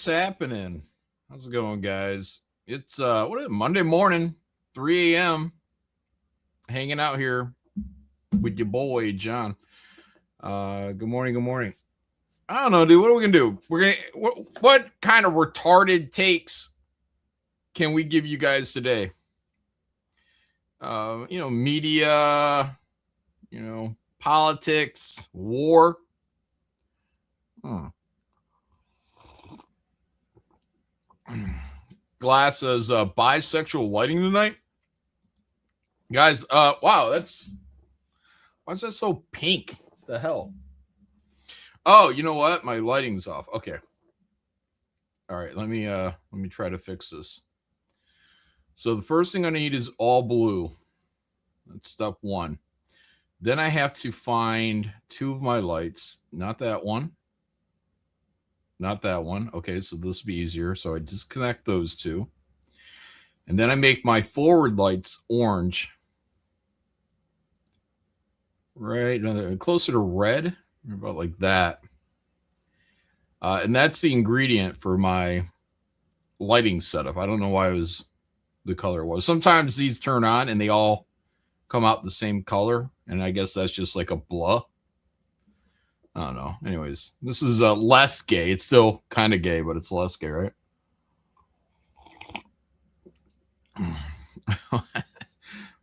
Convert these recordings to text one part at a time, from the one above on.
What's happening? How's it going, guys? It's what is it, Monday morning, 3 a.m. Hanging out here with your boy John. Good morning, good morning. I don't know, dude. What are we gonna do? What kind of retarded takes can we give you guys today? Media, politics, war. Glass says bisexual lighting tonight. Guys, wow, why is that so pink? The hell? Oh, you know what? My lighting's off. Okay. All right, let me try to fix this. So the first thing I need is all blue. That's step one. Then I have to find two of my lights. Not that one. Not that one. Okay, so this will be easier. So I disconnect those two. And then I make my forward lights orange. Right, closer to red. About like that. And that's the ingredient for my lighting setup. I don't know why it was the color it was. Sometimes these turn on and they all come out the same color. And I guess that's just like a blah. I don't know. Anyways, this is less gay. It's still kind of gay, but it's less gay, right?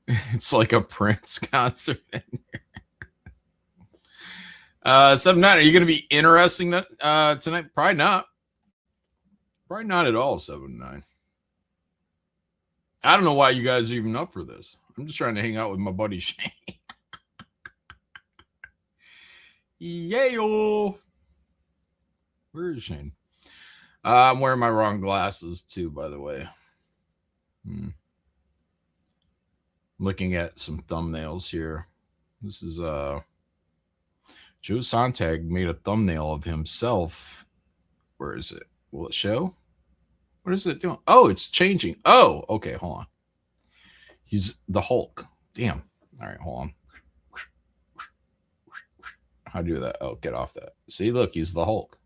It's like a Prince concert in here. 7-9, are you going to be interesting tonight? Probably not. Probably not at all, 7-9. I don't know why you guys are even up for this. I'm just trying to hang out with my buddy Shane. Yayo. Where is Shane? I'm wearing my wrong glasses too, by the way. Looking at some thumbnails here. This is Joe Sontag made a thumbnail of himself. Where is it? Will it show? What is it doing? Oh, it's changing. Oh, okay, hold on. He's the Hulk. Damn. All right, hold on. How do that? Oh, get off that. See, look, he's the Hulk.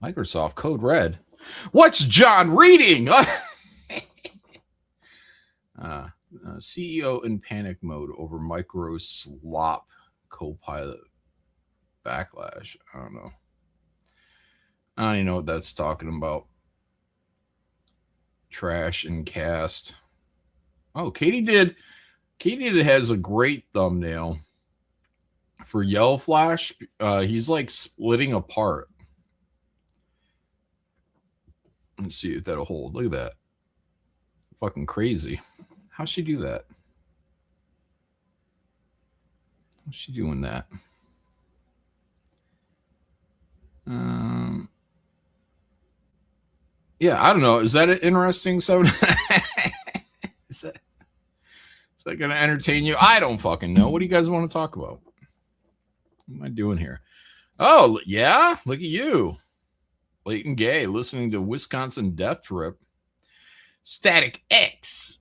Microsoft Code Red. What's John reading? CEO in panic mode over micro slop Copilot backlash. I don't know. I don't even know what that's talking about. Trash and cast. Oh, Katie did has a great thumbnail for Yellow Flash. He's like splitting apart. Let's see if that'll hold. Look at that. Fucking crazy. How'd she do that? How's she doing that? Yeah, I don't know. Is that an interesting? So is that going to entertain you? I don't fucking know. What do you guys want to talk about? What am I doing here? Oh, yeah? Look at you. Leighton Gay listening to Wisconsin Death Trip. Static X.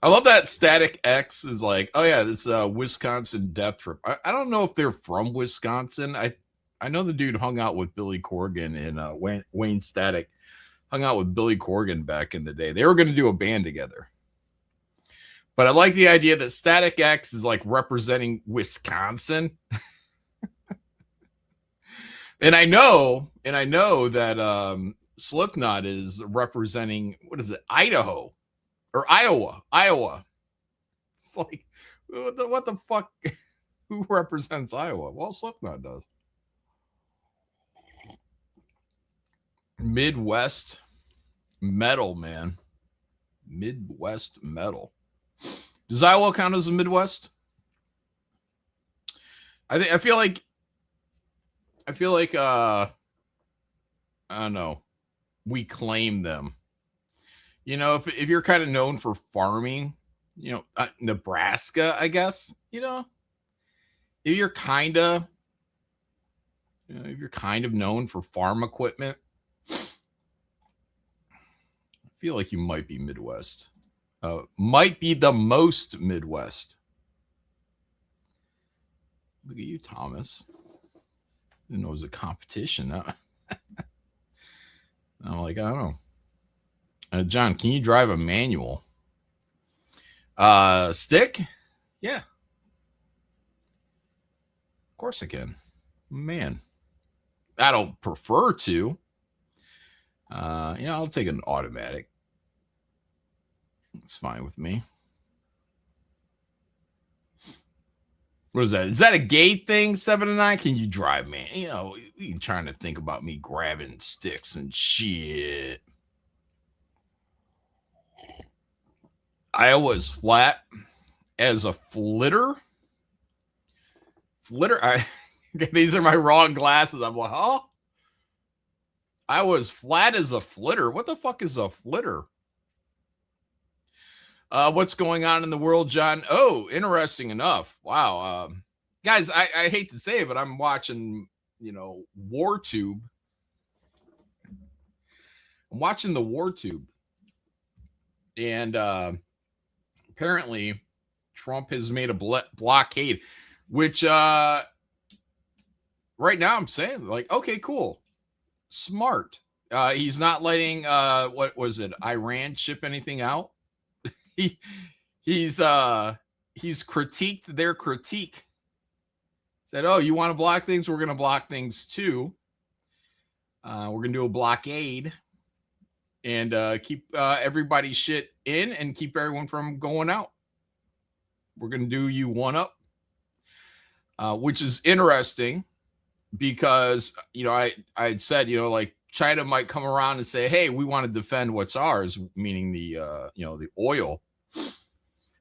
I love that Static X is like, oh yeah, this Wisconsin Death Trip. I don't know if they're from Wisconsin. I know the dude hung out with Billy Corgan and Wayne Static hung out with Billy Corgan back in the day. They were going to do a band together. But I like the idea that Static X is like representing Wisconsin. and I know that Slipknot is representing, what is it, Idaho or Iowa. It's like, what the fuck? Who represents Iowa? Well, Slipknot does. Midwest metal, man. Midwest metal. Does Iowa count as a Midwest? I feel like I don't know. We claim them. You know, if you're kind of known for farming, Nebraska, I guess, if you're kind of known for farm equipment, I feel like you might be Midwest. Might be the most Midwest. Look at you, Thomas. didn't know it was a competition. I'm like, I don't know. John, can you drive a manual? Stick? Yeah. Of course I can. Man. I don't prefer to. I'll take an automatic. It's fine with me. What is that? Is that a gay thing? 7 to 9? Can you drive, man? You trying to think about me grabbing sticks and shit. Iowa's flat as a flitter. These are my wrong glasses. I'm like, oh. Iowa's flat as a flitter. What the fuck is a flitter? What's going on in the world, John? Oh, interesting enough. Wow. Guys, I hate to say it, but I'm watching, WarTube. I'm watching the WarTube. And apparently Trump has made a blockade, which right now I'm saying, like, okay, cool. Smart. He's not letting, what was it, Iran ship anything out? He's critiqued their critique. Said, oh, you want to block things? We're going to block things too. We're going to do a blockade and keep everybody's shit in and keep everyone from going out. We're going to do you one up, which is interesting because, I had said, like China might come around and say, hey, we want to defend what's ours, meaning the oil.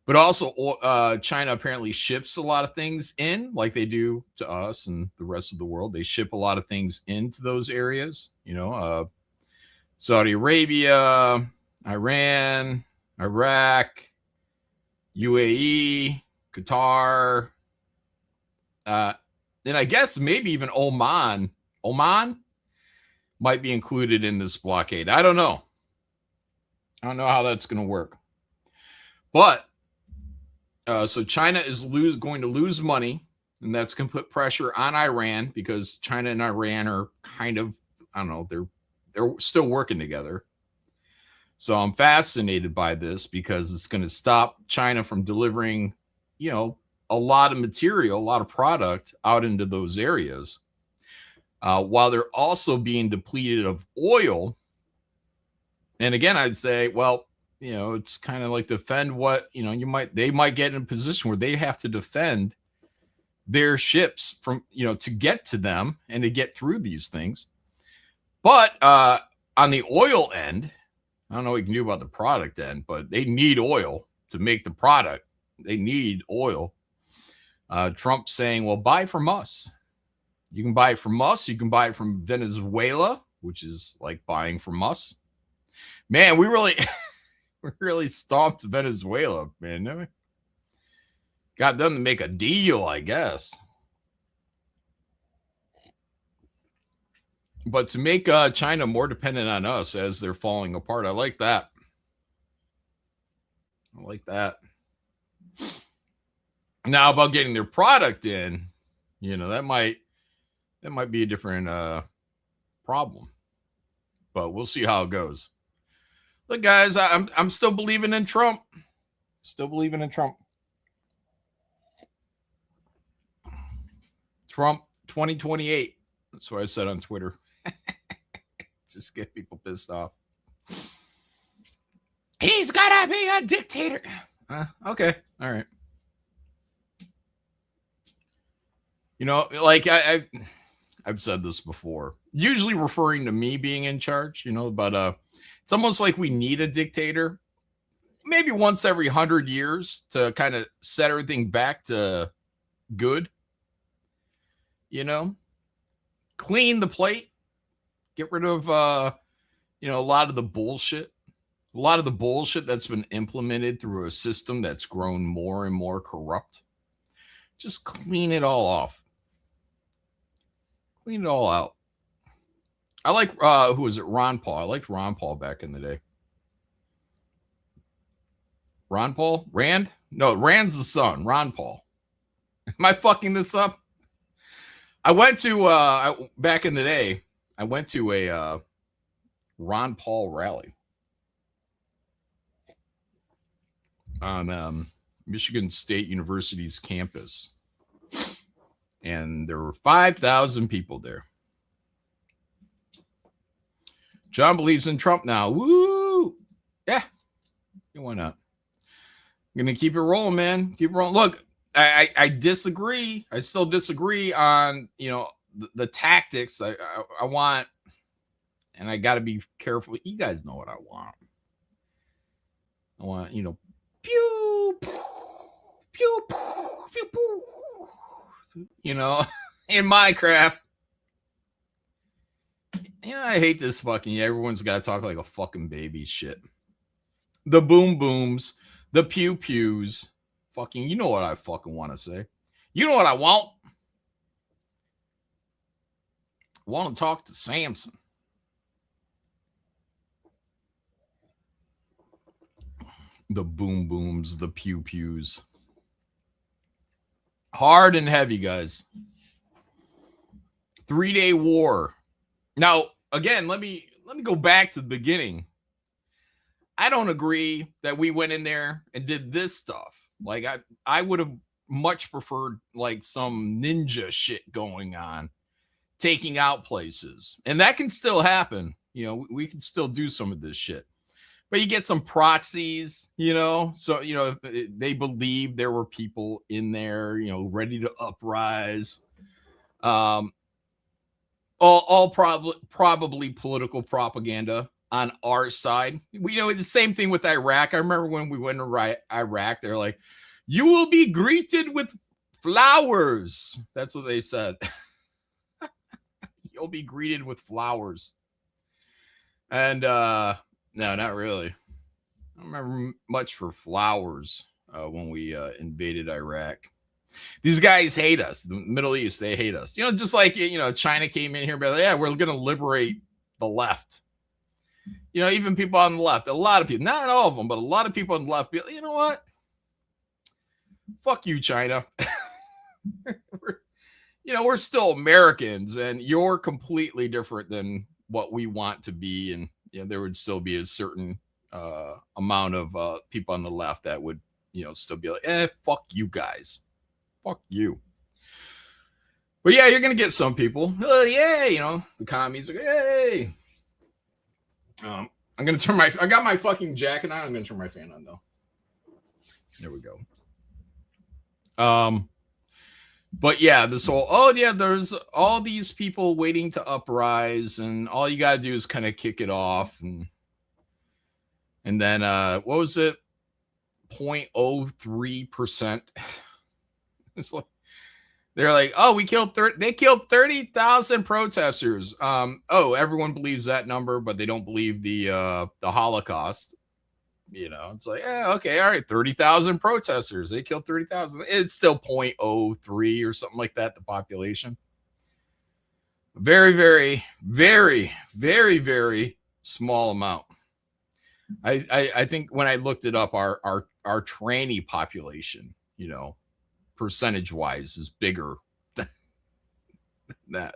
But also China apparently ships a lot of things in like they do to us and the rest of the world. They ship a lot of things into those areas, Saudi Arabia, Iran, Iraq, UAE, Qatar, and I guess maybe even Oman. Oman might be included in this blockade. I don't know. I don't know how that's going to work. But so China is going to lose money, and that's going to put pressure on Iran because China and Iran are kind of, I don't know, they're still working together. So I'm fascinated by this because it's going to stop China from delivering, a lot of material, a lot of product out into those areas, while they're also being depleted of oil. And again, I'd say, well, it's kind of like defend what, they might get in a position where they have to defend their ships from, to get to them and to get through these things. But on the oil end, I don't know what you can do about the product end, but they need oil to make the product. They need oil. Trump saying, well, buy from us. You can buy it from us. You can buy it from Venezuela, which is like buying from us. Man, we really... We really stomped Venezuela, man. Didn't we? Got them to make a deal, I guess. But to make China more dependent on us as they're falling apart, I like that. I like that. Now about getting their product in, that might be a different problem. But we'll see how it goes. Look, guys, I'm still believing in Trump. Still believing in Trump. Trump 2028. That's what I said on Twitter. Just get people pissed off. He's gotta be a dictator. Okay, all right. Like I've said this before. Usually referring to me being in charge. But it's almost like we need a dictator, maybe once every 100 years to kind of set everything back to good. Clean the plate, get rid of, a lot of the bullshit. A lot of the bullshit that's been implemented through a system that's grown more and more corrupt. Just clean it all off. Clean it all out. I like, who was it? Ron Paul. I liked Ron Paul back in the day. Ron Paul? Rand? No, Rand's the son. Ron Paul. Am I fucking this up? I went to back in the day. I went to a Ron Paul rally on Michigan State University's campus, and there were 5,000 people there. John believes in Trump now. Woo! Yeah, why not? I'm gonna keep it rolling, man. Keep it rolling. Look, I disagree. I still disagree on the tactics. I want, and I got to be careful. You guys know what I want. I want pew pew pew pew pew. In Minecraft. I hate this fucking. Everyone's got to talk like a fucking baby. Shit. The boom booms, the pew pews. Fucking, you know what I fucking want to say. You know what I want? I want to talk to Samson. The boom booms, the pew pews. Hard and heavy, guys. 3-day war. Now, again, let me go back to the beginning. I don't agree that we went in there and did this stuff. Like I would have much preferred like some ninja shit going on, taking out places. And that can still happen. We can still do some of this shit. But you get some proxies, so they believe there were people in there, ready to uprise. All probably political propaganda on our side. We know the same thing with Iraq. I remember when we went to Iraq, they're like, you will be greeted with flowers. That's what they said. You'll be greeted with flowers. And no, not really. I don't remember much for flowers when we invaded Iraq. These guys hate us. The Middle East, they hate us. Just like, China came in here, but yeah, we're going to liberate the left. Even people on the left, a lot of people, not all of them, but a lot of people on the left, be like, you know what? Fuck you, China. We're still Americans, and you're completely different than what we want to be. And there would still be a certain amount of people on the left that would, still be like, fuck you guys. Fuck you. But yeah, you're going to get some people. Yeah, the commies are, hey. I'm going to I got my fucking jacket on. I'm going to turn my fan on, though. There we go. But yeah, this whole, there's all these people waiting to uprise, and all you got to do is kind of kick it off. And then, what was it? 0.03%. It's like, they're like, oh, they killed 30,000 protesters. Everyone believes that number, but they don't believe the Holocaust. It's like, okay, all right, 30,000 protesters. They killed 30,000. It's still 0.03 or something like that, the population. Very, very, very, very, very small amount. I think when I looked it up, our tranny population, percentage-wise is bigger than that.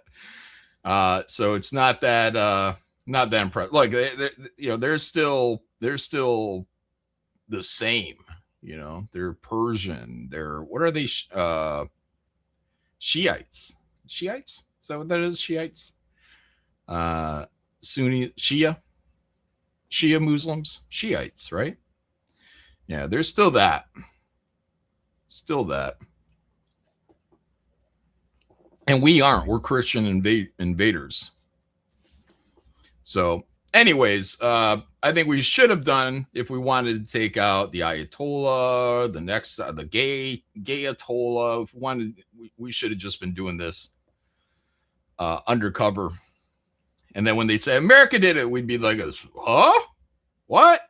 So it's not that impressive. Like, they're still the same. They're Persian. They're, what are they? Shiites. Shiites? Is that what that is? Shiites? Sunni, Shia Muslims, Shiites, right? Yeah, there's still that. And we aren't. We're Christian invaders. So, anyways, I think we should have done, if we wanted to take out the Ayatollah, the next, the gay Ayatollah, if we wanted, we should have just been doing this undercover. And then when they say America did it, we'd be like, huh? What?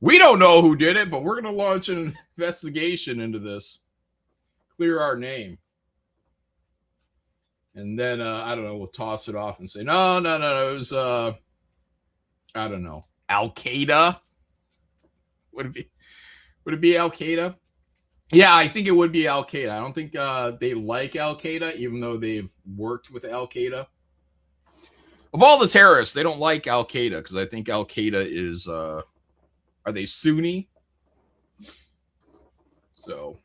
We don't know who did it, but we're going to launch an investigation into this. Clear our name. And then, I don't know, we'll toss it off and say, no. It was, I don't know, Al-Qaeda. Would it be Al-Qaeda? Yeah, I think it would be Al Qaeda. I don't think they like Al Qaeda, even though they've worked with Al Qaeda. Of all the terrorists, they don't like Al Qaeda because I think Al Qaeda is, are they Sunni? So,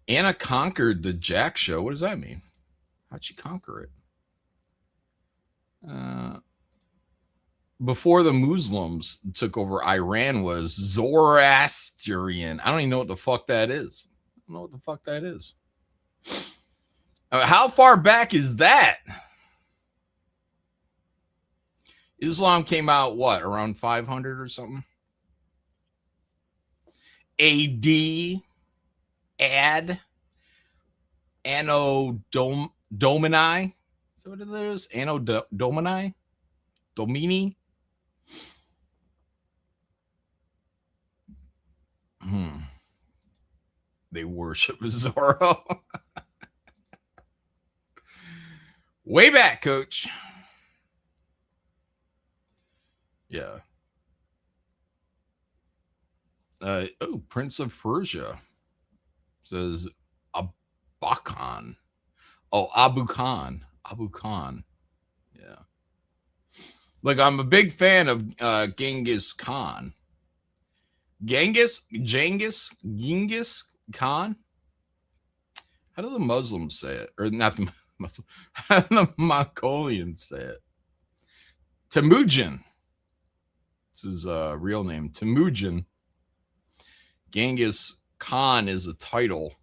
Anna conquered the Jack show. What does that mean? How'd she conquer it? Before the Muslims took over, Iran was Zoroastrian. I don't even know what the fuck that is. I don't know what the fuck that is. How far back is that? Islam came out, what, around 500 or something? AD, Anno Domini. Is that what it is? Anno Domini? Domini? They worship Zorro. Way back, coach. Yeah. Prince of Persia says Abakan. Oh, Abu Khan. Abu Khan. Yeah. Look, I'm a big fan of Genghis Khan. Genghis Khan. How do the Muslims say it? Or not the Muslims. How do the Mongolians say it? Temujin. This is a real name. Temujin. Genghis Khan is a title.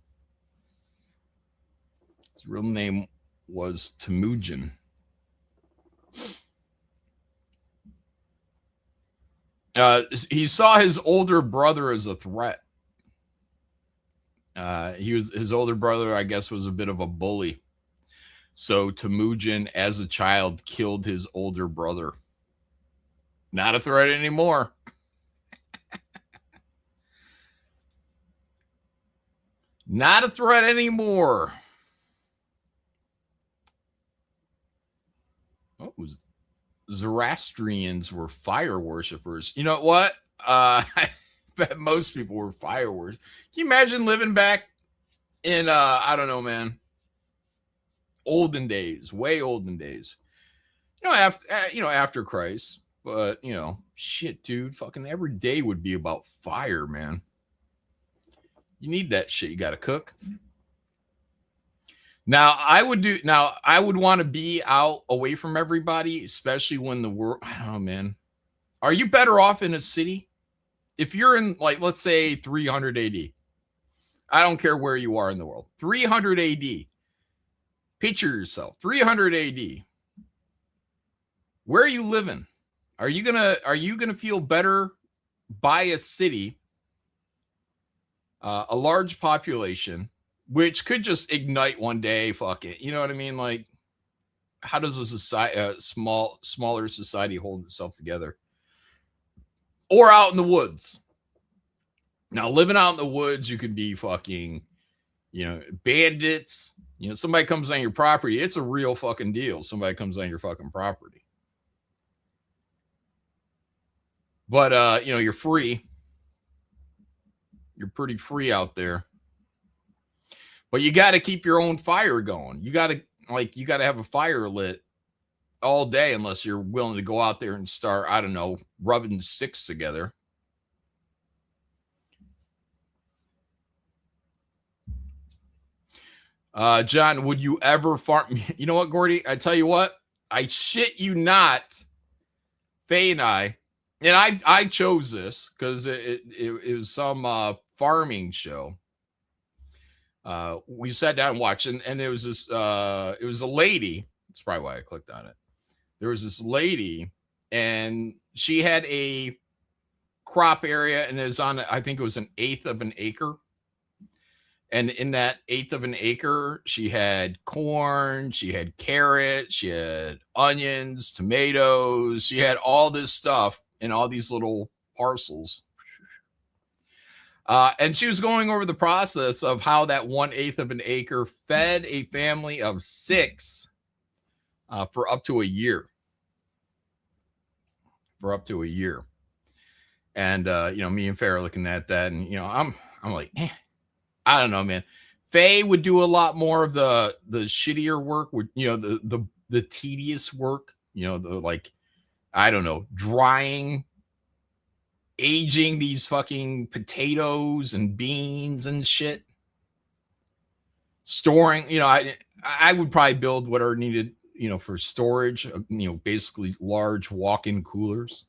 His real name was Temujin. He saw his older brother as a threat. His older brother, I guess, was a bit of a bully. So Temujin, as a child, killed his older brother. Not a threat anymore. Not a threat anymore. Oh, Zoroastrians were fire worshippers. You know what? I bet most people were fire worshippers. Can you imagine living back in, I don't know, man, olden days, way olden days. After Christ. But, shit, dude, fucking every day would be about fire, man. You need that shit. You got to cook. Now, I would want to be out away from everybody, especially when the world, I don't know, man. Are you better off in a city? If you're in, like, let's say 300 AD. I don't care where you are in the world. 300 AD. Picture yourself. 300 AD. Where are you living? Are you gonna feel better by a city, a large population, which could just ignite one day? Fuck it, you know what I mean? Like, how does a society, smaller society, hold itself together? Or out in the woods. Now, living out in the woods, you could be fucking, bandits. Somebody comes on your property, it's a real fucking deal. Somebody comes on your fucking property. But, you're free. You're pretty free out there. But you got to keep your own fire going. You got to have a fire lit all day unless you're willing to go out there and start, I don't know, rubbing sticks together. John, would you ever farm? You know what, Gordy? I tell you what, I shit you not. Faye and I chose this because it was some farming show. We sat down and watched, and it was this. It was a lady. That's probably why I clicked on it. There was this lady, and she had a crop area, and it was on, I think it was 1/8 of an acre. And in that 1/8 of an acre, she had corn, she had carrots, she had onions, tomatoes, she had all this stuff in all these little parcels. And she was going over the process of how that 1/8 of an acre fed a family of 6 for up to a year. For up to a year. And me and Faye are looking at that, and I'm like, I don't know, man. Faye would do a lot more of the shittier work, with the tedious work, the like, I don't know, drying, aging these fucking potatoes and beans and shit, storing. I would probably build what are needed, for storage. Basically large walk-in coolers.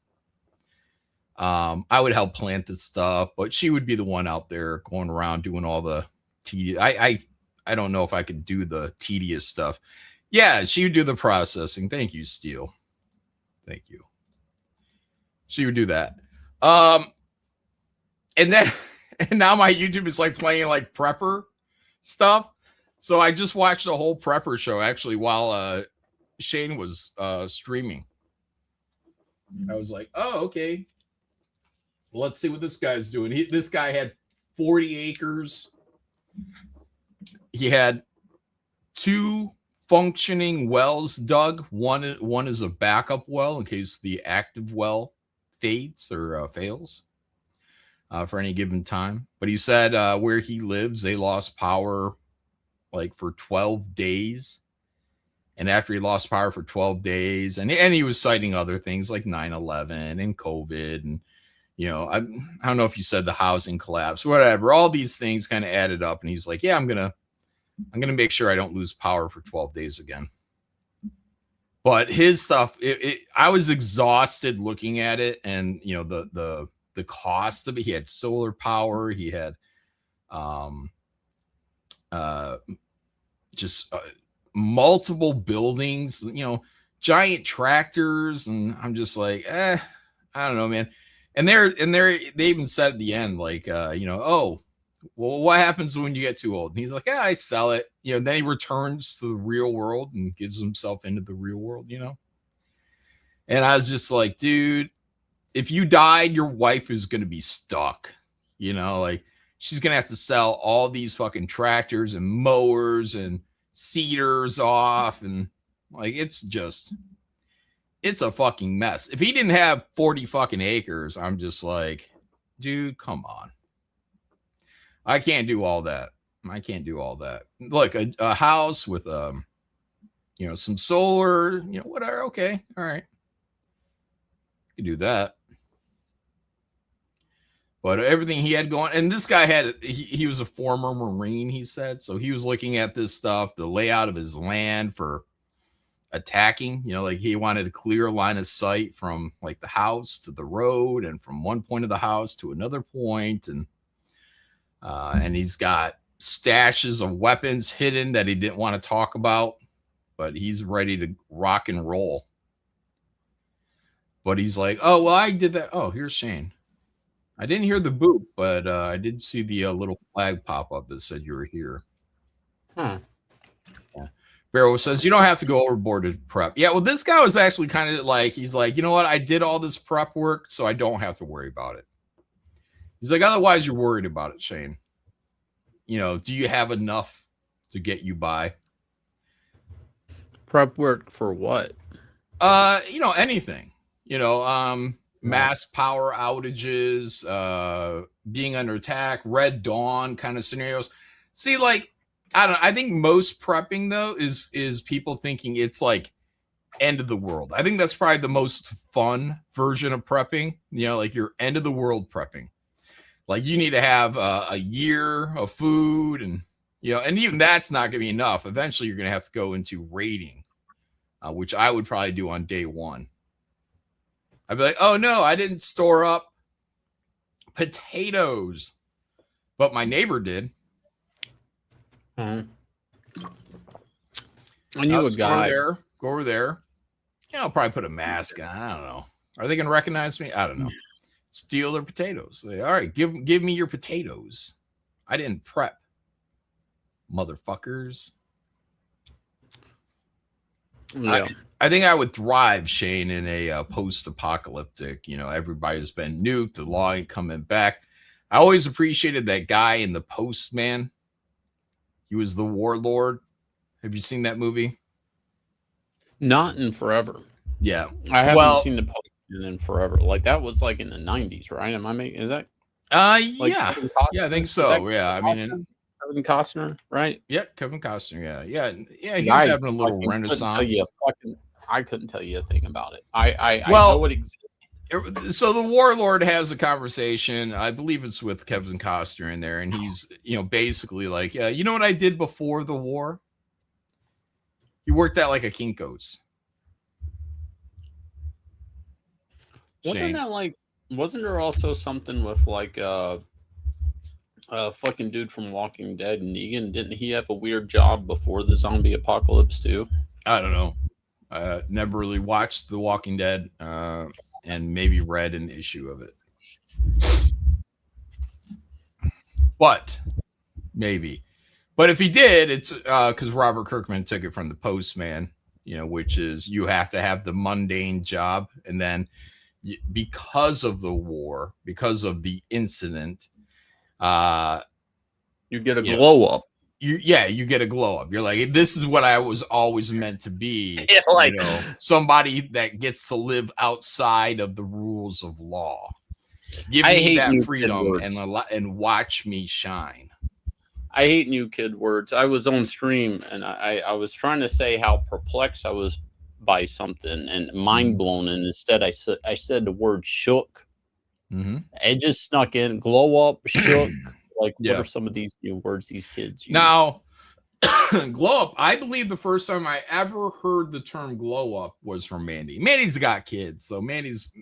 I would help plant the stuff, but she would be the one out there going around doing all the tedious. I don't know if I could do the tedious stuff. Yeah, she would do the processing. Thank you, Steele. Thank you. She would do that. And then and now my YouTube is like playing like prepper stuff. So I just watched the whole prepper show actually while Shane was streaming. I was like, oh, okay. Well, let's see what this guy's doing. This guy had 40 acres. He had 2 functioning wells dug. One is a backup well in case the active well fades or fails for any given time. But he said where he lives, they lost power like for 12 days. And after he lost power for 12 days, and he was citing other things like 9/11 and COVID, and I don't know if you said the housing collapse, whatever. All these things kind of added up, and he's like, yeah, I'm gonna make sure I don't lose power for 12 days again. But his stuff, I was exhausted looking at it, and the cost of it. He had solar power. He had just multiple buildings, giant tractors, and I'm just like, I don't know, man. And they even said at the end, like, oh, well, what happens when you get too old? And he's like, yeah, I sell it. Then he returns to the real world and gives himself into the real world, And I was just like, dude, if you died, your wife is going to be stuck, like she's going to have to sell all these fucking tractors and mowers and cedars off. And like, it's a fucking mess. If he didn't have 40 fucking acres, I'm just like, dude, come on. I can't do all that. Look, a house with some solar, whatever. Okay, all right, you can do that. But everything he had going, and this guy he was a former Marine, he said, so he was looking at this stuff, the layout of his land for attacking, like he wanted a clear line of sight from like the house to the road and from one point of the house to another point, and he's got stashes of weapons hidden that he didn't want to talk about, but he's ready to rock and roll. But he's like, oh, well, I did that. Oh, here's Shane. I didn't hear the boop, but I did see the little flag pop up that said you were here. Yeah. Barrow says, you don't have to go overboard to prep. Yeah, well, this guy was actually kind of like, he's like, you know what? I did all this prep work, so I don't have to worry about it. He's like, otherwise you're worried about it, Shane. Do you have enough to get you by? Prep work for what? Anything. Mass power outages, being under attack, Red Dawn kind of scenarios. See, like, I think most prepping though is people thinking it's like end of the world. I think that's probably the most fun version of prepping. Like your end of the world prepping. Like you need to have a year of food, and and even that's not going to be enough. Eventually, you're going to have to go into raiding, which I would probably do on day 1. I'd be like, oh no, I didn't store up potatoes, but my neighbor did. I knew a guy. Go over there. I'll probably put a mask on. I don't know. Are they going to recognize me? I don't know. Steal their potatoes. All right, give me your potatoes. I didn't prep, motherfuckers. Yeah. I think I would thrive, Shane, in a post-apocalyptic. Everybody's been nuked, the law ain't coming back. I always appreciated that guy in The Postman. He was the warlord. Have you seen that movie? Not in forever. Yeah. I haven't seen The Postman. and then forever. Like that was like in the 90s, right? Am I making? Is that like Yeah, Kevin yeah, I Costner? think Is so. that Yeah, I mean, Kevin Costner, right? yeah, Kevin Costner. Yeah. He was I having a little fucking couldn't tell you renaissance. a fucking. I couldn't tell you a thing about it. I know Well, it exists. so the warlord has a conversation. I believe it's with Kevin Costner in there, and he's basically like, yeah, you know what I did before the war? He worked at like a Kinko's. Wasn't Shane. that like? Wasn't there also something with like fucking dude from Walking Dead, Negan? Didn't he have a weird job before the zombie apocalypse too? I don't know. Never really watched The Walking Dead, and maybe read an issue of it. But maybe. But if he did, it's because Robert Kirkman took it from the Postman, which is you have to have the mundane job, and then because of the war, because of the incident, you get a glow up. You get a glow up. You're like, this is what I was always meant to be. Yeah, like somebody that gets to live outside of the rules of law. Give me that freedom and watch me shine. I hate new kid words. I was on stream and I was trying to say how perplexed I was by something and mind blown, and instead I said the word shook. Mm-hmm. It just snuck in. Glow up, shook. Like, what are some of these new words these kids use? Now, glow up, I believe the first time I ever heard the term glow up was from Mandy. Mandy's got kids, so Mandy's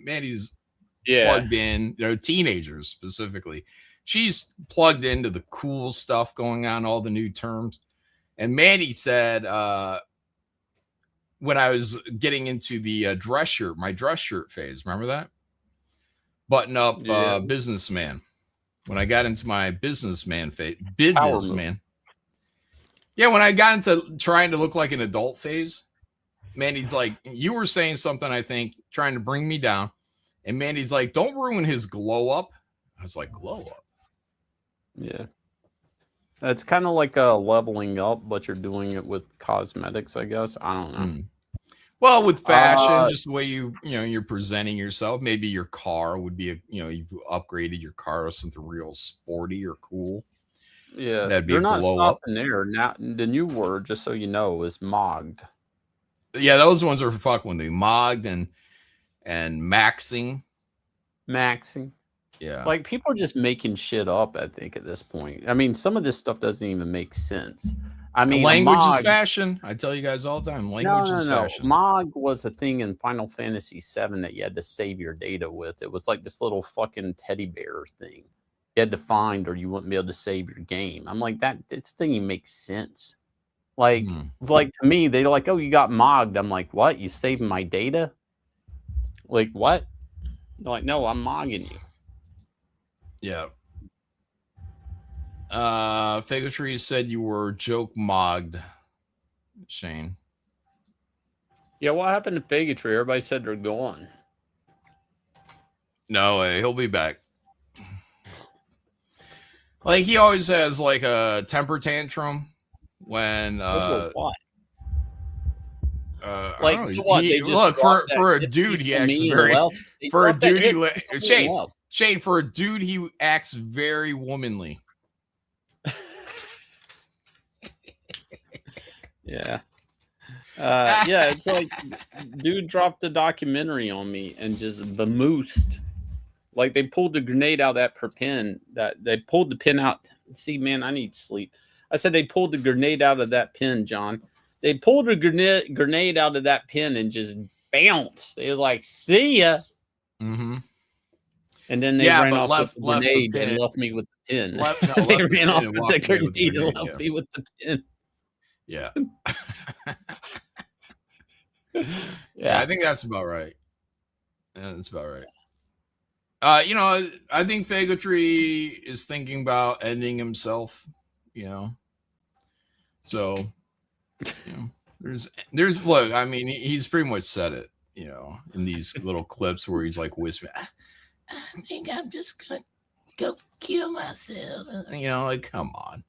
plugged in, teenagers specifically. She's plugged into the cool stuff going on, all the new terms. And Mandy said, when I was getting into the my dress shirt phase, remember that? Button up businessman. When I got into my businessman phase, businessman. Yeah, when I got into trying to look like an adult phase, Mandy's like, you were saying something, I think, trying to bring me down. And Mandy's like, don't ruin his glow up. I was like, glow up? Yeah. It's kind of like a leveling up, but you're doing it with cosmetics, I guess. I don't know. Well, with fashion, just the way you're presenting yourself. Maybe your car would be you've upgraded your car to something real sporty or cool. Yeah, that'd be you're not stopping there. Now the new word, just so you know, is mogged. Yeah, those ones are fuck when they mogged and maxing. Yeah, like people are just making shit up. I think at this point, I mean, some of this stuff doesn't even make sense. I mean, language is fashion. I tell you guys all the time, language is fashion. Mog was a thing in Final Fantasy VII that you had to save your data with. It was like this little fucking teddy bear thing you had to find, or you wouldn't be able to save your game. I'm like, this thing makes sense. Like to me, they're like, oh, you got mogged. I'm like, what? You saved my data? Like what? They're like, no, I'm mogging you. Yeah. Fagotree said you were joke mogged, Shane. Yeah, what happened to Fagotree? Everybody said they're gone. No way, he'll be back. Like he always has like a temper tantrum when what? like so what? Look for a dude he acts very for a dude Shane for a dude he acts very womanly. Yeah. Yeah, it's like dude dropped a documentary on me and just bemoosed. Like they pulled the grenade out of that pin. That they pulled the pin out. See, man, I need sleep. I said they pulled the grenade out of that pin, John. They pulled a grenade out of that pin and just bounced. It was like, see ya. Mm-hmm. And then they ran off with the grenade and left me with the pin. They ran off with the grenade and left me with the pin. Yeah. Yeah, I think that's about right. Yeah, that's about right. I think Fagotree is thinking about ending himself, So, there's look, I mean, he's pretty much said it, in these little clips where he's like whispering, I think I'm just gonna go kill myself. Like, come on.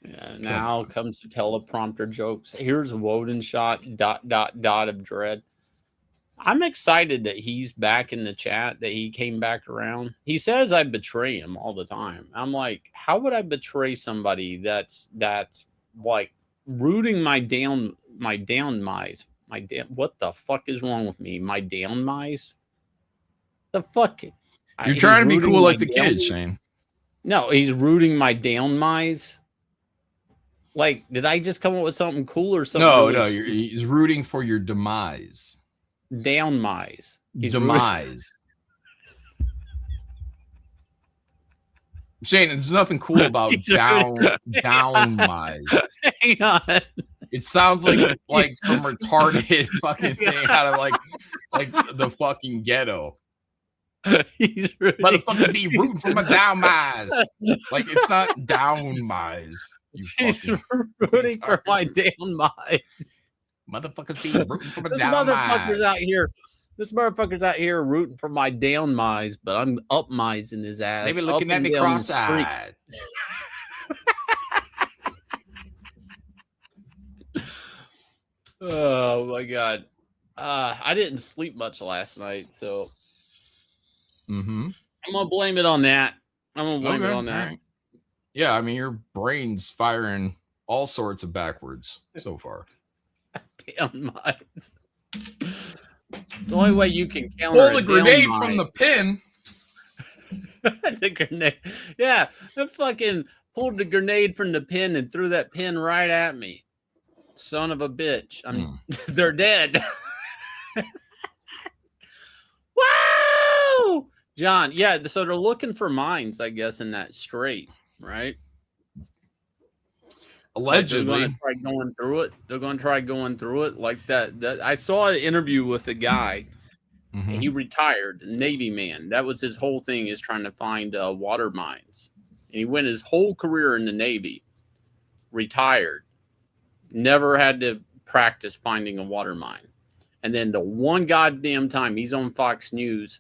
Yeah, now comes the teleprompter jokes. Here's a Woden shot, ... of dread. I'm excited that he's back in the chat, that he came back around. He says I betray him all the time. I'm like, how would I betray somebody that's like rooting my demise? What the fuck is wrong with me? My demise? The fuck? You're He's trying to be rooting cool my like the kids, Shane. No, he's rooting my demise. Like, did I just come up with something cool or something? No, he's rooting for your demise. Demise. Demise. Shane, there's nothing cool about downmise. Hang on. It sounds like some retarded fucking thing out of like the fucking ghetto. He's rooting. Motherfucker be rooting for my downmise. Like, it's not downmise. He's rooting for my demise. Motherfuckers be rooting for my This downmise. This motherfucker's out here rooting for my downmise, but I'm upmising his ass. Maybe looking at me cross-eyed. Oh my god. I didn't sleep much last night, so I'm gonna blame it on that. Right. Yeah, I mean, your brain's firing all sorts of backwards so far. Damn mice. The only way you can counter pull the grenade from the pin. The grenade. Yeah, I fucking pulled the grenade from the pin and threw that pin right at me. Son of a bitch. I mean, they're dead. Woo! John, yeah, so they're looking for mines, I guess, in that strait, right? Allegedly. They're going to try going through it. They're going to try going through it like that. I saw an interview with a guy. He retired, Navy man. That was his whole thing, is trying to find water mines. And he went his whole career in the Navy, retired, never had to practice finding a water mine. And then the one goddamn time he's on Fox News,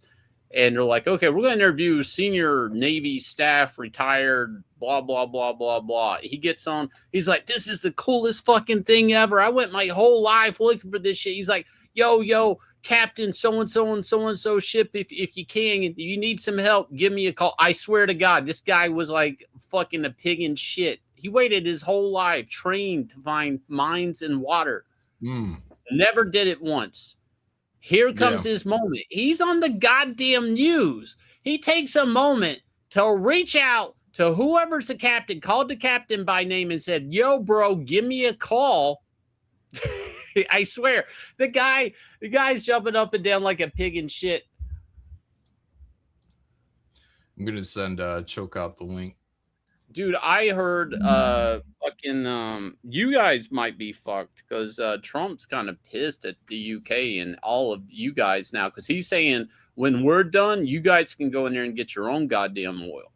and they're like, okay, we're going to interview senior Navy staff, retired, blah, blah, blah, blah, blah. He gets on. He's like, this is the coolest fucking thing ever. I went my whole life looking for this shit. He's like, yo, Captain so-and-so and so-and-so ship, if you can, if you need some help, give me a call. I swear to God, this guy was like fucking a pig in shit. He waited his whole life, trained to find mines and water. Never did it once. Here comes his moment. He's on the goddamn news. He takes a moment to reach out to whoever's the captain, called the captain by name and said, yo, bro, give me a call. I swear, the guy's jumping up and down like a pig in shit. I'm going to send Choke out the link. Dude, I heard you guys might be fucked because Trump's kind of pissed at the UK and all of you guys now, because he's saying when we're done, you guys can go in there and get your own goddamn oil.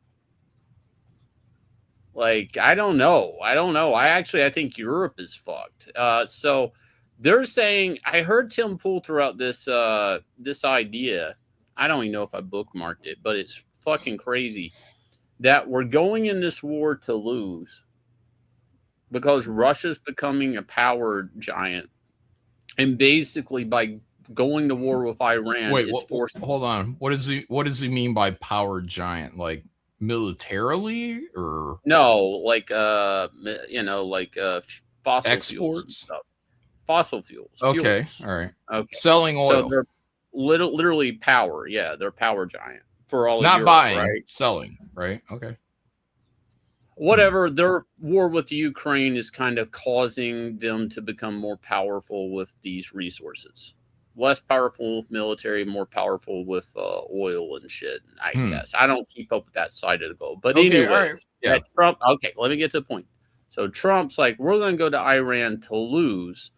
Like, I don't know. I think Europe is fucked. So they're saying, I heard Tim Pool throw out this idea. I don't even know if I bookmarked it, but it's fucking crazy. That we're going in this war to lose because Russia's becoming a power giant. And basically by going to war with Iran, hold on. What does he mean by power giant? Like militarily, or no, like fossil exports fuels and stuff. Fossil fuels. Okay, fuels. all right. Okay. Selling oil. So they're literally power. Yeah, they're power giant. For all not Europe, buying, right? Selling, right? Okay. Whatever, their war with the Ukraine is kind of causing them to become more powerful with these resources. Less powerful with military, more powerful with oil and shit, I guess. I don't keep up with that side of the globe. But anyways, right. Yeah. Trump, okay, let me get to the point. So Trump's like, we're going to go to Iran to lose.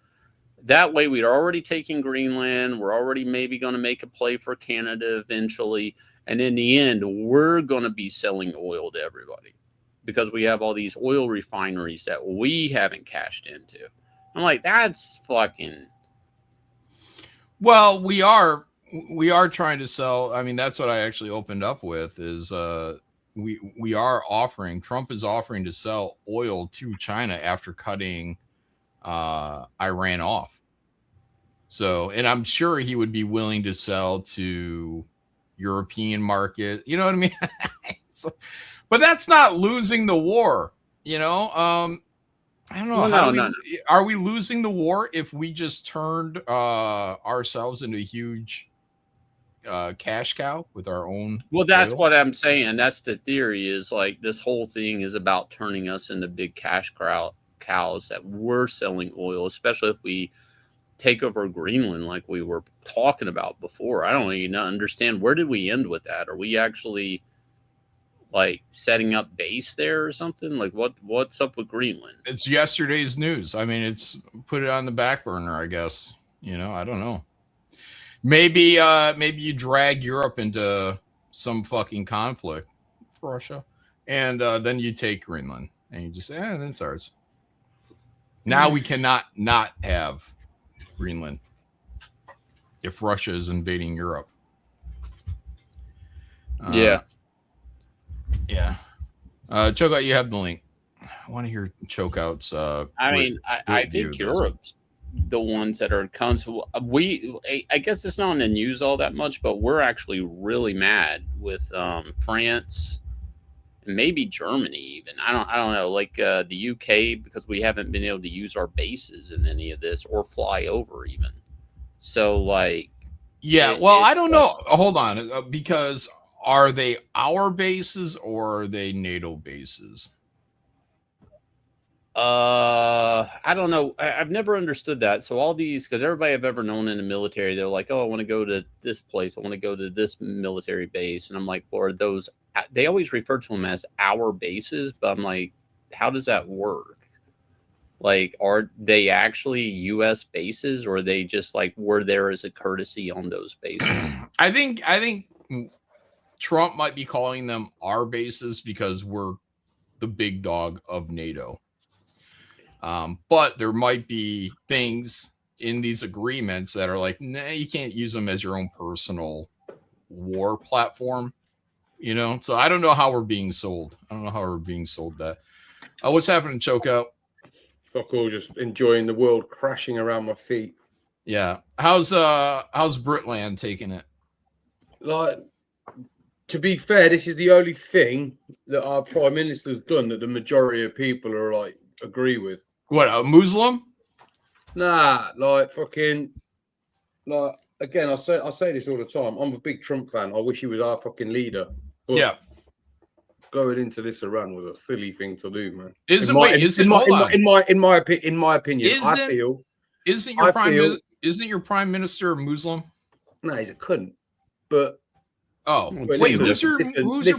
That way, we're already taking Greenland. We're already maybe going to make a play for Canada eventually. And in the end, we're going to be selling oil to everybody because we have all these oil refineries that we haven't cashed into. I'm like, that's fucking. Well, we are trying to sell. I mean, that's what I actually opened up with is we are offering. Trump is offering to sell oil to China after cutting Iran off. So, and I'm sure he would be willing to sell to European market. You know what I mean? So, but that's not losing the war. You know, I don't know. Well, no. Are we losing the war if we just turned ourselves into a huge cash cow with our own? Well, that's oil? what I'm saying. That's the theory. Is like this whole thing is about turning us into big cash cows that we're selling oil, especially if we take over Greenland like we were talking about before. I don't even understand, where did we end with that? Are we actually like setting up base there or something? Like what's up with Greenland? It's yesterday's news. I mean, it's put it on the back burner, I guess. You know, I don't know. Maybe you drag Europe into some fucking conflict with Russia, and then you take Greenland and you just say, that's ours. Now we cannot not have Greenland if Russia is invading Europe. Yeah. Chokeout, you have the link. I want to hear Chokeout's. I think Europe's the ones that are I guess it's not in the news all that much, but we're actually really mad with France and maybe Germany even. I don't know, like the UK, because we haven't been able to use our bases in any of this or fly over even. So like, I don't know. Hold on, because are they our bases or are they NATO bases? I don't know. I've never understood that. So all these, because everybody I've ever known in the military, they're like, oh, I want to go to this place. I want to go to this military base. And I'm like, well, are those, they always refer to them as our bases, but I'm like, how does that work? Like, are they actually U.S. bases, or are they just like, we're there as a courtesy on those bases? I think Trump might be calling them our bases because we're the big dog of NATO. But there might be things in these agreements that are like, nah, you can't use them as your own personal war platform, you know? So I don't know how we're being sold. That. What's happening, Chokeout? Fuck all, just enjoying the world crashing around my feet. Yeah. How's Britland taking it? Like, to be fair, this is the only thing that our prime minister's done that the majority of people are like agree with. What, a Muslim? Nah, like fucking, like again, I say this all the time. I'm a big Trump fan. I wish he was our fucking leader. But yeah, going into this Iran was a silly thing to do, man. In my opinion, isn't your prime minister a Muslim? No, he's a cunt. But wait, who's your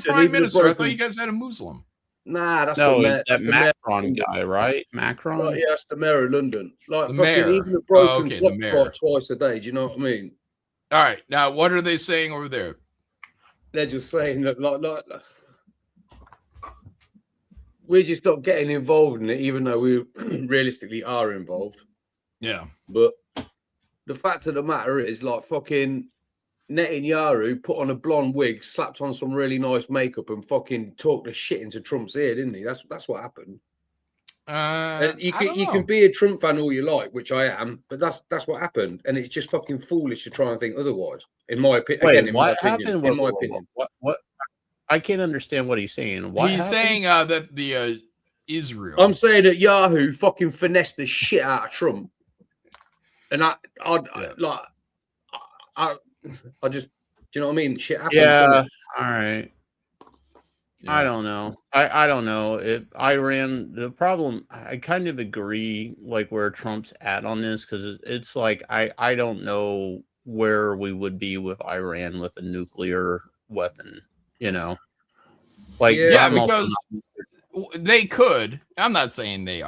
prime minister? I thought you guys had a Muslim. Nah, that's that Macron guy, right? Macron? Like, yeah, that's the mayor of London. Like, the mayor. Even a broken clock like twice a day. Do you know what I mean? All right. Now, what are they saying over there? They're just saying that, like we're just not getting involved in it, even though we realistically are involved. Yeah. But the fact of the matter is, like, fucking Netanyahu put on a blonde wig, slapped on some really nice makeup, and fucking talked the shit into Trump's ear, didn't he? That's what happened. You can be a Trump fan all you like, which I am, but that's what happened, and it's just fucking foolish to try and think otherwise. In my opinion, What? I can't understand what he's saying. He's saying that the Israel. I'm saying that Yahoo fucking finessed the shit out of Trump, and I just, do you know what I mean? Shit happens. Yeah. All right. Yeah. I don't know. I don't know. Iran, the problem, I kind of agree, like, where Trump's at on this, because it's like, I don't know where we would be with Iran with a nuclear weapon, you know? Like, yeah, because they could. I'm not saying they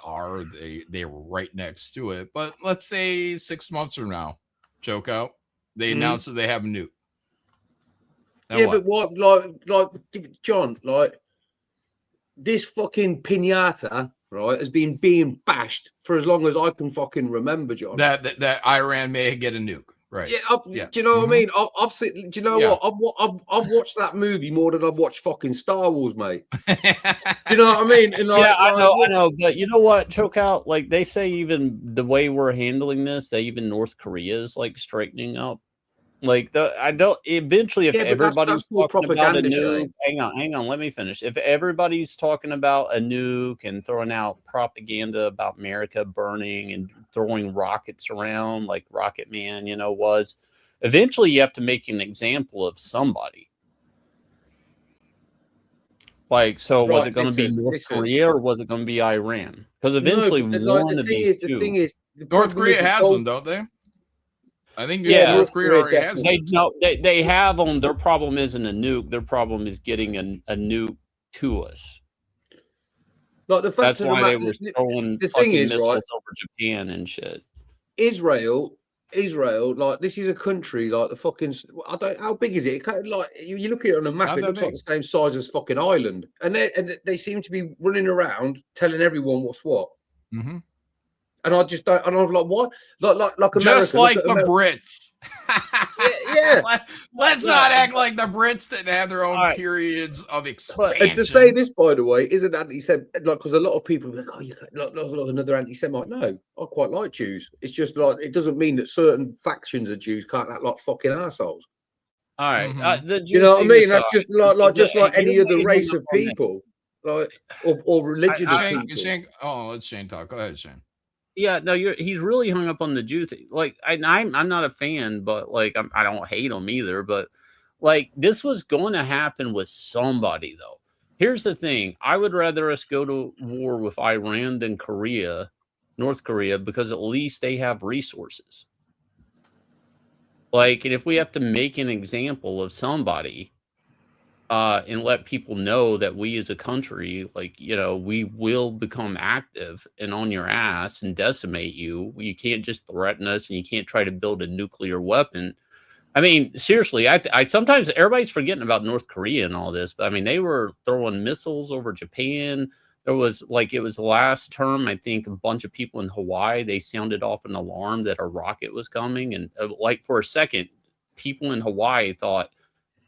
were right next to it, but let's say 6 months from now, Chokeout, they announced that they have a nuke. Yeah, but what, like John, like, this fucking pinata, right, has been being bashed for as long as I can fucking remember, John. That Iran may get a nuke. Right. Yeah, do you know what I mean? I've seen. Do you know what? I've watched that movie more than I've watched fucking Star Wars, mate. Do you know what I mean? And Yeah, I know. But you know what, Choke Out? Like they say, even the way we're handling this, that even North Korea is like straightening up. Like I don't. Eventually, if everybody's more talking about a propaganda, nuke, hang on, let me finish. If everybody's talking about a nuke and throwing out propaganda about America burning and throwing rockets around like Rocket Man, was, eventually you have to make an example of somebody. Like, so was it going to be North Korea or was it going to be Iran? Because eventually one of these two. The thing is, North Korea has them, don't they? I think North Korea already has them. They have them. Their problem isn't a nuke. Their problem is getting a nuke to us. Like the fact That's why they were throwing fucking missiles over Japan and shit. Israel, like this is a country like the fucking. I don't. How big is it? Like you look at it on a map, it looks like the same size as fucking Ireland, and they seem to be running around telling everyone what's what. Mm-hmm. And I just don't. And I'm like, what? Like America, just like the Brits. yeah. Let's not act like the Brits didn't have their own periods of expansion. And to say this, by the way, isn't anti-Semitic? Like, because a lot of people are like, oh, you can't, like another anti-Semite. No, I quite like Jews. It's just like it doesn't mean that certain factions of Jews can't act like fucking assholes. All right, you know what I mean? That's just like any other race of people, like or religion of people. Shane, let Shane talk. Go ahead, Shane. Yeah, no, he's really hung up on the Jew thing. Like, I'm not a fan, but like, I don't hate him either. But like, this was going to happen with somebody, though. Here's the thing: I would rather us go to war with Iran than North Korea, because at least they have resources. Like, and if we have to make an example of somebody, and let people know that we as a country, like, we will become active and on your ass and decimate you. You can't just threaten us, and you can't try to build a nuclear weapon. I mean, seriously, I sometimes everybody's forgetting about North Korea and all this, but I mean, they were throwing missiles over Japan. There was it was the last term, I think, a bunch of people in Hawaii, they sounded off an alarm that a rocket was coming. And for a second, people in Hawaii thought,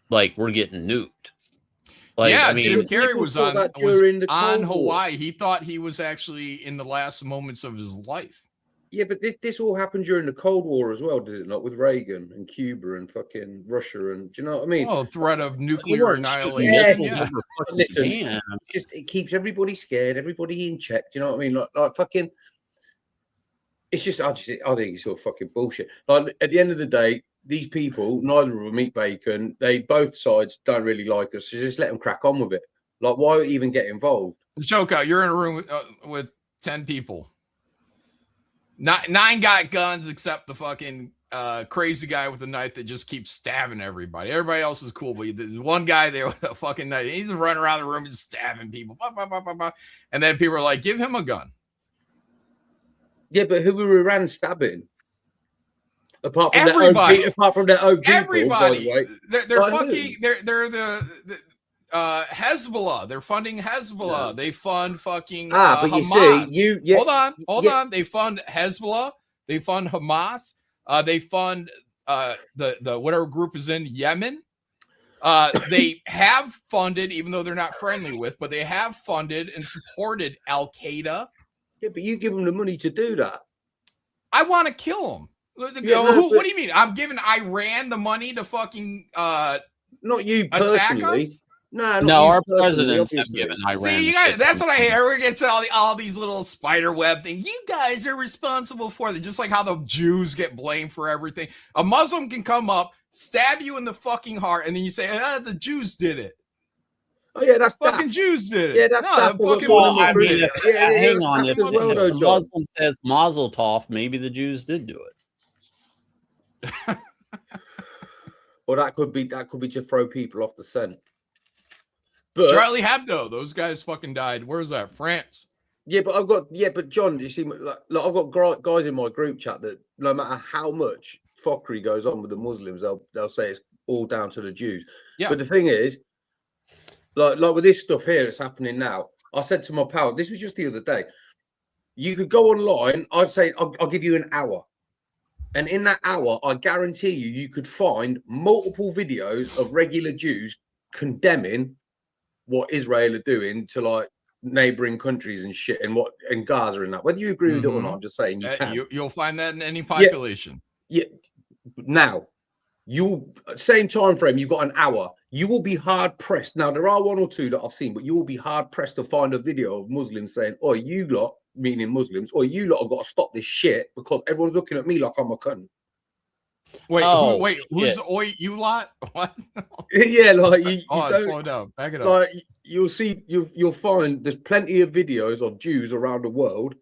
like, we're getting nuked. Like, yeah, I mean, Jim Carrey was on Hawaii. He thought he was actually in the last moments of his life. Yeah, but this all happened during the Cold War as well, did it not? With Reagan and Cuba and fucking Russia, and do you know what I mean? Oh, threat of nuclear annihilation. Yeah. Listen, it keeps everybody scared, everybody in check. Do you know what I mean? Like fucking. It's just, I think it's all fucking bullshit. Like at the end of the day, these people, neither of them eat bacon. Both sides don't really like us. So just let them crack on with it. Like, why even get involved? Joke out. You're in a room with 10 people. 9 got guns except the fucking crazy guy with a knife that just keeps stabbing everybody. Everybody else is cool, but there's one guy there with a fucking knife. He's running around the room just stabbing people. And then people are like, give him a gun. Yeah, but who were around stabbing? Apart from everybody. That OP everybody. People, by the way. They're fucking. They're the Hezbollah. They're funding Hezbollah. No. They fund fucking but Hamas. You see, hold on. They fund Hezbollah. They fund Hamas. They fund the whatever group is in Yemen. They have funded, even though they're not friendly with, but they have funded and supported Al Qaeda. Yeah, but you give them the money to do that. I want to kill them. What do you mean? I'm giving Iran the money to fucking not you personally. Attack us? No, our presidents have given Iran. See, you guys, that's what I hate. Everyone gets all these little spider web things. You guys are responsible for it. Just like how the Jews get blamed for everything. A Muslim can come up, stab you in the fucking heart, and then you say, the Jews did it. Oh yeah, that's fucking Jews did it. Yeah, that's fucking. Hang on. If the Muslim says Mazel Tov, maybe the Jews did do it. Or that could be to throw people off the scent. But Charlie Hebdo, those guys fucking died. Where's that? France. Yeah, but John, you see, like I've got guys in my group chat that no matter how much fuckery goes on with the Muslims, they'll say it's all down to the Jews. Yeah. But the thing is, like with this stuff here that's happening now, I said to my pal, this was just the other day, you could go online, I'd say I'll give you an hour. And in that hour, I guarantee you could find multiple videos of regular Jews condemning what Israel are doing to like neighboring countries and shit, and Gaza and that. Whether you agree with it or not, I'm just saying you can. You'll find that in any population. Yeah. Now, same time frame, you've got an hour. You will be hard pressed. Now, there are one or two that I've seen, but you will be hard pressed to find a video of Muslims saying, "Oh, you lot," meaning Muslims, "or you lot have got to stop this shit because everyone's looking at me like I'm a cunt." Wait, who's oi you lot? What? Yeah, like you slow down, back it up. Like you'll find there's plenty of videos of Jews around the world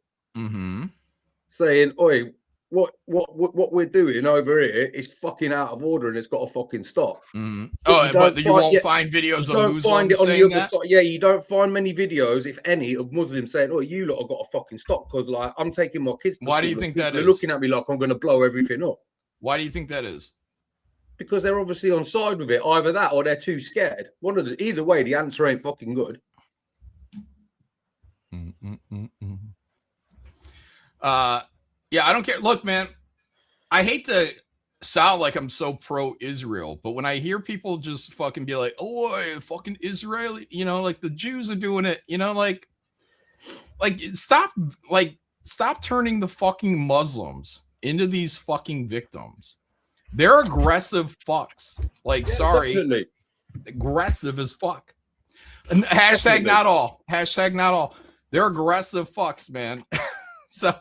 saying, "Oi, what we're doing over here is fucking out of order and it's got to fucking stop." But you won't find videos of Muslims saying that? Yeah, you don't find many videos, if any, of Muslims saying, "Oh, you lot have got to fucking stop," because like I'm taking my kids to Why do school you think that they're is? looking at me like I'm going to blow everything up. Why do you think that is? Because they're obviously on side with it. Either that or they're too scared. Either way, the answer ain't fucking good. Yeah, I don't care. Look, man, I hate to sound like I'm so pro-Israel, but when I hear people just fucking be like, "Oh, fucking Israeli," like the Jews are doing it, like stop turning the fucking Muslims into these fucking victims. They're aggressive fucks. Like, sorry, definitely. Aggressive as fuck. And hashtag not all. Hashtag not all. They're aggressive fucks, man. So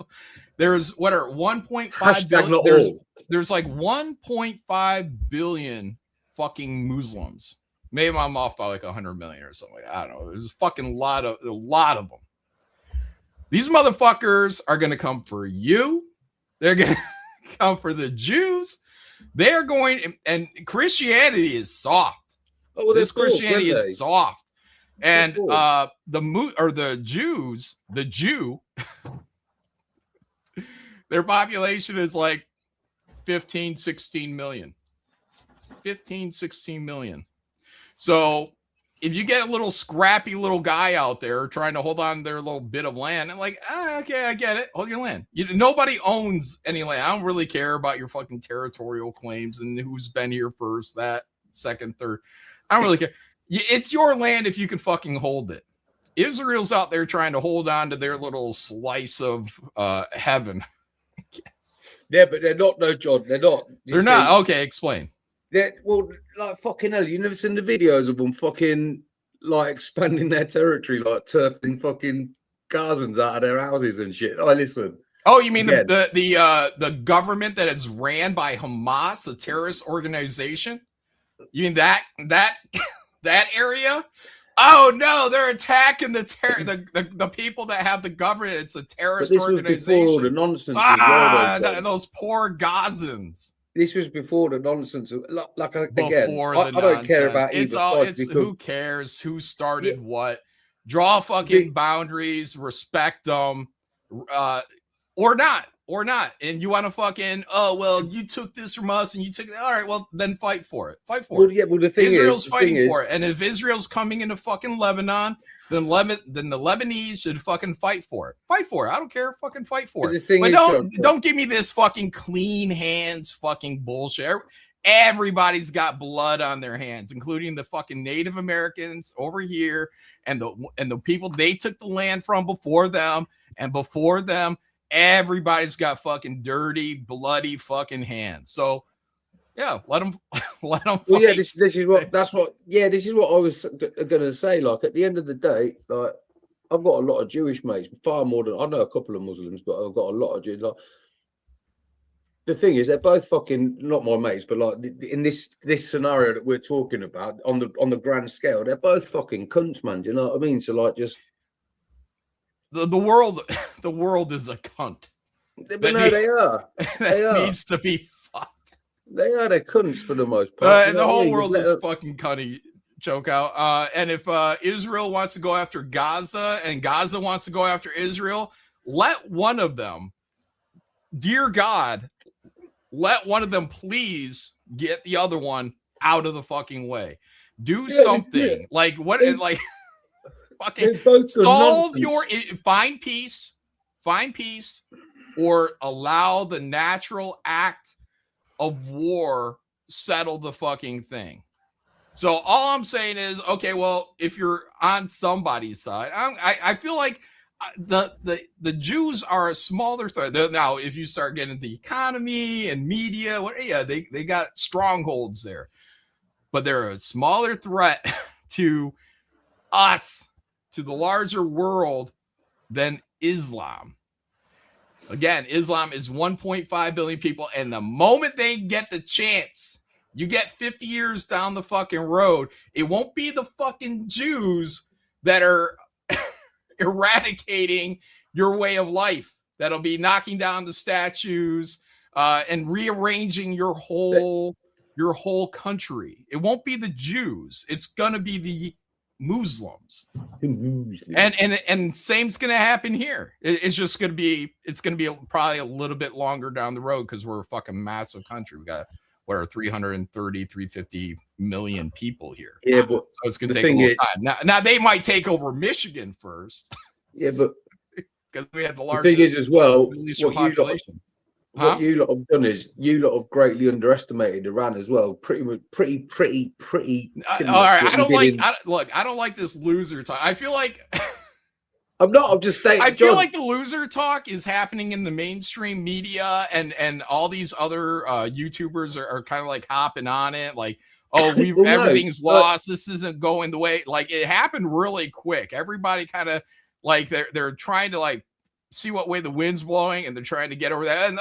there's 1.5 billion. There's like 1.5 billion fucking Muslims. Maybe I'm off by like 100 million or something. I don't know. There's a fucking lot of them. These motherfuckers are gonna come for you. They're gonna come for the Jews. They're going, and Christianity is soft. Oh, well, this Christianity is soft, and the Jew, their population is like 16 million. 16 million. So if you get a little scrappy little guy out there trying to hold on to their little bit of land, and like, okay, I get it. Hold your land. Nobody owns any land. I don't really care about your fucking territorial claims and who's been here first, that, second, third. I don't really care. It's your land if you can fucking hold it. Israel's out there trying to hold on to their little slice of heaven. Yes. Yeah, but they're not, no, John. They're not. They're not. Okay, explain. Well, like fucking hell, you never seen the videos of them fucking like expanding their territory, like turfing fucking Gazans out of their houses and shit. I listen. Oh, you mean the government that is ran by Hamas, a terrorist organization? You mean that area? Oh no, they're attacking the people that have the government. It's a terrorist organization. Before the nonsense. Those poor Gazans. This was before the nonsense. Like again, before I don't care about either. Who cares who started what? Draw fucking boundaries, respect them, or not. And you want to fucking, oh well, you took this from us, and you took it. All right, well then fight for it. Fight for it. Yeah, well the thing Israel's fighting for it, and if Israel's coming into fucking Lebanon, then the Lebanese should fucking fight for it. Fight for it. I don't care. Fucking fight for it. But don't give me this fucking clean hands fucking bullshit. Everybody's got blood on their hands, including the fucking Native Americans over here and the people they took the land from before them, and before them, everybody's got fucking dirty, bloody fucking hands. So yeah, let them fight. Well, yeah, this is what I was gonna say. Like at the end of the day, like I've got a lot of Jewish mates, far more than I know a couple of Muslims, but I've got a lot of Jews. Like the thing is, they're both fucking not my mates, but like in this scenario that we're talking about on the grand scale, they're both fucking cunts, man. Do you know what I mean? So like, just the world is a cunt. But no, they are. They are. Needs to be. They're cunts for the most part. The whole world is fucking cunty, choke out. And if Israel wants to go after Gaza and Gaza wants to go after Israel, let one of them, dear God, let one of them please get the other one out of the fucking way. Do something. Yeah. Like what? Like fucking solve your find peace. or allow the natural act of war settle the fucking thing. So all I'm saying is, okay, well, if you're on somebody's side, I feel like the Jews are a smaller threat. Now, if you start getting the economy and media, they got strongholds there, but they're a smaller threat to us, to the larger world, than Islam. Again, Islam is 1.5 billion people, and the moment they get the chance, you get 50 years down the fucking road, it won't be the fucking Jews that are eradicating your way of life, that'll be knocking down the statues and rearranging your whole country. It won't be the Jews. It's gonna be the Muslims. And same's gonna happen here. It's just gonna be probably a little bit longer down the road because we're a fucking massive country. We got what are 350 million people here. Yeah, but so it's gonna take a long time. Now they might take over Michigan first. Yeah, but because we had the largest. The thing is as well, population. What you lot have done is you lot have greatly underestimated Iran as well. Pretty. All right, I don't like this loser talk. I feel like I'm just saying. I feel like the loser talk is happening in the mainstream media, and all these other YouTubers are kind of like hopping on it, like, oh, everything's lost. This isn't going the way. Like, it happened really quick. Everybody kind of like they're trying to like see what way the wind's blowing, and they're trying to get over that. And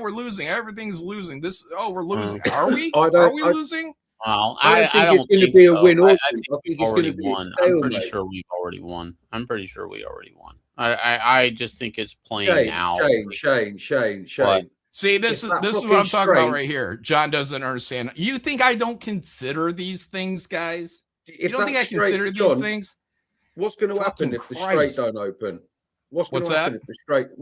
we're losing. Everything's losing. We're losing. Are we? Are we losing? Well, I don't think it's going to be a win. I think it's already won. I'm pretty sure we've already won. I just think it's playing out. Shane. See, this is what I'm talking about right here. John doesn't understand. You think I don't consider these things, guys? You don't think I consider these things? What's going to happen if the Strait don't open? What's that? All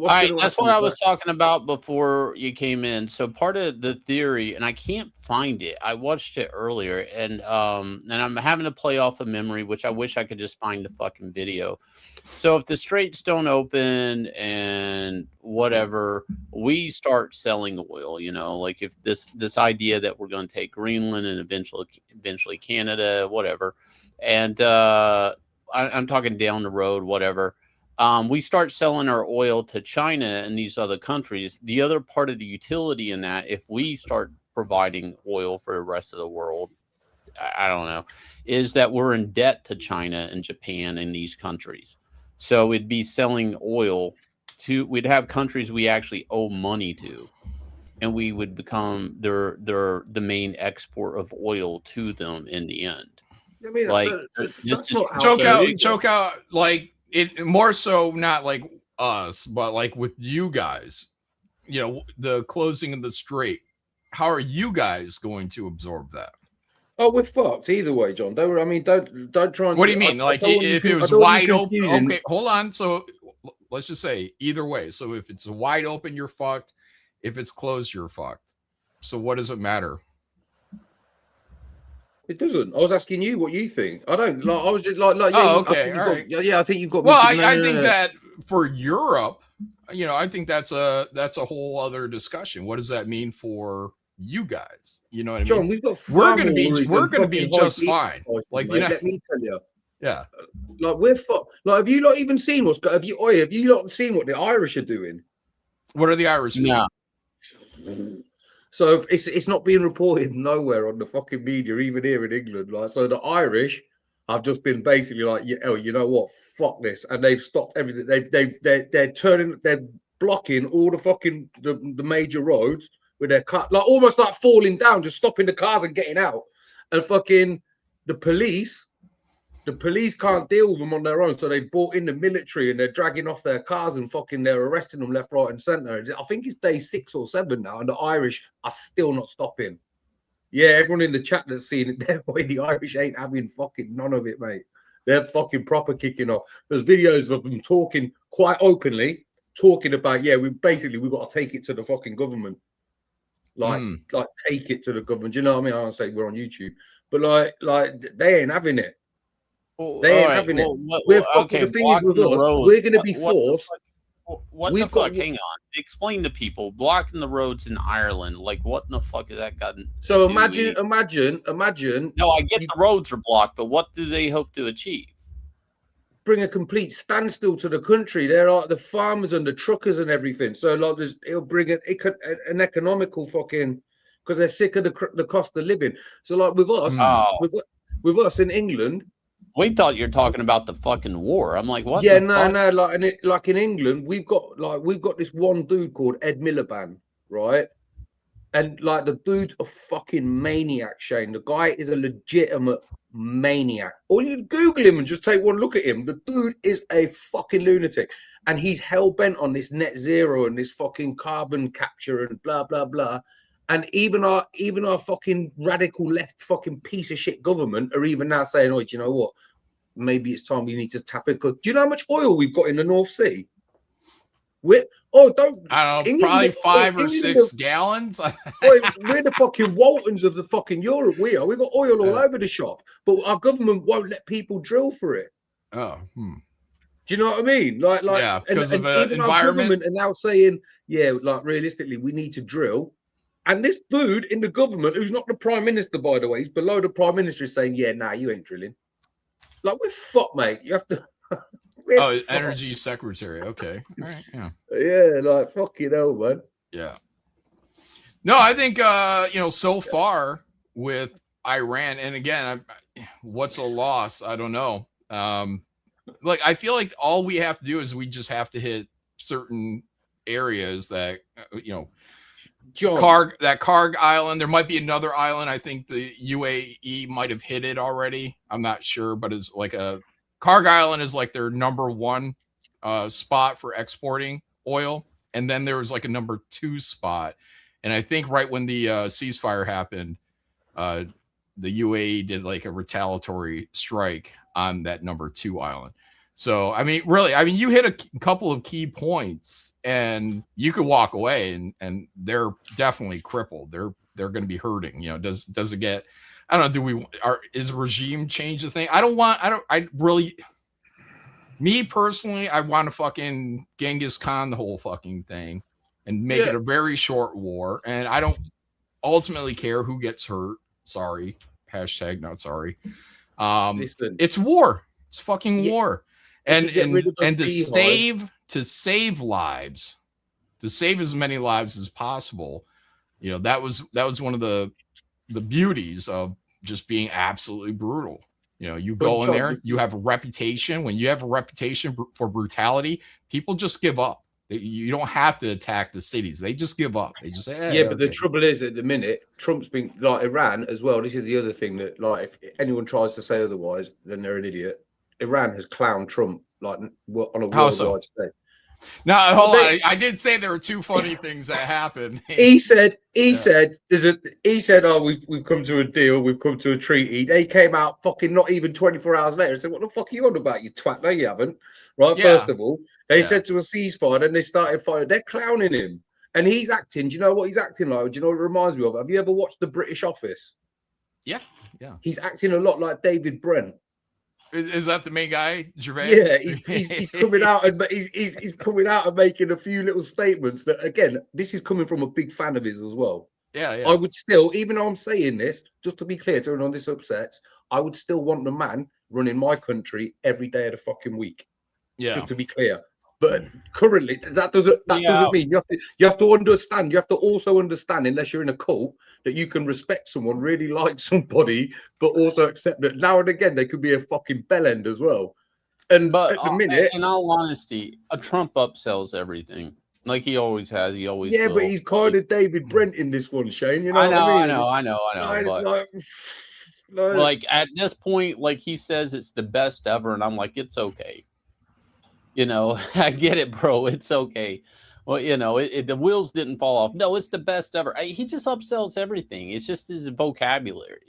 right, that's what I was talking about before you came in. So part of the theory, and I can't find it. I watched it earlier, and I'm having to play off of memory, which I wish I could just find the fucking video. So if the Straits don't open and whatever, we start selling oil. You know, like if this idea that we're going to take Greenland and eventually Canada, whatever, and I'm talking down the road, whatever. We start selling our oil to China and these other countries. The other part of the utility in that, if we start providing oil for the rest of the world, I don't know, is that we're in debt to China and Japan and these countries. So we'd be selling oil we'd have countries we actually owe money to, and we would become the main export of oil to them in the end. I mean, like choke out, like it more so not like us, but like with you guys, you know, the closing of the strait. How are you guys going to absorb that? Oh, we're fucked either way, John. Don't try and. What do you mean? Like if it was wide open? Okay, hold on. So let's just say either way. So if it's wide open, you're fucked. If it's closed, you're fucked. So what does it matter? It doesn't. I was asking you what you think. I don't. Like, I was just like. Oh, okay. All right. Yeah, I think you've got. Well, I think that for Europe, you know, I think that's a whole other discussion. What does that mean for you guys? You know what I mean? John, we've got. We're gonna be just fine. Like, you know, let me tell you. Yeah. Like we're fucked. Like, have you not even seen what's? Have you not seen what the Irish are doing? What are the Irish doing? Yeah. So it's not being reported nowhere on the fucking media, even here in England. Like, so the Irish have just been basically like, you know what, fuck this, and they've stopped everything. They're blocking all the fucking the major roads with their car, like almost like falling down, just stopping the cars and getting out. And fucking the police can't deal with them on their own, so they brought in the military and they're dragging off their cars and fucking they're arresting them left, right, and centre. I think it's day 6 or 7 now, and the Irish are still not stopping. Yeah, everyone in the chat that's seen it, the Irish ain't having fucking none of it, mate. They're fucking proper kicking off. There's videos of them talking quite openly, talking about, we've got to take it to the fucking government. Like take it to the government. Do you know what I mean? I don't say we're on YouTube, but like they ain't having it. They ain't having it. We're fucking, the thing is with us, we're going to be forced. What We've the fuck? got- Hang on. Explain to people. Blocking the roads in Ireland. Like, what in the fuck has that got to So do imagine. No, I get you the roads are blocked, but what do they hope to achieve? bring a complete standstill to the country. There are the farmers and the truckers and everything. So like, it'll bring an economical fucking, because they're sick of the cost of living. So like with us, Oh. with us in England. We thought you were talking about the fucking war. I'm like, what? Yeah, the fuck? no. Like in England, we've got this one dude called Ed Miliband, right? And like the dude's a fucking maniac, Shane. The guy is a legitimate maniac. Or you Google him and just take one look at him. The dude is a fucking lunatic. And he's hell bent on this net zero and this fucking carbon capture and blah blah blah. And even our fucking radical left fucking piece of shit government are even now saying, oh, do you know what? Maybe it's time we need to tap it. Do you know how much oil we've got in the North Sea? I don't know, England, probably 5 or 6 gallons. We're the fucking Waltons of the fucking Europe. We've got oil all over the shop, but our government won't let people drill for it. Oh, do you know what I mean? Like, yeah, because and of even environment. our government are now saying, yeah, like realistically, we need to drill. And this dude in the government, who's not the prime minister, by the way, he's below the prime minister, is saying, yeah, nah, you ain't drilling. Like, we're fucked, mate. You have to. Energy secretary. Okay. All right. Yeah. Yeah, like fucking hell, man. Yeah. No, I think so far with Iran, and again, what's a loss? I don't know. Like I feel like all we have to do is we just have to hit certain areas that Karg Island. There might be another island. I think the UAE might have hit it already. I'm not sure, but it's like Karg Island is like their number 1 spot for exporting oil. And then there was like a number 2 spot. And I think right when the ceasefire happened, the UAE did like a retaliatory strike on that number 2 island. So, I mean, really, you hit a couple of key points and you could walk away and they're definitely crippled. They're going to be hurting. Does it get, I don't know, is regime change the thing? Me personally, I want to fucking Genghis Khan the whole fucking thing and make it a very short war. And I don't ultimately care who gets hurt. Sorry. Hashtag not sorry. It's war. It's fucking war. And to save lives, to save as many lives as possible, that was one of the beauties of just being absolutely brutal. You go in there, you have a reputation. When you have a reputation for brutality, people just give up. You don't have to attack the cities. They just give up. They just say, hey, but the trouble is at the minute, Trump's been like Iran as well. This is the other thing that, like, if anyone tries to say otherwise, then they're an idiot. Iran has clowned Trump like on a worldwide stage. Now, hold on. I did say there were 2 funny things that happened. He said, oh, we've come to a deal, we've come to a treaty. They came out fucking not even 24 hours later and said, what the fuck are you on about, you twat? No, you haven't. Right, first of all. They said to a ceasefire, then they started fighting. They're clowning him. And he's acting, do you know what he's acting like? Do you know what it reminds me of? Have you ever watched The British Office? Yeah. He's acting a lot like David Brent. Is that the main guy, Gervais? Yeah, he's coming out and he's coming out and making a few little statements that, again, this is coming from a big fan of his as well. Yeah. I would still, even though I'm saying this, just to be clear, to everyone on this upsets, I would still want the man running my country every day of the fucking week. Yeah. Just to be clear. But currently, that doesn't mean you have to understand. You have to also understand, unless you're in a cult, that you can respect someone, really like somebody, but also accept that now and again they could be a fucking bellend as well. But at the minute, in all honesty, a Trump upsells everything, like he always has. He always will. But he's kind of David Brent in this one, Shane. You know, I know. But like at this point, like he says, it's the best ever, and I'm like, it's okay. I get it, bro. It's okay. Well, the wheels didn't fall off. No, it's the best ever. He just upsells everything. It's just his vocabulary.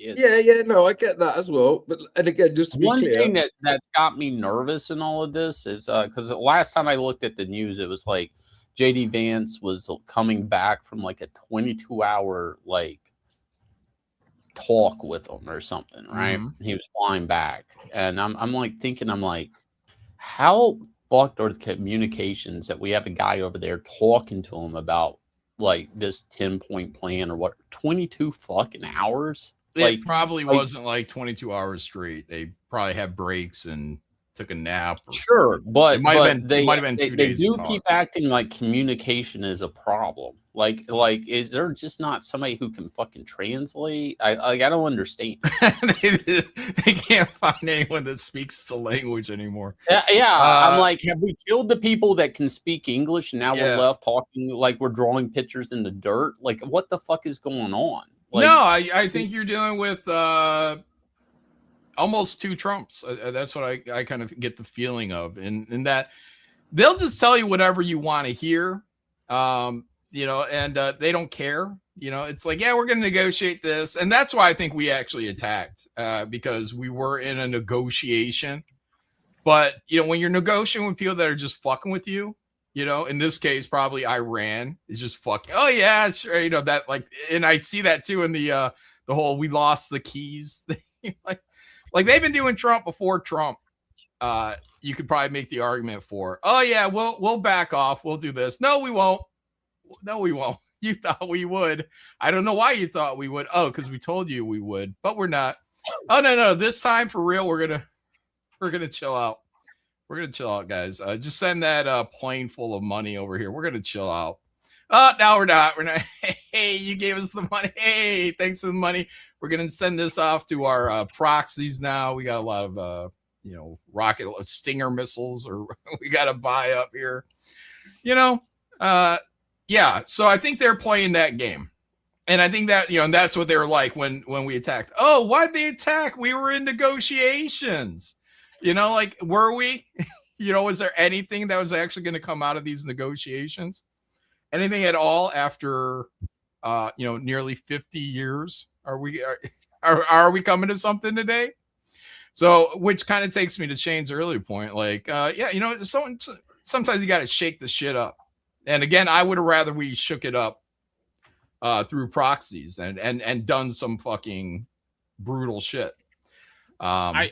No, I get that as well. But and again, just to be clear, one thing that's got me nervous in all of this is because the last time I looked at the news, it was like JD Vance was coming back from like a 22-hour like talk with them or something, right? Mm-hmm. He was flying back, and I'm like thinking, how fucked are the communications that we have a guy over there talking to him about like this 10-point plan or what 22 fucking hours? It probably wasn't like 22 hours straight. They probably had breaks and took a nap. Sure, but it might have been 2 days. They do keep acting like communication is a problem. Like, is there just not somebody who can fucking translate? I don't understand. they can't find anyone that speaks the language anymore. Yeah, I'm like, have we killed the people that can speak English, and now we're left talking like we're drawing pictures in the dirt? Like, what the fuck is going on? Like, no, I think you're dealing with almost two Trumps. That's what I kind of get the feeling of, and that they'll just tell you whatever you want to hear. You know, and they don't care. You know, it's like, yeah, we're going to negotiate this. And that's why I think we actually attacked, because we were in a negotiation. But, you know, when you're negotiating with people that are just fucking with you, you know, in this case, probably Iran is just fucking, oh, yeah, sure. You know, that like, and I see that too in the whole we lost the keys thing. like they've been doing Trump before Trump. You could probably make the argument for, oh, yeah, we'll back off. We'll do this. No, we won't. No, we won't. You thought we would. I don't know why you thought we would. Oh, because we told you we would, but we're not. Oh, no. This time for real, we're gonna chill out. We're gonna chill out, guys. Just send that plane full of money over here. We're gonna chill out. Oh, no, we're not. We're not. Hey, you gave us the money. Hey, thanks for the money. We're gonna send this off to our proxies now. We got a lot of you know, rocket Stinger missiles, or we got to buy up here. You know, yeah, so I think they're playing that game. And I think that, you know, and that's what they were like when we attacked. Oh, why'd they attack? We were in negotiations. You know, like, were we? You know, was there anything that was actually going to come out of these negotiations? Anything at all after, you know, nearly 50 years? Are we coming to something today? So, which kind of takes me to Shane's earlier point. Like, yeah, you know, sometimes you got to shake the shit up. And again, I would have rather we shook it up through proxies and done some fucking brutal shit. I'm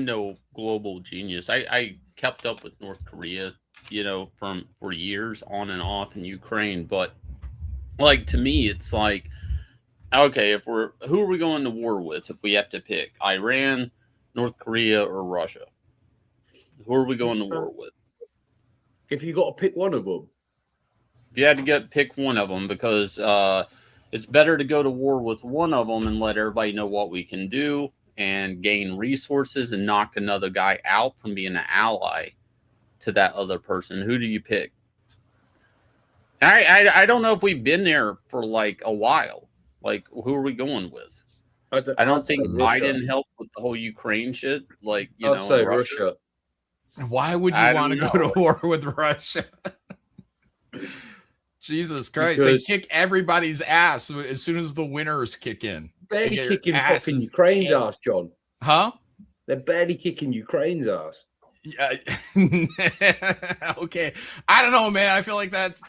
no global genius. I kept up with North Korea, you know, for years on and off in Ukraine. But like, to me, it's like, okay, who are we going to war with if we have to pick Iran, North Korea, or Russia? Who are we going to war with? If you got to pick one of them, you had to pick one of them, because it's better to go to war with one of them and let everybody know what we can do and gain resources and knock another guy out from being an ally to that other person. Who do you pick? I don't know if we've been there for like a while. Like, who are we going with? I don't think Biden helped with the whole Ukraine shit. Like, you I'd say Russia. Why would you want to go to war with Russia? Jesus Christ. Because they kick everybody's ass as soon as the winners kick in. Barely kicking fucking Ukraine's ass, John. Huh? They're barely kicking Ukraine's ass. Yeah. Okay. I don't know, man. I feel like that's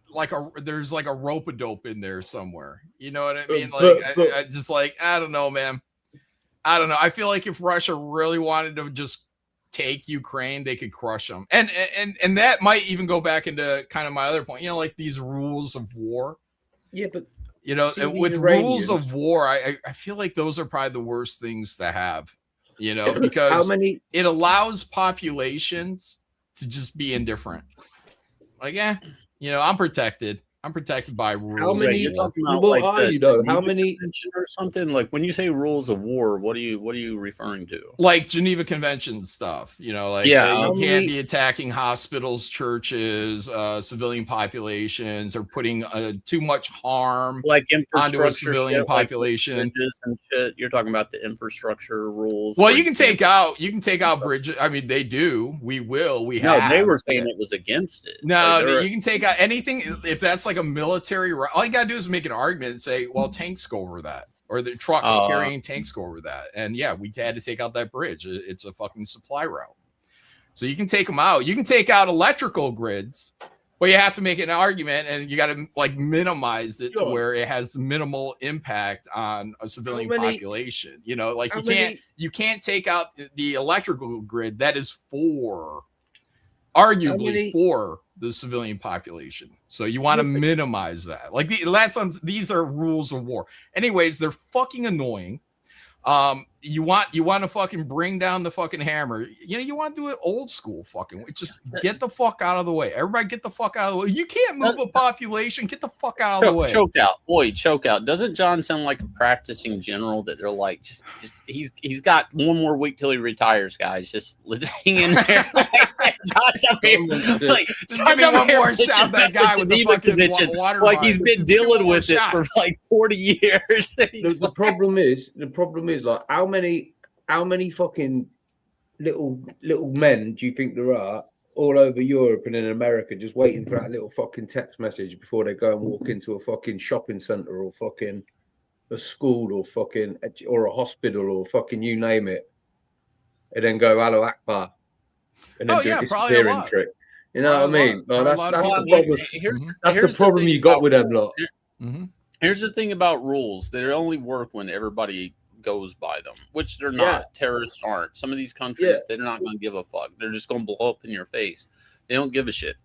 like there's like a rope-a-dope in there somewhere. You know what I mean? Like, I just like, I don't know, man. I don't know. I feel like if Russia really wanted to just take Ukraine, they could crush them. And that might even go back into kind of my other point, you know, like these rules of war. Yeah, but you know, with rules of war, I feel like those are probably the worst things to have, you know, because it allows populations to just be indifferent. Like, you know, I'm protected. I'm protected by rules. How many? You're talking about like how many or something? Like, when you say rules of war, what are you referring to? Like Geneva Convention stuff. You know, like, you can't be attacking hospitals, churches, civilian populations, or putting too much harm like onto a civilian population. Like and shit. You're talking about the infrastructure rules. Well, you can take out bridges. I mean, they do. We will. We have. No, they were saying it was against it. No, like, you can take out anything if that's like a military. All you gotta do is make an argument and say, well, tanks go over that, or the trucks carrying tanks go over that. And yeah, we had to take out that bridge. It's a fucking supply route. So you can take them out. You can take out electrical grids. Well, you have to make an argument, and you got to like minimize it to Sure. where it has minimal impact on a civilian population. You know, like you can't take out the electrical grid that is arguably for the civilian population. So you want to minimize that. Like these are rules of war. Anyways, they're fucking annoying. You want to fucking bring down the fucking hammer. You know, you want to do it old school fucking. Just get the fuck out of the way. Everybody get the fuck out of the way. You can't move a population. Get the fuck out of the way. Choke out. Boy, choke out. Doesn't John sound like a practicing general that they're like, just he's got one more week till he retires, guys. Just let's hang in there. John's up here. Like, just give me one more shot that guy with the fucking water. Like he's been dealing with it for like 40 years. The problem is like how many fucking little men do you think there are all over Europe and in America just waiting for that little fucking text message before they go and walk into a fucking shopping center or fucking a school or fucking or a hospital or fucking you name it, and then go Allahu Akbar and then do a disappearing trick. You know what I mean? No, that's the problem. That's the problem you got with them lot. Here's the thing about rules: they only work when everybody goes by them, which they're not. Terrorists aren't. Some of these countries, they're not going to give a fuck. They're just going to blow up in your face. They don't give a shit.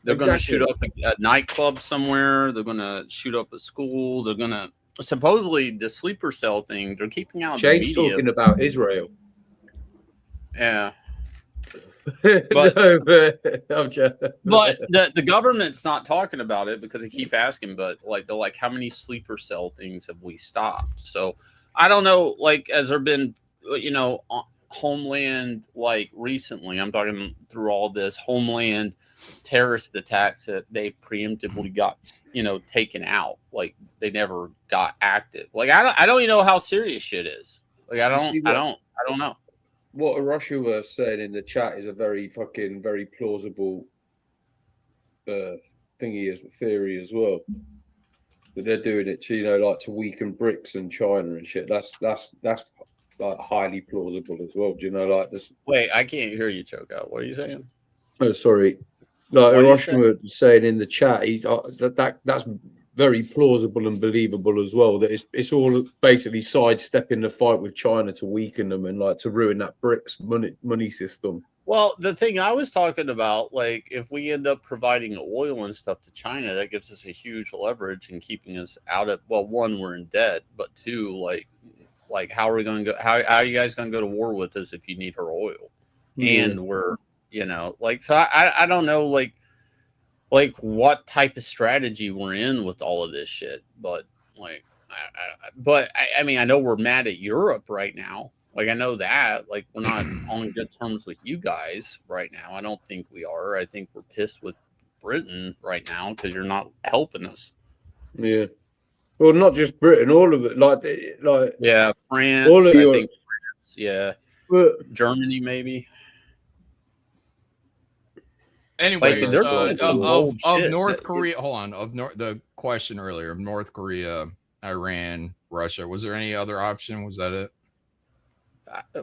They're going to shoot up a nightclub somewhere. They're going to shoot up a school. They're going to supposedly the sleeper cell thing. They're keeping out. Jay's talking about Israel. Yeah. But the government's not talking about it because they keep asking. But like they're like, how many sleeper cell things have we stopped? So. I don't know, like, has there been, you know, Homeland, like, recently, I'm talking through all this, Homeland terrorist attacks that they preemptively got, you know, taken out. Like, they never got active. Like, I don't even know how serious shit is. Like, I don't know. What Russia was saying in the chat is a very plausible theory as well. But they're doing it to, you know, like to weaken BRICS and China and shit. That's like highly plausible as well. Do you know, like this? Wait, I can't hear you, choke out. What are you saying? Oh, sorry. Like Hiroshima was saying in the chat, that's very plausible and believable as well. That it's all basically sidestepping the fight with China to weaken them and like to ruin that BRICS money system. Well, the thing I was talking about, like, if we end up providing oil and stuff to China, that gives us a huge leverage in keeping us out of, well, one, we're in debt, but two, like how are we going to go? How are you guys going to go to war with us if you need our oil? And we're, you know, like, so I don't know, like what type of strategy we're in with all of this shit, but like, I mean, I know we're mad at Europe right now. Like, I know that, like, we're not on good terms with you guys right now. I don't think we are. I think we're pissed with Britain right now because you're not helping us. Yeah. Well, not just Britain, all of it. Like yeah, France. All of I think France, yeah. But, Germany, maybe. Anyway, like, of North Korea, hold on. The question earlier of North Korea, Iran, Russia. Was there any other option? Was that it?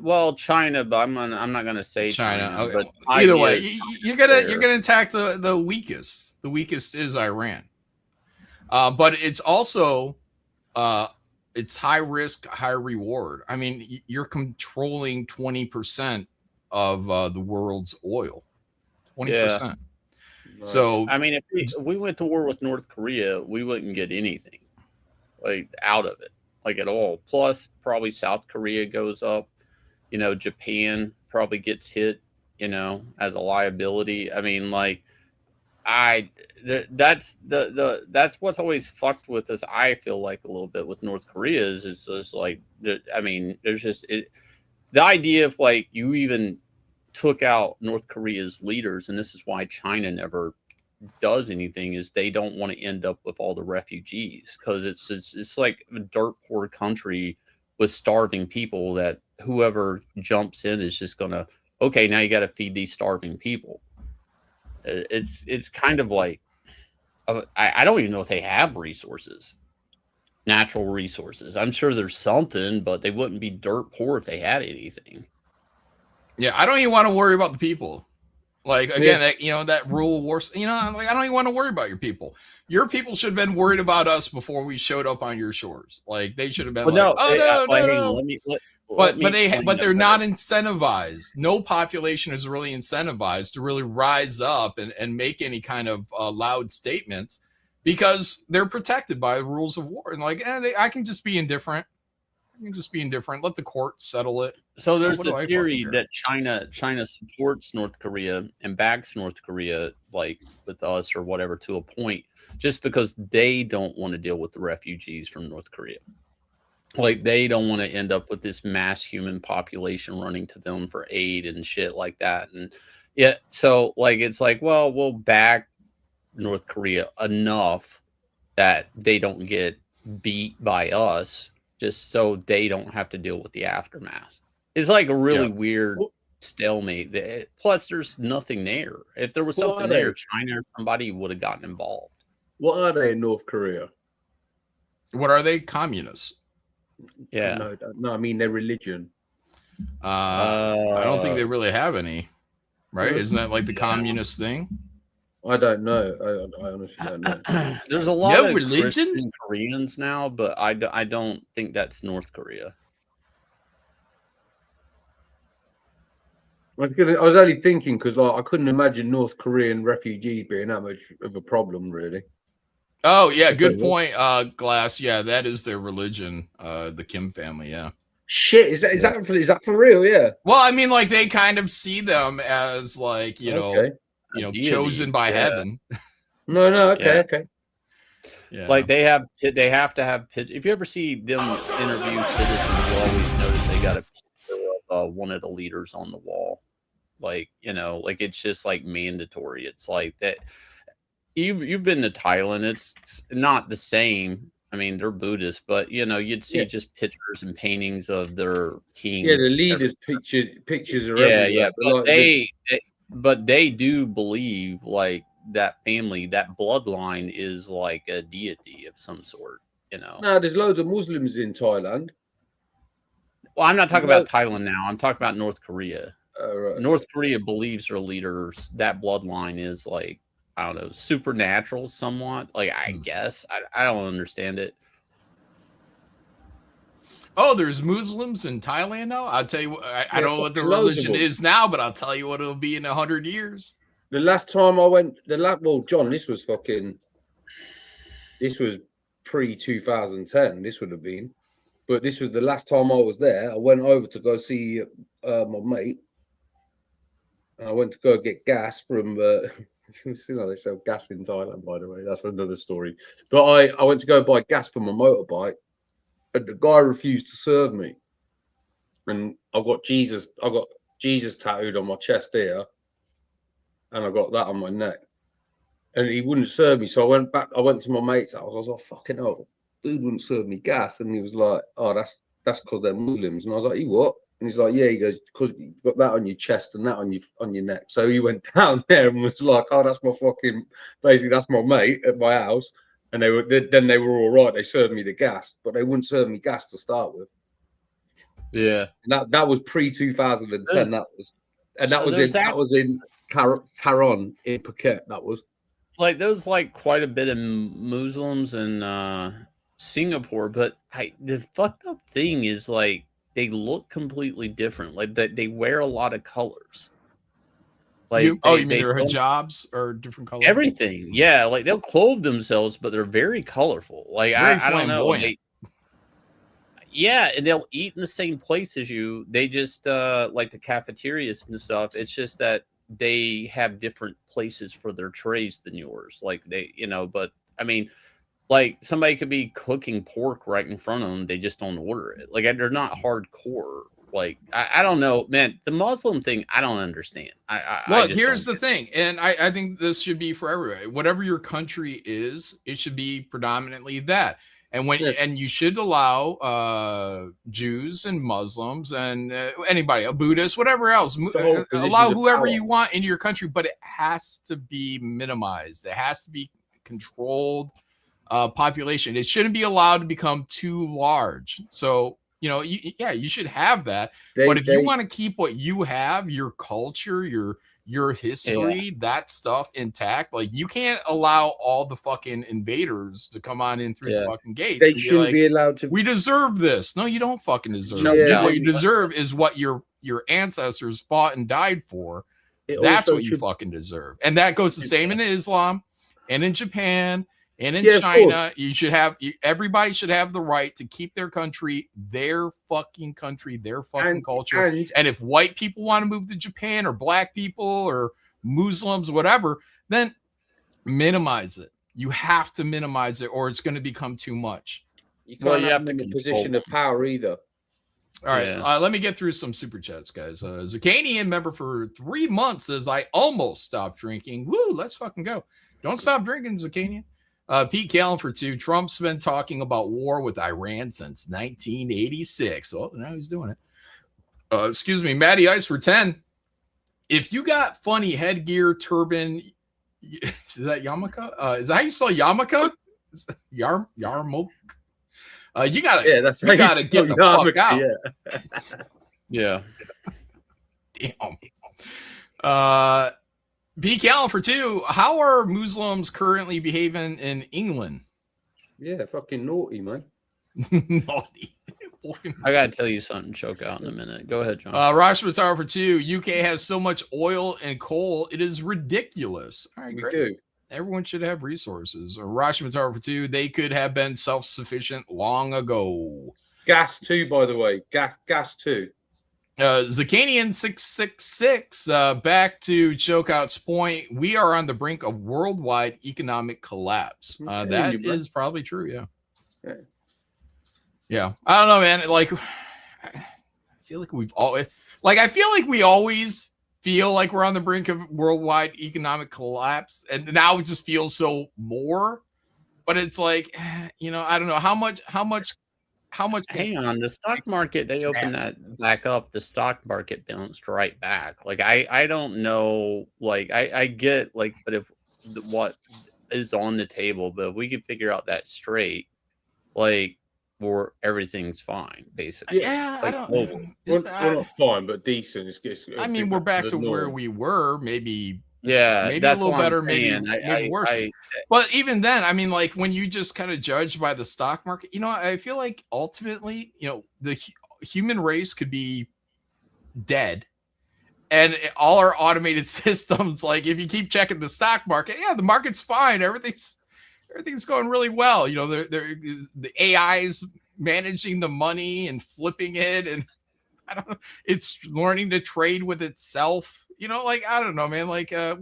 Well, China, but I'm not gonna say China. Okay. But either way, you're gonna attack the weakest. The weakest is Iran, but it's also it's high risk, high reward. I mean, you're controlling 20% of the world's oil. 20%. So I mean, if we went to war with North Korea, we wouldn't get anything like out of it, like at all. Plus, probably South Korea goes up. You know, Japan probably gets hit, you know, as a liability. I mean, like, that's what's always fucked with us. I feel like a little bit with North Korea is it's just like, I mean, there's just the idea of like you even took out North Korea's leaders, and this is why China never does anything, is they don't want to end up with all the refugees because it's like a dirt poor country with starving people that whoever jumps in is just gonna, okay, now you got to feed these starving people. It's kind of like I don't even know if they have resources, natural resources. I'm sure there's something, but they wouldn't be dirt poor if they had anything. Yeah, I don't even want to worry about the people. Like again, that, you know, that rule of war. You know, I'm like, I don't even want to worry about your people. Your people should have been worried about us before we showed up on your shores. Like they should have been Well, like, no, oh no, hang no, on, no. let me But explain that they're better. not incentivized. No population is really incentivized to really rise up and make any kind of loud statements because they're protected by the rules of war. And like, I can just be indifferent. I can just be indifferent. Let the court settle it. So there's What do a I theory fucking care? that China supports North Korea and backs North Korea, like with us or whatever, to a point, just because they don't want to deal with the refugees from North Korea. Like they don't want to end up with this mass human population running to them for aid and shit like that. And yeah, so like it's like, well, we'll back North Korea enough that they don't get beat by us, just so they don't have to deal with the aftermath. It's like a really weird stalemate. Plus, there's nothing there. If there was something there, China or somebody would have gotten involved. What are they in North Korea? What are they? Communists. Yeah. No, I mean their religion. I don't think they really have any, right? Isn't that like the communist thing? I don't know. I honestly don't know. There's a lot of religion? Christian Koreans now, but I don't think that's North Korea. I was only thinking because like I couldn't imagine North Korean refugees being that much of a problem, really. Oh yeah, good point, Glass. Yeah, that is their religion, the Kim family. Yeah. Shit, is that for real? Yeah. Well, I mean, like they kind of see them as like Okay. chosen by heaven. No, okay. Yeah. Like they have to have if you ever see them interview citizens, you always notice they got a picture of one of the leaders on the wall. Like, like it's just like mandatory. It's like that. You've been to Thailand. It's not the same. I mean, they're Buddhist, but you'd see just pictures and paintings of their king. Yeah, the leaders' pictures are everywhere. Yeah. But but they do believe like that family, that bloodline is like a deity of some sort. No, there's loads of Muslims in Thailand. Well, I'm not talking about Thailand now. I'm talking about North Korea. Right. North Korea believes their leaders, that bloodline is like, I don't know, supernatural somewhat. Like, I guess. I don't understand it. Oh, there's Muslims in Thailand now? I'll tell you what, I don't know what the religion is now, but I'll tell you what it'll be in 100 years. The last time I went, John, this was pre-2010, this would have been. But this was the last time I was there. I went over to go see my mate. And I went to go get gas from... you see how they sell gas in Thailand, by the way. That's another story. But I went to go buy gas for my motorbike, and the guy refused to serve me. And I've got Jesus tattooed on my chest here, and I got that on my neck. And he wouldn't serve me, so I went back. I went to my mate's house. I was like, "Fucking hell, dude wouldn't serve me gas." And he was like, "Oh, that's because they're Muslims." And I was like, "You what?" And he's like, "Yeah." He goes, "Because you've got that on your chest and that on your neck." So he went down there and was like, "Oh, that's my fucking basically that's my mate at my house." And they were all right. They served me the gas, but they wouldn't serve me gas to start with. Yeah, and that was pre-2010. That was in Caron in Phuket. That was like there was like quite a bit of Muslims in Singapore, but the fucked up thing is like they look completely different. Like they wear a lot of colors. Like you mean their hijabs are different colors? Everything, yeah. Like they'll clothe themselves, but they're very colorful. Like I don't know. Yeah, and they'll eat in the same place as you. They just like the cafeterias and stuff. It's just that they have different places for their trays than yours. Like they, but I mean, like somebody could be cooking pork right in front of them. They just don't order it. Like they're not hardcore. Like I don't know, man. The Muslim thing, I don't understand. Look, here's the thing, and I think this should be for everybody. Whatever your country is, it should be predominantly that. And and you should allow Jews and Muslims and anybody, a Buddhist, whatever else, allow whoever you want into your country, but it has to be minimized. It has to be controlled population. It shouldn't be allowed to become too large. So you should have that. But if you want to keep what you have, your culture, your your history, that stuff intact. Like, you can't allow all the fucking invaders to come on in through the fucking gates. They shouldn't be allowed to. We deserve this. No, you don't fucking deserve No, it. yeah. What you deserve is what your ancestors fought and died for. That's what you fucking deserve. And that goes the same in Islam and in Japan and in China. You should have, everybody should have the right to keep their country, their fucking culture. And if white people want to move to Japan, or black people or Muslims, whatever, then minimize it. You have to minimize it, or it's going to become too much. You can't have them in a position of power either. All right, let me get through some super chats, guys. Zakanian member for 3 months says, I almost stopped drinking. Woo, let's fucking go. Don't stop drinking, Zakanian. Pete Callen for 2. Trump's been talking about war with Iran since 1986. Well, now he's doing it. Excuse me, Matty Ice for 10. If you got funny headgear, turban, is that yarmulke? Is that how you spell yarmulke? Yarmulke? You gotta get the fuck out. Yeah. Damn. B. Callen for 2. How are Muslims currently behaving in England? Yeah, fucking naughty, man. Naughty. I gotta tell you something, choke out in a minute. Go ahead, John. Rosh Matar for 2. UK has so much oil and coal, it is ridiculous. All right, great. Do. Everyone should have resources. Rosh Matar for 2. They could have been self-sufficient long ago. Gas too, by the way. Gas too. Zakanian 666. Back to Chokeout's point. We are on the brink of worldwide economic collapse. That is probably true. Yeah. I don't know, man. Like, I feel like we've always, I feel like we always feel like we're on the brink of worldwide economic collapse, and now it just feels so more. But it's like, I don't know how much. Hang on, the stock market, they opened that back up. The stock market bounced right back. Like, I don't know. Like, I get, like, but if what is on the table, but if we could figure out that straight, like, where everything fine, basically. Yeah, like, I don't. We're not fine, but decent. I mean, we're back to where we were. Maybe that's a little what better, I'm saying. maybe worse. But even then, I mean, like, when you just kind of judge by the stock market, I feel like ultimately, the human race could be dead, and all our automated systems, like, if you keep checking the stock market, the market's fine, everything's going really well. The AI's managing the money and flipping it, and I don't know, it's learning to trade with itself. I don't know, man. Like, I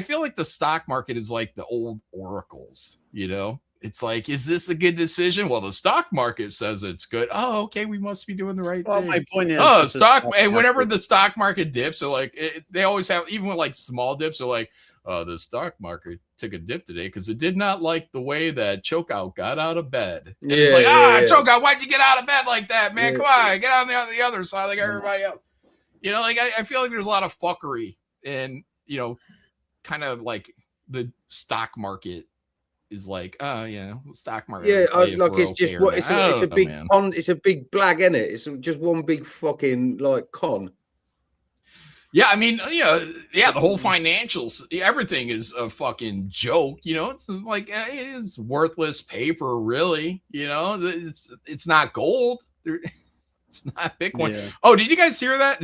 feel like the stock market is like the old oracles. It's like, is this a good decision? Well, the stock market says it's good. Oh, okay, we must be doing the right thing. Well, my point is, and whenever the stock market dips, so like they always have, even with like small dips, they're like, the stock market took a dip today because it did not like the way that Chokeout got out of bed. And it's like, Chokeout, why'd you get out of bed like that, man? Come on, get on the other side like everybody else. I feel like there's a lot of fuckery, and kind of like the stock market is like, stock market. Yeah, it's just it's a big blag, isn't it? It's just one big fucking con. Yeah, I mean, the whole financials, everything is a fucking joke. It's like, it's worthless paper, really. It's not gold. It's not Bitcoin. Yeah. Oh, did you guys hear that?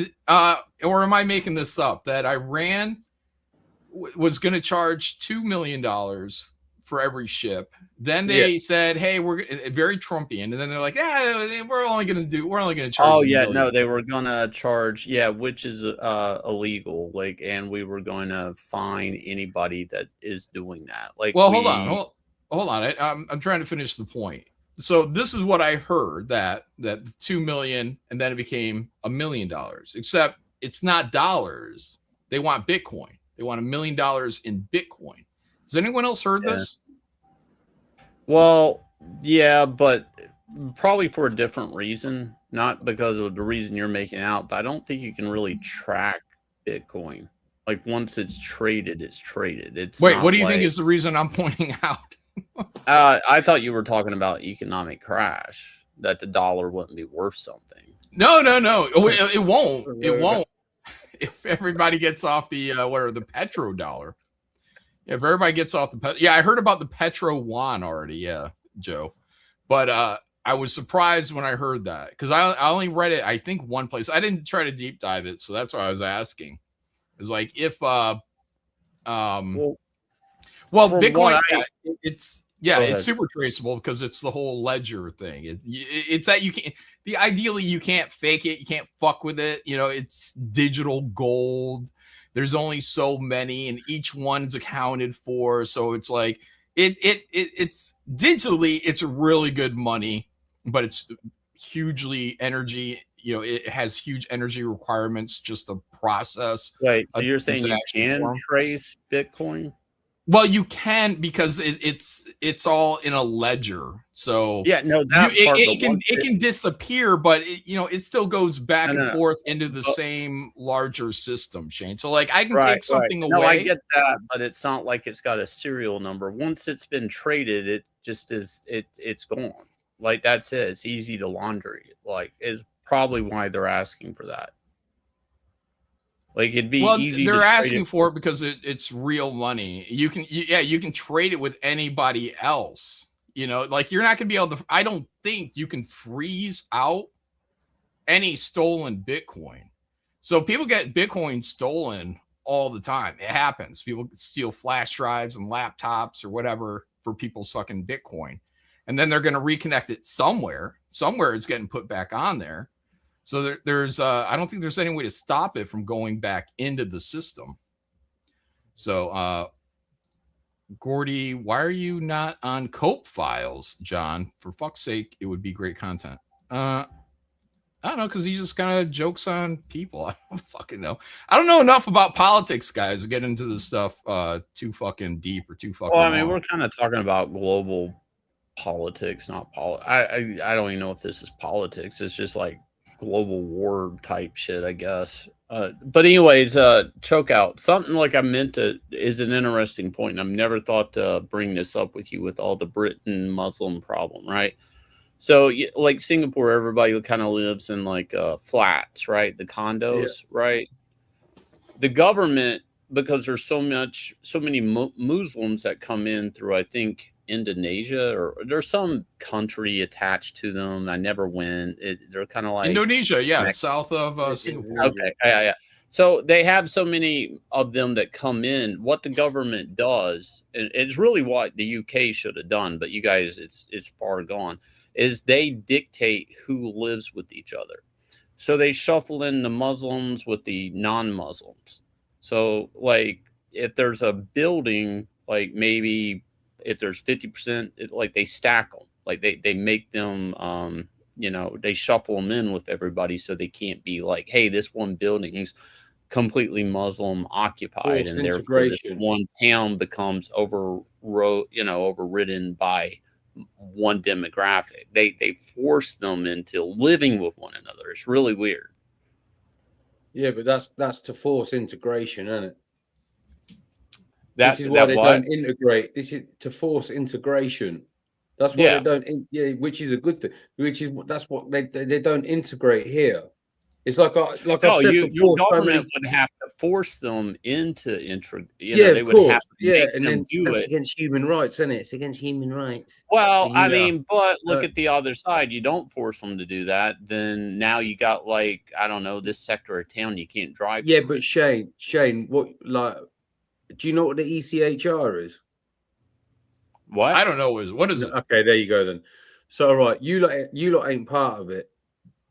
Or am I making this up? That Iran was going to charge $2 million for every ship. Then they said, "Hey, we're very Trumpian," and then they're like, we're only going to charge." Oh yeah, no, they were going to charge, which is illegal. Like, and we were going to fine anybody that is doing that. Like, well, hold on. I'm trying to finish the point. So this is what I heard, that 2 million, and then it became $1 million. Except it's not dollars. They want Bitcoin. They want $1 million in Bitcoin. Has anyone else heard this? Well, yeah, but probably for a different reason, not because of the reason you're making out. But I don't think you can really track Bitcoin. Like, once it's traded, it's traded. Wait, what do you think is the reason I'm pointing out? I thought you were talking about economic crash, that the dollar wouldn't be worth something. No. It won't. if everybody gets off the the petrodollar. Yeah, if everybody gets off the I heard about the petro yuan already. Yeah, Joe, but I was surprised when I heard that because I only read it I think one place. I didn't try to deep dive it, so that's why I was asking. It was like if well Bitcoin it's super traceable because it's the whole ledger thing. It's that you can't ideally you can't fake it, you can't fuck with it. You know, it's digital gold. There's only so many, and each one's accounted for. So it's like it's digitally, it's really good money, but it's hugely energy. You know, it has huge energy requirements just to process. Right. So you're saying you can trace Bitcoin? Well, you can because it's all in a ledger. So yeah, no, it can disappear, but it still goes back and forth into the same larger system, Shane. So like I can take something away. No, I get that, but it's not like it's got a serial number. Once it's been traded, it just is it's gone. Like that's it. It's easy to launder. Like is probably why they're asking for that. Like it'd be easy. They're asking for it because it's real money. You can trade it with anybody else. You know, like you're not gonna be able to. I don't think you can freeze out any stolen Bitcoin. So people get Bitcoin stolen all the time. It happens. People steal flash drives and laptops or whatever for people's fucking Bitcoin, and then they're gonna reconnect it somewhere. Somewhere it's getting put back on there. So there's I don't think there's any way to stop it from going back into the system. So Gordy, why are you not on Cope Files, John? For fuck's sake, it would be great content. I don't know, because he just kind of jokes on people. I don't fucking know. I don't know enough about politics, guys, to get into this stuff too fucking deep or too fucking Well, I mean, long. we're kind of talking about global politics, not I don't even know if this is politics. It's just like global war type shit, I guess. But anyways, choke out something like I meant to is an interesting point, and I've never thought to bring this up with you with all the Britain Muslim problem, right? So like Singapore, everybody kind of lives in like flats, right? The condos, right? The government, because there's so many Muslims that come in through, I think, Indonesia, or there's some country attached to them. I never went. They're kind of like Indonesia, south of Singapore. Okay, yeah. So they have so many of them that come in. What the government does, and it's really what the UK should have done, but you guys, it's far gone, is they dictate who lives with each other. So they shuffle in the Muslims with the non-Muslims. So like if there's a building, like maybe if there's 50%, like they stack them, like they make them, they shuffle them in with everybody, so they can't be like, hey, this one building's completely Muslim occupied, and therefore this one town becomes overridden by one demographic. They force them into living with one another. It's really weird. Yeah, but that's to force integration, isn't it? This is why they don't integrate. This is to force integration. That's why they don't. Which is a good thing. That's what they don't integrate here. It's like I said before, your government would have to force them into they would have to make and them then do that's it against human rights, isn't it? It's against human rights. Well, I mean, but look at the other side. You don't force them to do that, then now you got like, I don't know, this sector of town you can't drive. Yeah, but Shane, what do you know what the ECHR is? What? I don't know. What is it? Okay, there you go then. So, all right, you lot ain't part of it,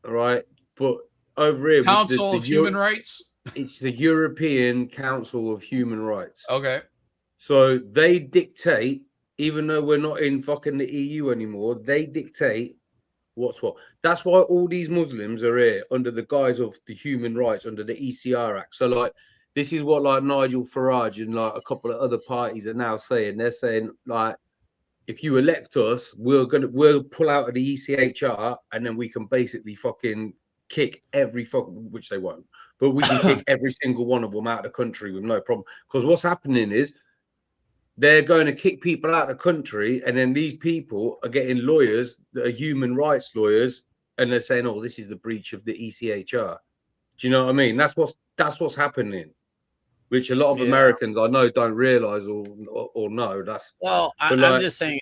all right? But over here, Council of Human Rights. It's the European Council of Human Rights. Okay. So they dictate, even though we're not in fucking the EU anymore, they dictate what's what. That's why all these Muslims are here under the guise of the human rights, under the ECR Act. So like, this is what like Nigel Farage and like a couple of other parties are now saying. They're saying like, if you elect us, we'll pull out of the ECHR, and then we can basically fucking kick which they won't, but we can kick every single one of them out of the country with no problem. Because what's happening is they're going to kick people out of the country, and then these people are getting lawyers that are human rights lawyers, and they're saying, oh, this is the breach of the ECHR. Do you know what I mean? That's That's what's happening, which a lot of Americans I know don't realize or know. That's I'm just saying,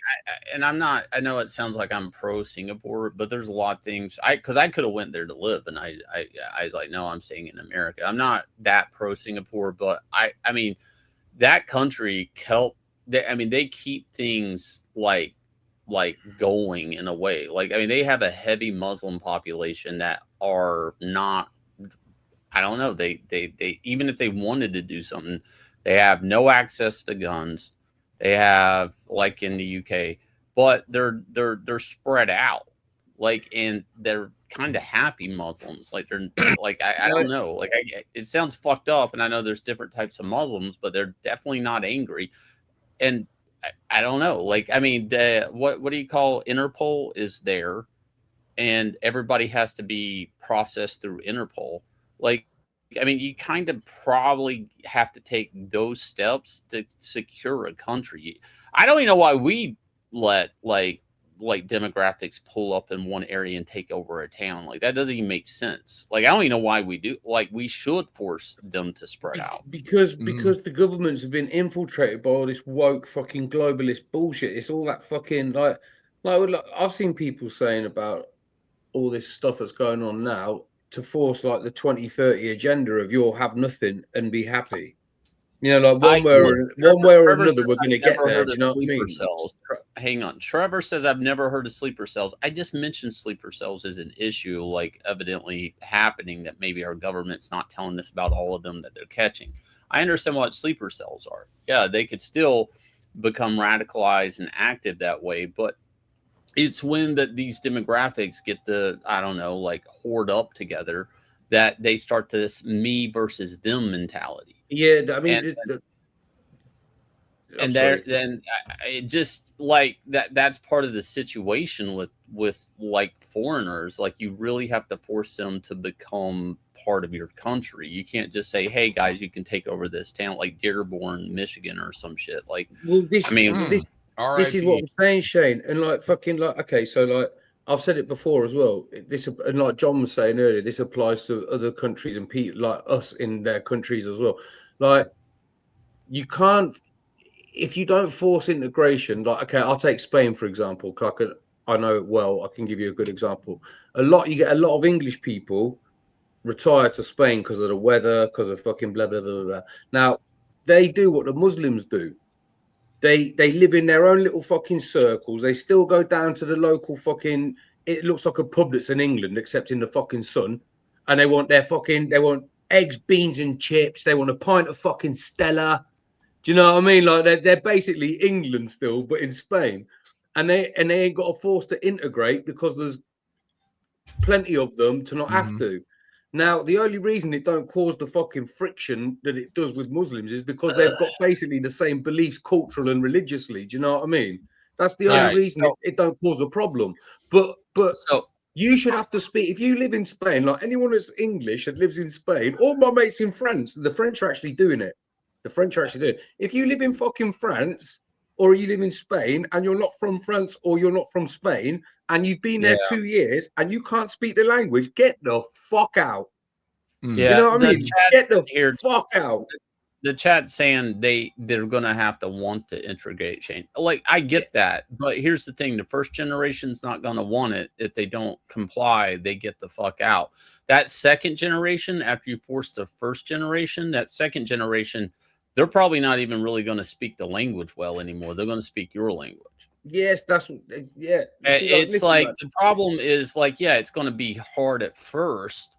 and I'm not. I know it sounds like I'm pro Singapore, but there's a lot of things. Because I could have went there to live, and I was like, no, I'm staying in America. I'm not that pro Singapore, but I mean, that country they keep things like going in a way. Like, I mean, they have a heavy Muslim population that are not. I don't know. They even if they wanted to do something, they have no access to guns. They have, like in the UK, but they're spread out, like, and they're kind of happy Muslims. Like they're like I don't know. Like it sounds fucked up, and I know there's different types of Muslims, but they're definitely not angry. And I don't know. Like, I mean, what do you call Interpol is there, and everybody has to be processed through Interpol. Like, I mean, you kind of probably have to take those steps to secure a country. I don't even know why we let like demographics pull up in one area and take over a town. Like, that doesn't even make sense. Like, I don't even know why we do. Like, we should force them to spread out. Because the governments have been infiltrated by all this woke fucking globalist bullshit. It's all that fucking like I've seen people saying about all this stuff that's going on now to force like the 2030 agenda of you'll have nothing and be happy. You know, like one way or another, we're going to get there. Do you know what I mean? Cells. Hang on. Trevor says, I've never heard of sleeper cells. I just mentioned sleeper cells as an issue, like evidently happening, that maybe our government's not telling us about all of them that they're catching. I understand what sleeper cells are. Yeah, they could still become radicalized and active that way, but it's when these demographics get I don't know, like hoard up together, that they start this me versus them mentality. Yeah, I mean, then it just like that's part of the situation with like foreigners. Like, you really have to force them to become part of your country. You can't just say, hey guys, you can take over this town, like Dearborn, Michigan or some shit. Like, well, this is what I'm saying, Shane. And like fucking like, okay, so like I've said it before as well. This, and like John was saying earlier, this applies to other countries and people like us in their countries as well. Like, you can't, if you don't force integration. Like, okay, I'll take Spain for example. I know it well. I can give you a good example. You get a lot of English people retire to Spain because of the weather, because of fucking blah blah blah blah. Now they do what the Muslims do. They live in their own little fucking circles. They still go down to the local fucking, it looks like a pub that's in England, except in the fucking sun. And they want eggs, beans and chips. They want a pint of fucking Stella. Do you know what I mean? Like, they're basically England still, but in Spain. And they ain't got a force to integrate because there's plenty of them to not have to. Now, the only reason it don't cause the fucking friction that it does with Muslims is because they've got basically the same beliefs, cultural and religiously. Do you know what I mean? That's the only reason it don't cause a problem. But you should have to speak. If you live in Spain, like anyone that's English that lives in Spain, all my mates in France, the French are actually doing it. If you live in fucking France, or you live in Spain and you're not from France or you're not from Spain and you've been there 2 years and you can't speak the language, get the fuck out. Yeah, you know what I mean? Get the fuck out. The chat's saying they're gonna have to want to integrate change. Like, I get that, but here's the thing: the first generation's not gonna want it. If they don't comply, they get the fuck out. That second generation, after you force the first generation, that second generation, they're probably not even really going to speak the language well anymore. They're going to speak your language. Yes, It's like the problem is like, yeah, it's going to be hard at first,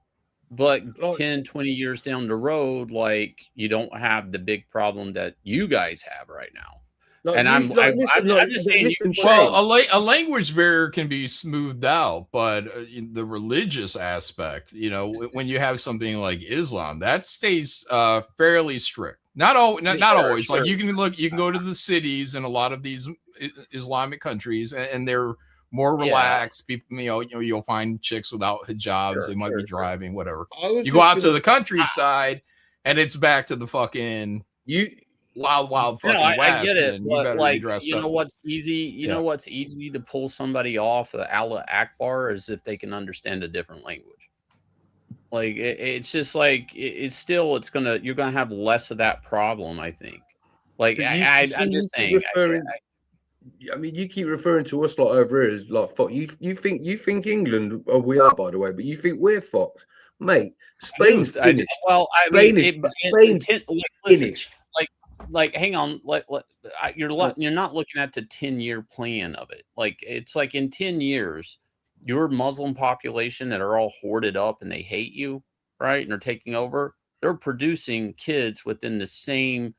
but 10, 20 years down the road, like, you don't have the big problem that you guys have right now. I'm just saying, a language barrier can be smoothed out, but the religious aspect, you know, when you have something like Islam, that stays fairly strict. Not always. Sure. Like, you can go to the cities in a lot of these Islamic countries, and they're more relaxed. People, you'll find chicks without hijabs. They might be driving, whatever. You go out to the countryside, and it's back to the fucking wild fucking west. I get it, but like, you know what's easy? You know what's easy to pull somebody off of Allah Akbar is if they can understand a different language. Like it's just like you're gonna have less of that problem, I think. Like But I'm just you keep saying. referring. I mean, you keep referring to us like over here as like fuck. You think England? Oh, we are, by the way. But you think we're fucked, mate? Spain's I do. finished. Well, I Spain mean, is Spain's listen, finished. like, hang on, you're not looking at the 10-year plan of it. Like, it's like in 10 years, your Muslim population that are all hoarded up and they hate you, right? And they're taking over. They're producing kids within the same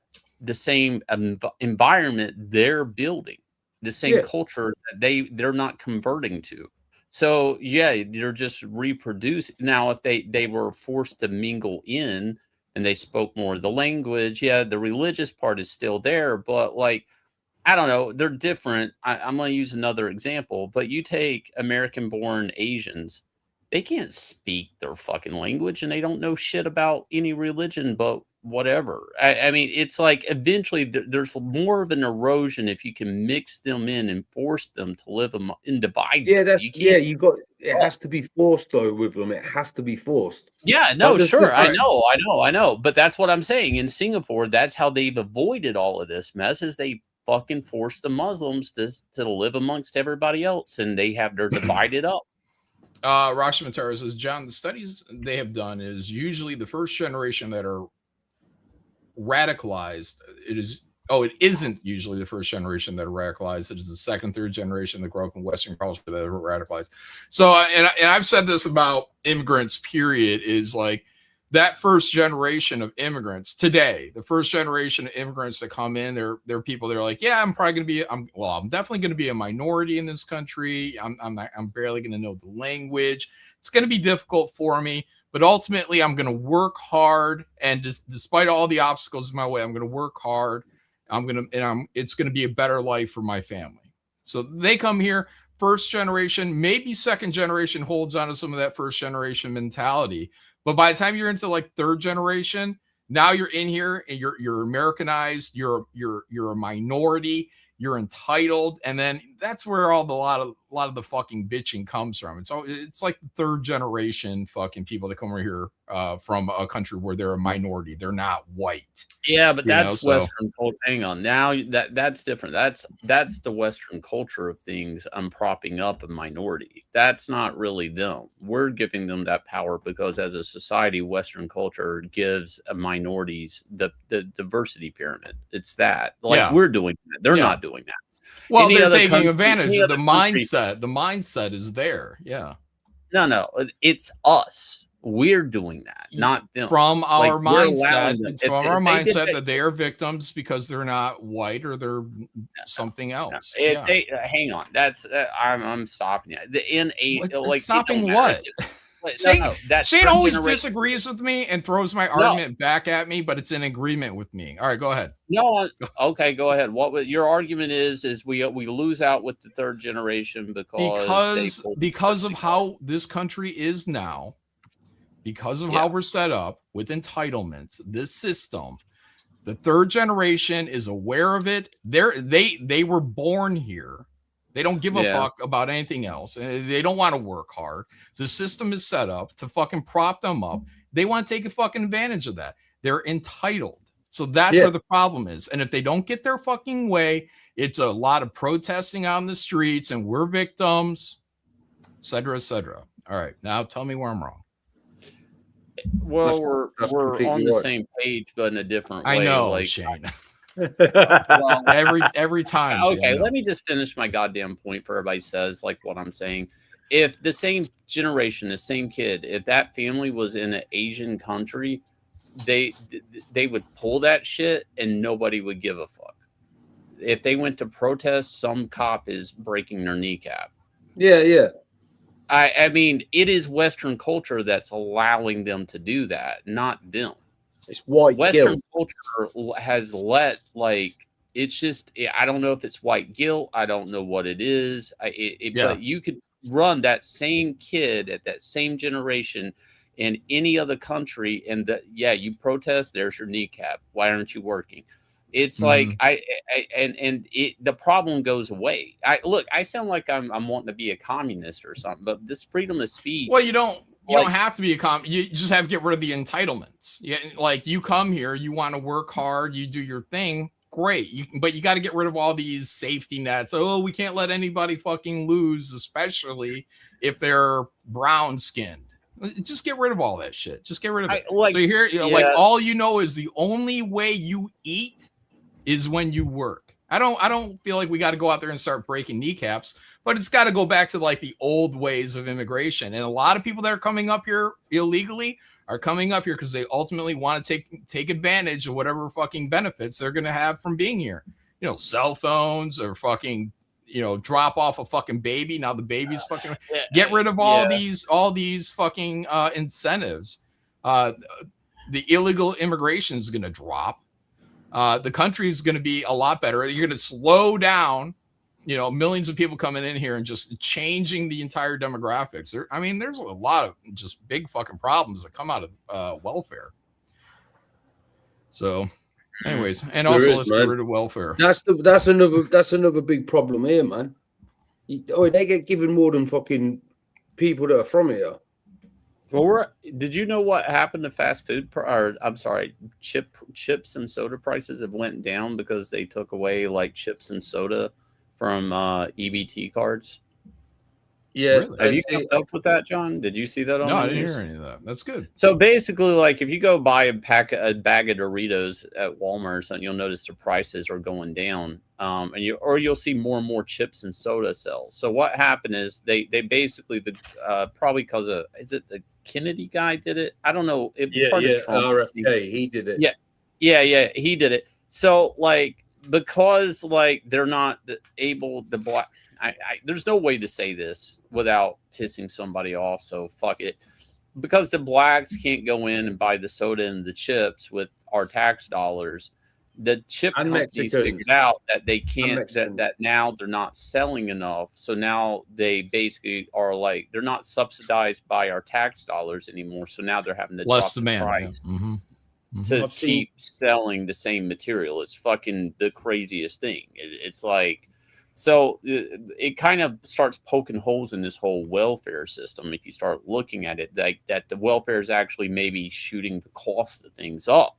environment they're building, the same Yeah, culture that they're not converting to. So yeah, they're just reproducing. Now, if they were forced to mingle in and they spoke more of the language, yeah, the religious part is still there, but like, I don't know, they're different. I'm going to use another example, but you take American-born Asians, they can't speak their fucking language and they don't know shit about any religion, but whatever. I mean, it's like eventually there's more of an erosion if you can mix them in and force them to live and divide yeah, them. You can't. You got. It has to be forced though with them. It has to be forced. Yeah, Like no, there's sure. I right. know. But that's what I'm saying. In Singapore, that's how they've avoided all of this mess is they fucking force the Muslims to live amongst everybody else and they're divided up. Rashi Matara says, John, the studies they have done is usually the first generation that are radicalized. It isn't usually the first generation that are radicalized. It is the second, third generation that grow up in Western culture that are radicalized. So, and I've said this about immigrants, period, is like that first generation of immigrants today, the first generation of immigrants that come in, they're people that are like, yeah, I'm probably going to be, I'm definitely going to be a minority in this country. I'm barely going to know the language. It's going to be difficult for me. But ultimately, I'm going to work hard, and despite all the obstacles in my way, I'm going to work hard. It's going to be a better life for my family. So they come here, first generation, maybe second generation holds on to some of that first generation mentality. But by the time you're into like third generation, now you're in here and you're Americanized. You're a minority. You're entitled, and then that's where a lot of the fucking bitching comes from. It's like third generation fucking people that come over here from a country where they're a minority. They're not white. Yeah, but that's Western culture. Hang on, now that's different. That's the Western culture of things. I'm propping up a minority. That's not really them. We're giving them that power because, as a society, Western culture gives minorities the diversity pyramid. It's that we're doing that. They're not doing that. Well, they're taking advantage of the mindset. The mindset is there. Yeah. No, it's us. We're doing that, not them. From our mindset, that they are victims because they're not white or they're something else. Hang on, I'm stopping you. Stopping what? Shane always disagrees with me and throws my argument back at me, but it's in agreement with me. All right, go ahead. No, okay, go ahead. What your argument is we lose out with the third generation because of how this country is now. Because of how we're set up with entitlements, this system, the third generation is aware of it. They were born here. They don't give a fuck about anything else. They don't want to work hard. The system is set up to fucking prop them up. They want to take a fucking advantage of that. They're entitled. So that's where the problem is. And if they don't get their fucking way, it's a lot of protesting on the streets and we're victims, et cetera, et cetera. All right. Now tell me where I'm wrong. Well, we're on the same page, but in a different way. I know, like Shane. Well, every time. Okay, let me just finish my goddamn point for everybody says like what I'm saying. If the same generation, the same kid, if that family was in an Asian country, they would pull that shit and nobody would give a fuck. If they went to protest, some cop is breaking their kneecap. Yeah. I mean, it is Western culture that's allowing them to do that, not them. It's white Western guilt. culture has let it's just I don't know if it's white guilt. I don't know what it is. But you could run that same kid at that same generation in any other country, and you protest. There's your kneecap. Why aren't you working? It's like the problem goes away. I sound like I'm wanting to be a communist or something, but this freedom of speech. Well, you don't. you don't have to be a you just have to get rid of the entitlements. Yeah, like you come here, you want to work hard, you do your thing, great. But you got to get rid of all these safety nets. Oh, we can't let anybody fucking lose, especially if they're brown skinned. Just get rid of all that shit. Just get rid of it. So here, like all you know is the only way you eat is when you work. I don't feel like we got to go out there and start breaking kneecaps, but it's got to go back to like the old ways of immigration. And a lot of people that are coming up here illegally are coming up here because they ultimately want to take advantage of whatever fucking benefits they're going to have from being here. You know, cell phones or fucking, you know, drop off a fucking baby. Now the baby's fucking get rid of all these fucking incentives. The illegal immigration is going to drop. The country is going to be a lot better. You're going to slow down, you know, millions of people coming in here and just changing the entire demographics. There's a lot of just big fucking problems that come out of welfare. So, anyways, and also let's get rid of welfare. That's another big problem here, man. They get given more than fucking people that are from here. Well, did you know what happened to fast food? Chips and soda prices have went down because they took away like chips and soda from EBT cards. Yeah, really? Have you kept up with that, John? Did you see that on the news? No, I didn't hear any of that. That's good. So basically, like if you go buy a bag of Doritos at Walmart or something, you'll notice the prices are going down. And you'll see more and more chips and soda sales. So what happened is they basically probably because of, is it the Kennedy guy did it? I don't know. It was part of Trump. RFK, he did it. Yeah, he did it. So like because like they're not able to there's no way to say this without pissing somebody off. So fuck it. Because the blacks can't go in and buy the soda and the chips with our tax dollars. The chip companies figured out that they can't, that now they're not selling enough. So now they basically are like, they're not subsidized by our tax dollars anymore. So now they're having to less drop demand, the price yeah. to keep selling the same material. It's fucking the craziest thing. It's like, so it kind of starts poking holes in this whole welfare system. If you start looking at it, like that the welfare is actually maybe shooting the cost of things up.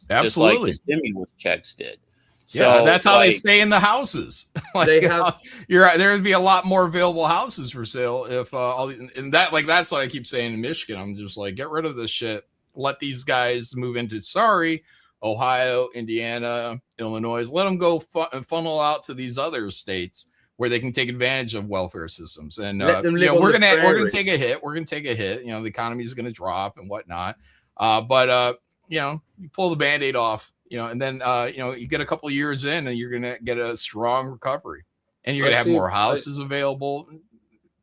Absolutely, just like the stimulus checks did. So yeah, that's how they stay in the houses. Like, they have, there would be a lot more available houses for sale if that's what I keep saying in Michigan. I'm just like, get rid of this shit. Let these guys move into Ohio, Indiana, Illinois. Let them go funnel out to these other states where they can take advantage of welfare systems. And we're gonna take a hit. We're gonna take a hit. You know, the economy is gonna drop and whatnot. But you pull the Band-Aid off, and then, you get a couple of years in and you're going to get a strong recovery and you're going to have more houses available.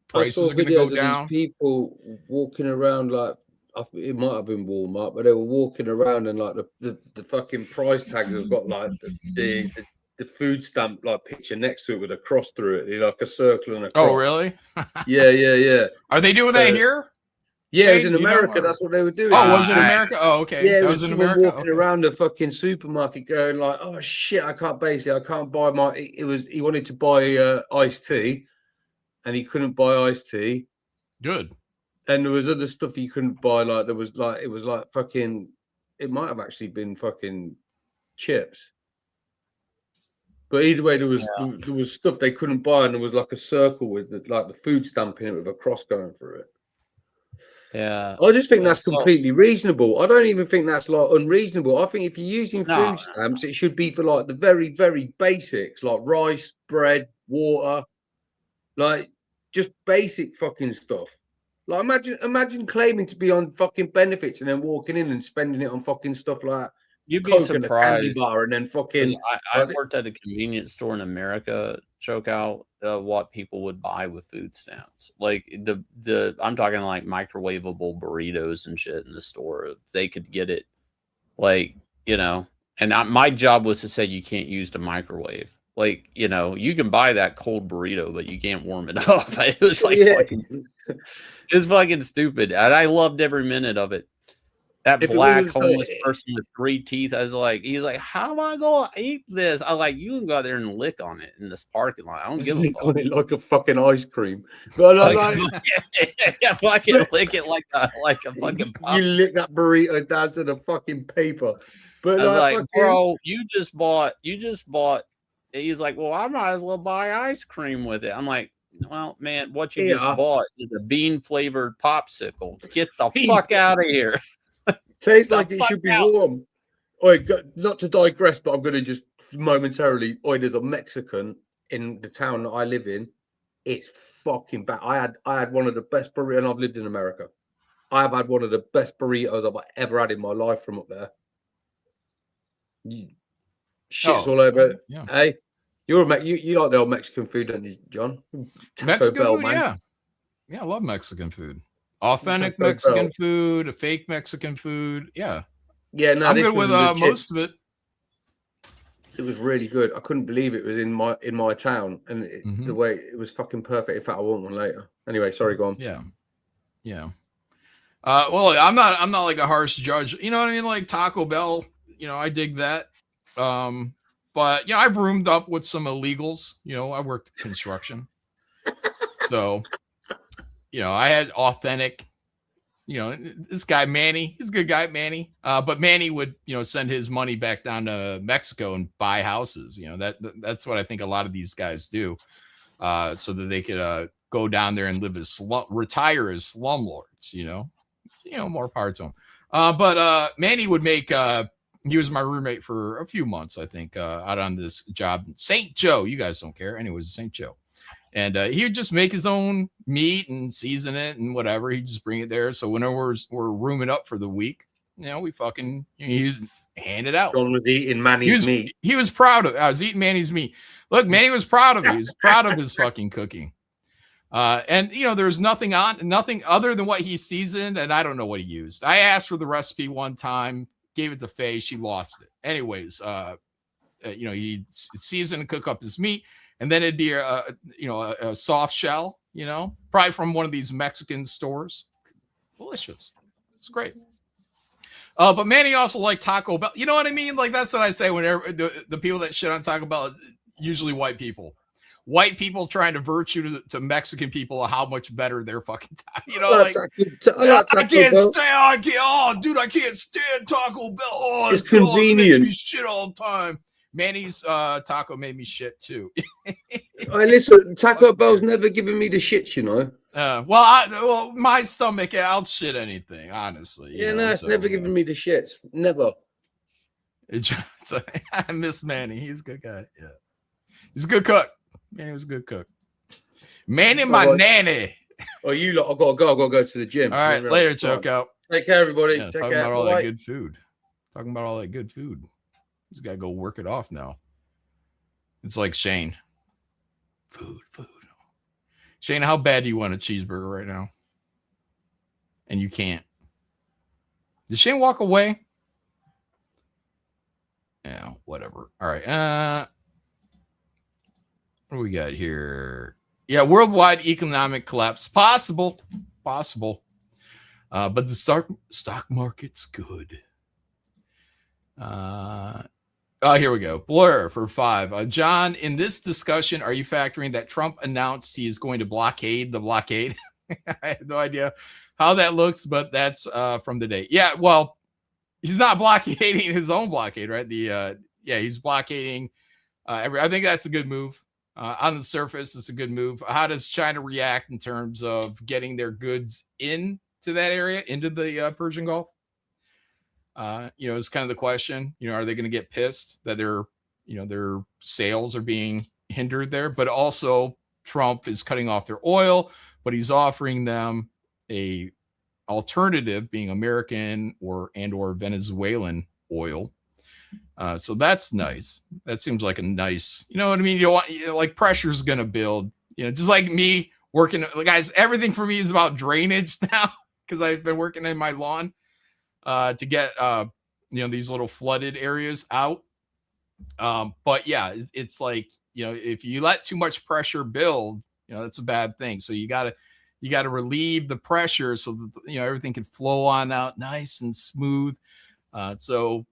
Prices are going to go down. People walking around like, it might have been Walmart, but they were walking around and like the fucking price tags have got like the food stamp like picture next to it with a cross through it, like a circle and a cross. Oh, really? Yeah. Are they doing that here? Yeah, it was in America. That's what they were doing. Oh, was it America? Oh, okay. Yeah, it was in America. Walking around the fucking supermarket, going like, "Oh shit, I can't buy my." He wanted to buy iced tea, and he couldn't buy iced tea. Good. And there was other stuff he couldn't buy. Like it was like fucking. It might have actually been fucking chips. But either way, there was stuff they couldn't buy, and there was like a circle with the food stamp in it with a cross going through it. Yeah, I just think that's completely reasonable. I don't even think that's like unreasonable. I think if you're using food stamps, it should be for like the very, very basics, like rice, bread, water, like just basic fucking stuff. Like imagine claiming to be on fucking benefits and then walking in and spending it on fucking stuff like you'd be surprised. Candy bar and then fucking. I worked at a convenience store in America. Choke out what people would buy with food stamps, like I'm talking like microwavable burritos and shit in the store. If they could get it, like and my job was to say you can't use the microwave. Like you can buy that cold burrito, but you can't warm it up. It was like fucking, it's fucking stupid, and I loved every minute of it. That If it black was, homeless person with 3 teeth, I was like, he's like, how am I gonna eat this? I like, you can go out there and lick on it in this parking lot. I don't give a lick fuck. on it like a fucking ice cream. But Like, like, if I can lick it like a fucking you popsicle. lick that burrito down to the fucking paper. But I was like, fucking, bro, you just bought. He's like, well, I might as well buy ice cream with it. I'm like, well, man, what you just Yeah. bought is a bean flavored popsicle. Get the Bean- fuck out of here. tastes the like it fuck should be out. warm. Oi, not to digress, but I'm going to just momentarily. Oi, there's a Mexican in the town that I live in. It's fucking bad. I had one of the best burritos, and I've lived in America. I have had one of the best burritos I've ever had in my life from up there. Shit's all over. Yeah. Hey, you like the old Mexican food, don't you, John? Taco Mexican Bell, food, man. Yeah, I love Mexican food. Authentic Taco Mexican Bell. food, a fake Mexican food. Yeah. Yeah, no, I'm this good was with legit. most of it. It was really good. I couldn't believe it was in my town, and the way it was fucking perfect. In fact, I want one later. Anyway, sorry, go on. Yeah. Well, I'm not like a harsh judge. You know what I mean? Like Taco Bell, I dig that. But I've roomed up with some illegals. I worked construction, so I had authentic. This guy Manny, he's a good guy, Manny. But Manny would send his money back down to Mexico and buy houses. That's what I think a lot of these guys do, so that they could go down there and live as retire as slumlords. More power to him. But Manny would make. He was my roommate for a few months, I think, out on this job in St. Joe. You guys don't care. Anyways, St. Joe. And he would just make his own meat and season it and whatever. He'd just bring it there. So whenever we're rooming up for the week, we fucking, he was hand it out. John was eating Manny's meat. He was proud of it. I was eating Manny's meat. Look, Manny was proud of it. He was proud of his fucking cooking. And there's nothing other than what he seasoned. And I don't know what he used. I asked for the recipe one time, gave it to Faye. She lost it. Anyways, he'd season and cook up his meat. And then it'd be a soft shell, probably from one of these Mexican stores. Delicious. It's great. But Manny also liked Taco Bell. You know what I mean? Like, that's what I say whenever the people that shit on Taco Bell, usually white people. White people trying to virtue to Mexican people how much better their fucking I can't stand Taco Bell. Oh, it's convenient. It makes me shit all the time. Manny's taco made me shit too. Listen, Taco Bell's never given me the shits, Well, my stomach, I'll shit anything, honestly. It's never given me the shits. Never. I miss Manny. He's a good guy. Yeah, he's a good cook. Manny was a good cook. Manny, my nanny. Oh, you lot, I gotta go to the gym. All right, later, Choco. Take care, everybody. Yeah, Take talking care. about all that good food. Talking about all that good food. He's got to go work it off now. It's like Shane. Food. Shane, how bad do you want a cheeseburger right now? And you can't. Did Shane walk away? Yeah, whatever. All right. What do we got here? Yeah, worldwide economic collapse. Possible. But the stock market's good. Here we go. Blur for 5. John, in this discussion, are you factoring that Trump announced he is going to blockade the blockade? I have no idea how that looks, but that's from the day. Yeah, well, he's not blockading his own blockade, right? He's blockading. I think that's a good move. On the surface, it's a good move. How does China react in terms of getting their goods into that area, into the Persian Gulf? It's kind of the question. Are they going to get pissed that their sales are being hindered there? But also, Trump is cutting off their oil, but he's offering them a alternative, being American or Venezuelan oil. So that's nice. That seems like a nice, you know what I mean? Like pressure's going to build, just like me working. Guys, everything for me is about drainage now because I've been working in my lawn to get, these little flooded areas out. But yeah, it's like, if you let too much pressure build, that's a bad thing. So you got You got to relieve the pressure so that, you know, everything can flow on out nice and smooth. So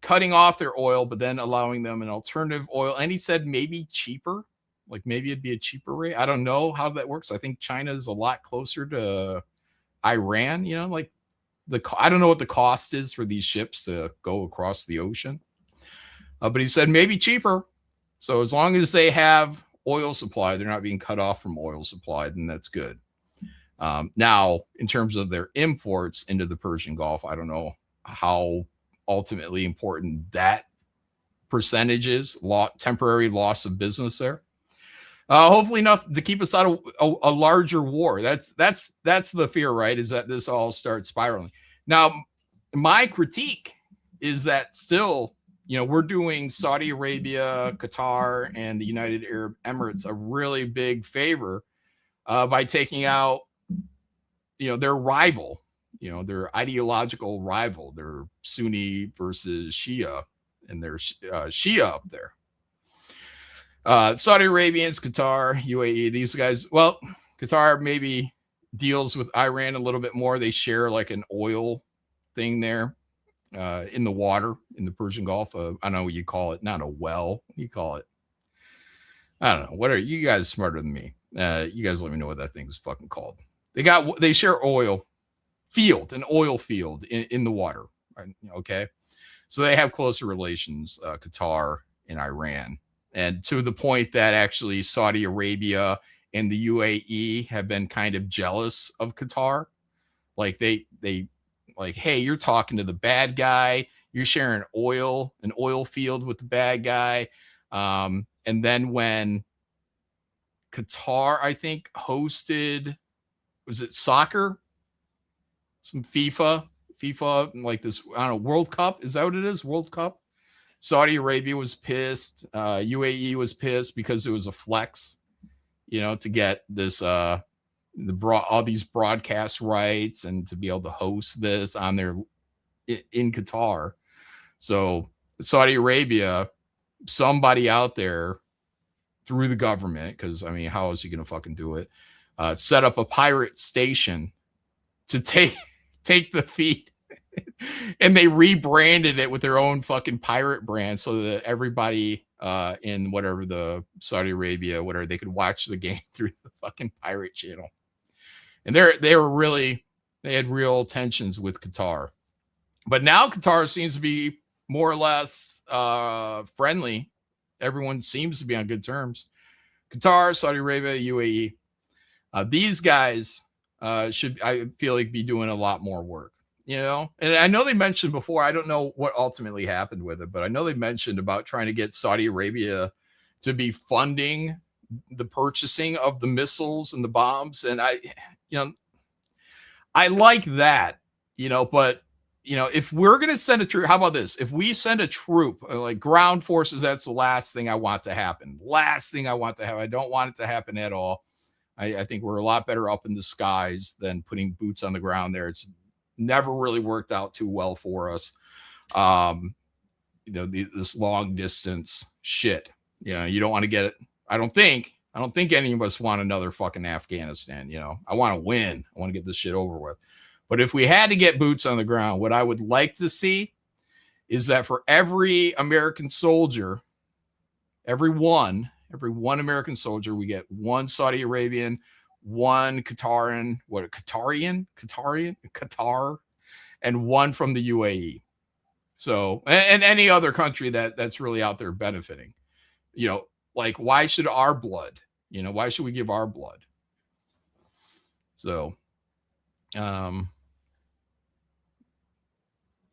cutting off their oil, but then allowing them an alternative oil. And he said maybe cheaper, like maybe it'd be a cheaper rate. I don't know how that works. I think China is a lot closer to Iran, you know, like I don't know what the cost is for these ships to go across the ocean. But he said maybe cheaper. So as long as they have oil supply, they're not being cut off from oil supply, then that's good. Now, in terms of their imports into the Persian Gulf, I don't know how ultimately important that percentage is. Temporary loss of business there. Hopefully enough to keep us out of a larger war. That's the fear, right? Is that this all starts spiraling. Now, my critique is that still, you know, we're doing Saudi Arabia, Qatar, and the United Arab Emirates a really big favor by taking out, you know, their rival, you know, their ideological rival, their Sunni versus Shia, and there's Shia up there. Saudi Arabians, Qatar, UAE, these guys, well, Qatar maybe deals with Iran a little bit more. They share like an oil thing there in the water in the Persian Gulf. I don't know what you call it. Not a well. What do you call it? I don't know. What are you guys smarter than me? You guys let me know what that thing is fucking called. They share an oil field in the water. Right? Okay. So they have closer relations, Qatar and Iran. And to the point that actually Saudi Arabia and the UAE have been kind of jealous of Qatar. Like they like, hey, you're talking to the bad guy. You're sharing an oil field with the bad guy. And then when Qatar, I think, hosted, was it soccer? Some FIFA, like this, I don't know, World Cup. Is that what it is? World Cup? Saudi Arabia was pissed. UAE was pissed because it was a flex, you know, to get this, all these broadcast rights and to be able to host this on their in Qatar. So Saudi Arabia, somebody out there through the government, because I mean, how is he going to fucking do it? Set up a pirate station to take the feed. And they rebranded it with their own fucking pirate brand so that everybody in whatever the Saudi Arabia, whatever, they could watch the game through the fucking pirate channel. And they had real tensions with Qatar. But now Qatar seems to be more or less friendly. Everyone seems to be on good terms. Qatar, Saudi Arabia, UAE. These guys should, I feel like, be doing a lot more work. You know, and I know they mentioned before, I don't know what ultimately happened with it, but I know they mentioned about trying to get Saudi Arabia to be funding the purchasing of the missiles and the bombs. And I like that, you know, but, you know, if we're going to send a troop, how about this? If we send a troop, like ground forces, that's the last thing I want to happen. Last thing I want to have. I don't want it to happen at all. I think we're a lot better up in the skies than putting boots on the ground there. It's never really worked out too well for us. You know, this long distance shit, you know, you don't want to get it. I don't think any of us want another fucking Afghanistan. You know, I want to win. I want to get this shit over with. But if we had to get boots on the ground, what I would like to see is that for every American soldier, every one American soldier, we get one Saudi Arabian, one Qatar, and one from the UAE. So, and any other country that's really out there benefiting, you know, like why should we give our blood? So, and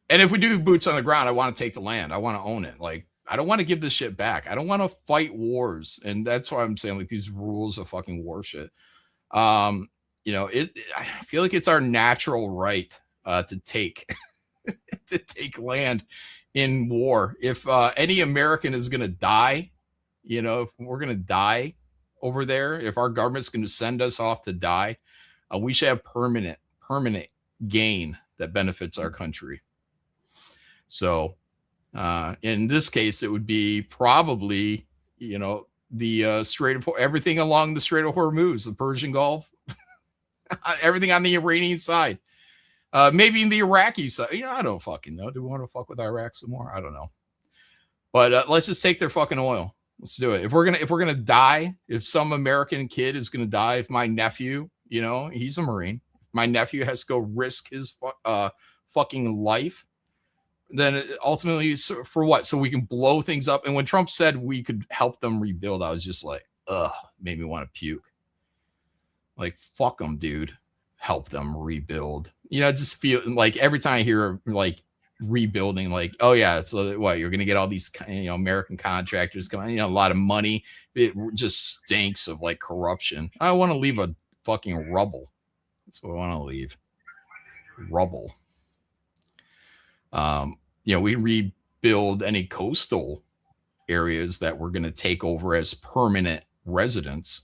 if we do boots on the ground, I want to take the land. I want to own it. Like, I don't want to give this shit back. I don't want to fight wars. And that's why I'm saying, like, these rules of fucking war shit. You know, I feel like it's our natural right to take to take land in war. If any American is going to die, you know, if we're going to die over there, if our government's going to send us off to die, we should have permanent gain that benefits our country. So in this case, it would be probably, you know, the everything along the Strait of Hormuz, the Persian Gulf, Everything on the Iranian side. Maybe in the Iraqi side. I don't fucking know. Do we want to fuck with Iraq some more? I don't know. But let's just take their fucking oil. Let's do it. If we're gonna die, if some American kid is gonna die, if my nephew, he's a Marine, my nephew has to go risk his fucking life, then ultimately, for what? So we can blow things up. And when Trump said we could help them rebuild, I was just like, made me want to puke. Like, fuck them, dude. Help them rebuild. Just feel like every time I hear like rebuilding, like, oh yeah, so what, you're gonna get all these American contractors coming, a lot of money. It just stinks of like corruption. I want to leave a fucking rubble. That's what I want to leave. Rubble. We rebuild any coastal areas that we're going to take over as permanent residents,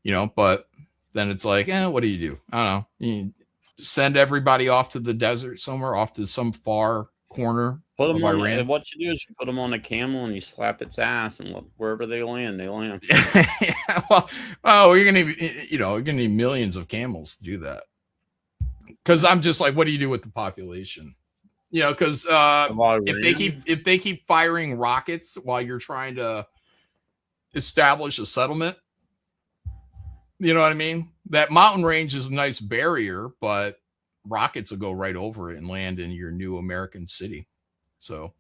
but then it's like, what do you do? I don't know. You send everybody off to the desert somewhere, off to some far corner. Put them on Iran. What you do is you put them on a camel and you slap its ass, and look, wherever they land, they land. Yeah, you're gonna need millions of camels to do that. Because I'm just like, what do you do with the population? Because if they keep firing rockets while you're trying to establish a settlement, you know what I mean? That mountain range is a nice barrier, but rockets will go right over it and land in your new American city. So,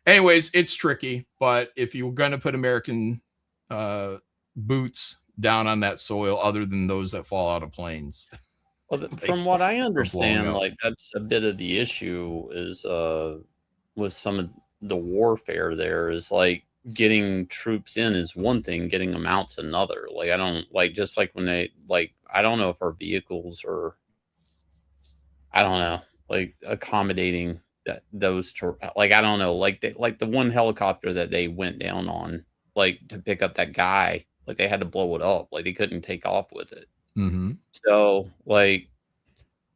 anyways, it's tricky. But if you're going to put American boots down on that soil, other than those that fall out of planes. Well, from what I understand, like that's a bit of the issue is with some of the warfare there is like getting troops in is one thing, getting them out's another. Like I don't like just like when they like I don't know if our vehicles are I don't know like accommodating those like I don't know like the one helicopter that they went down on like to pick up that guy, like they had to blow it up, like they couldn't take off with it. Mm-hmm. So, like,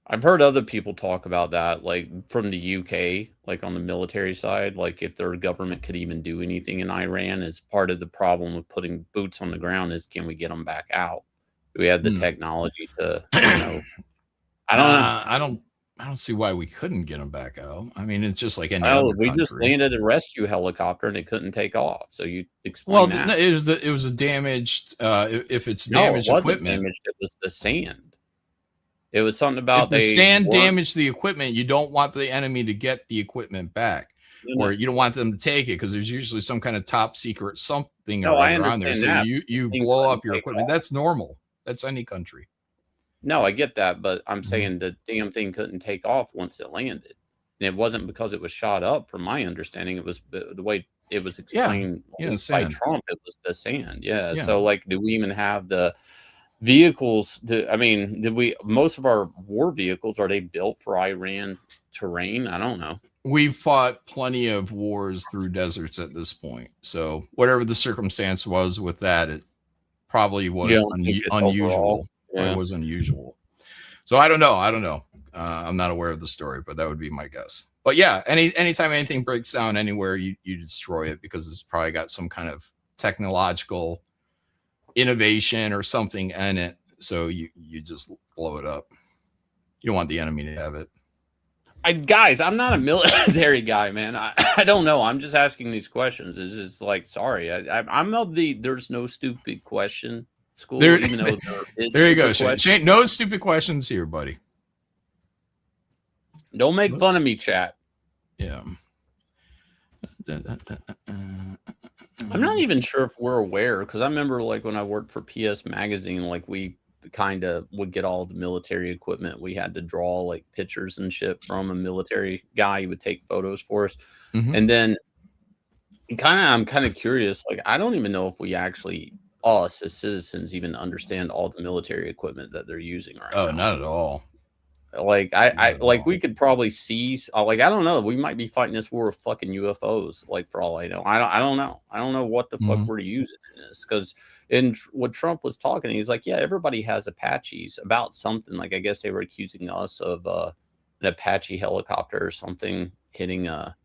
I've heard other people talk about that, like from the UK, like on the military side, like if their government could even do anything in Iran, as part of the problem of putting boots on the ground is can we get them back out? Do we have the technology to, I don't know. I don't see why we couldn't get them back out. I mean, it's just like any other country. Just landed a rescue helicopter and it couldn't take off. So you explain that. It was a damaged. If it's damaged equipment, damaged, it was the sand. It was something about if the sand damaged the equipment. You don't want the enemy to get the equipment back, or you don't want them to take it because there's usually some kind of top secret something around there. So you blow up your equipment. That's normal. That's any country. No, I get that, but I'm saying the damn thing couldn't take off once it landed. And it wasn't because it was shot up, from my understanding. It was the way it was explained by Trump. It was the sand. Yeah. So, like, do we even have the vehicles? Most of our war vehicles, are they built for Iran terrain? I don't know. We've fought plenty of wars through deserts at this point. So, whatever the circumstance was with that, it probably was unusual. Yeah. It was unusual. So I don't know. I'm not aware of the story, but that would be my guess. But yeah, anytime anything breaks down anywhere, you destroy it because it's probably got some kind of technological innovation or something in it. So you just blow it up. You don't want the enemy to have it. Guys, I'm not a military guy, man. I don't know. I'm just asking these questions. It's just like, sorry. I'm of the there's no stupid question school, even though there you go, Shane. No stupid questions here, buddy. Don't make fun of me, chat. Yeah. I'm not even sure if we're aware, because I remember like when I worked for PS Magazine, like we kind of would get all the military equipment. We had to draw like pictures and from a military guy. He would take photos for us. And then I'm kind of curious, like I don't even know if we actually, us as citizens, even understand all the military equipment that they're using right now. Not at all. Like we could probably see, like I don't know, we might be fighting this war of fucking UFOs, like for all I know. I don't know. I don't know what the fuck we're using in this, because what Trump was talking, he's like, yeah, everybody has Apaches about something. Like I guess they were accusing us of an Apache helicopter or something hitting a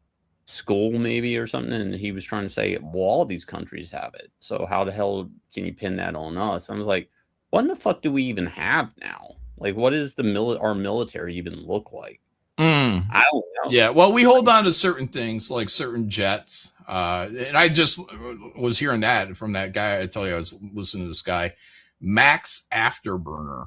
school maybe or something, and he was trying to say, well, all these countries have it, so how the hell can you pin that on us? I was like, what in the fuck do we even have now? Like, what does our military even look like? Mm. I don't know. Yeah, well, we hold on to certain things, like certain jets. And I just was hearing that from that guy. I tell you, I was listening to this guy, Max Afterburner.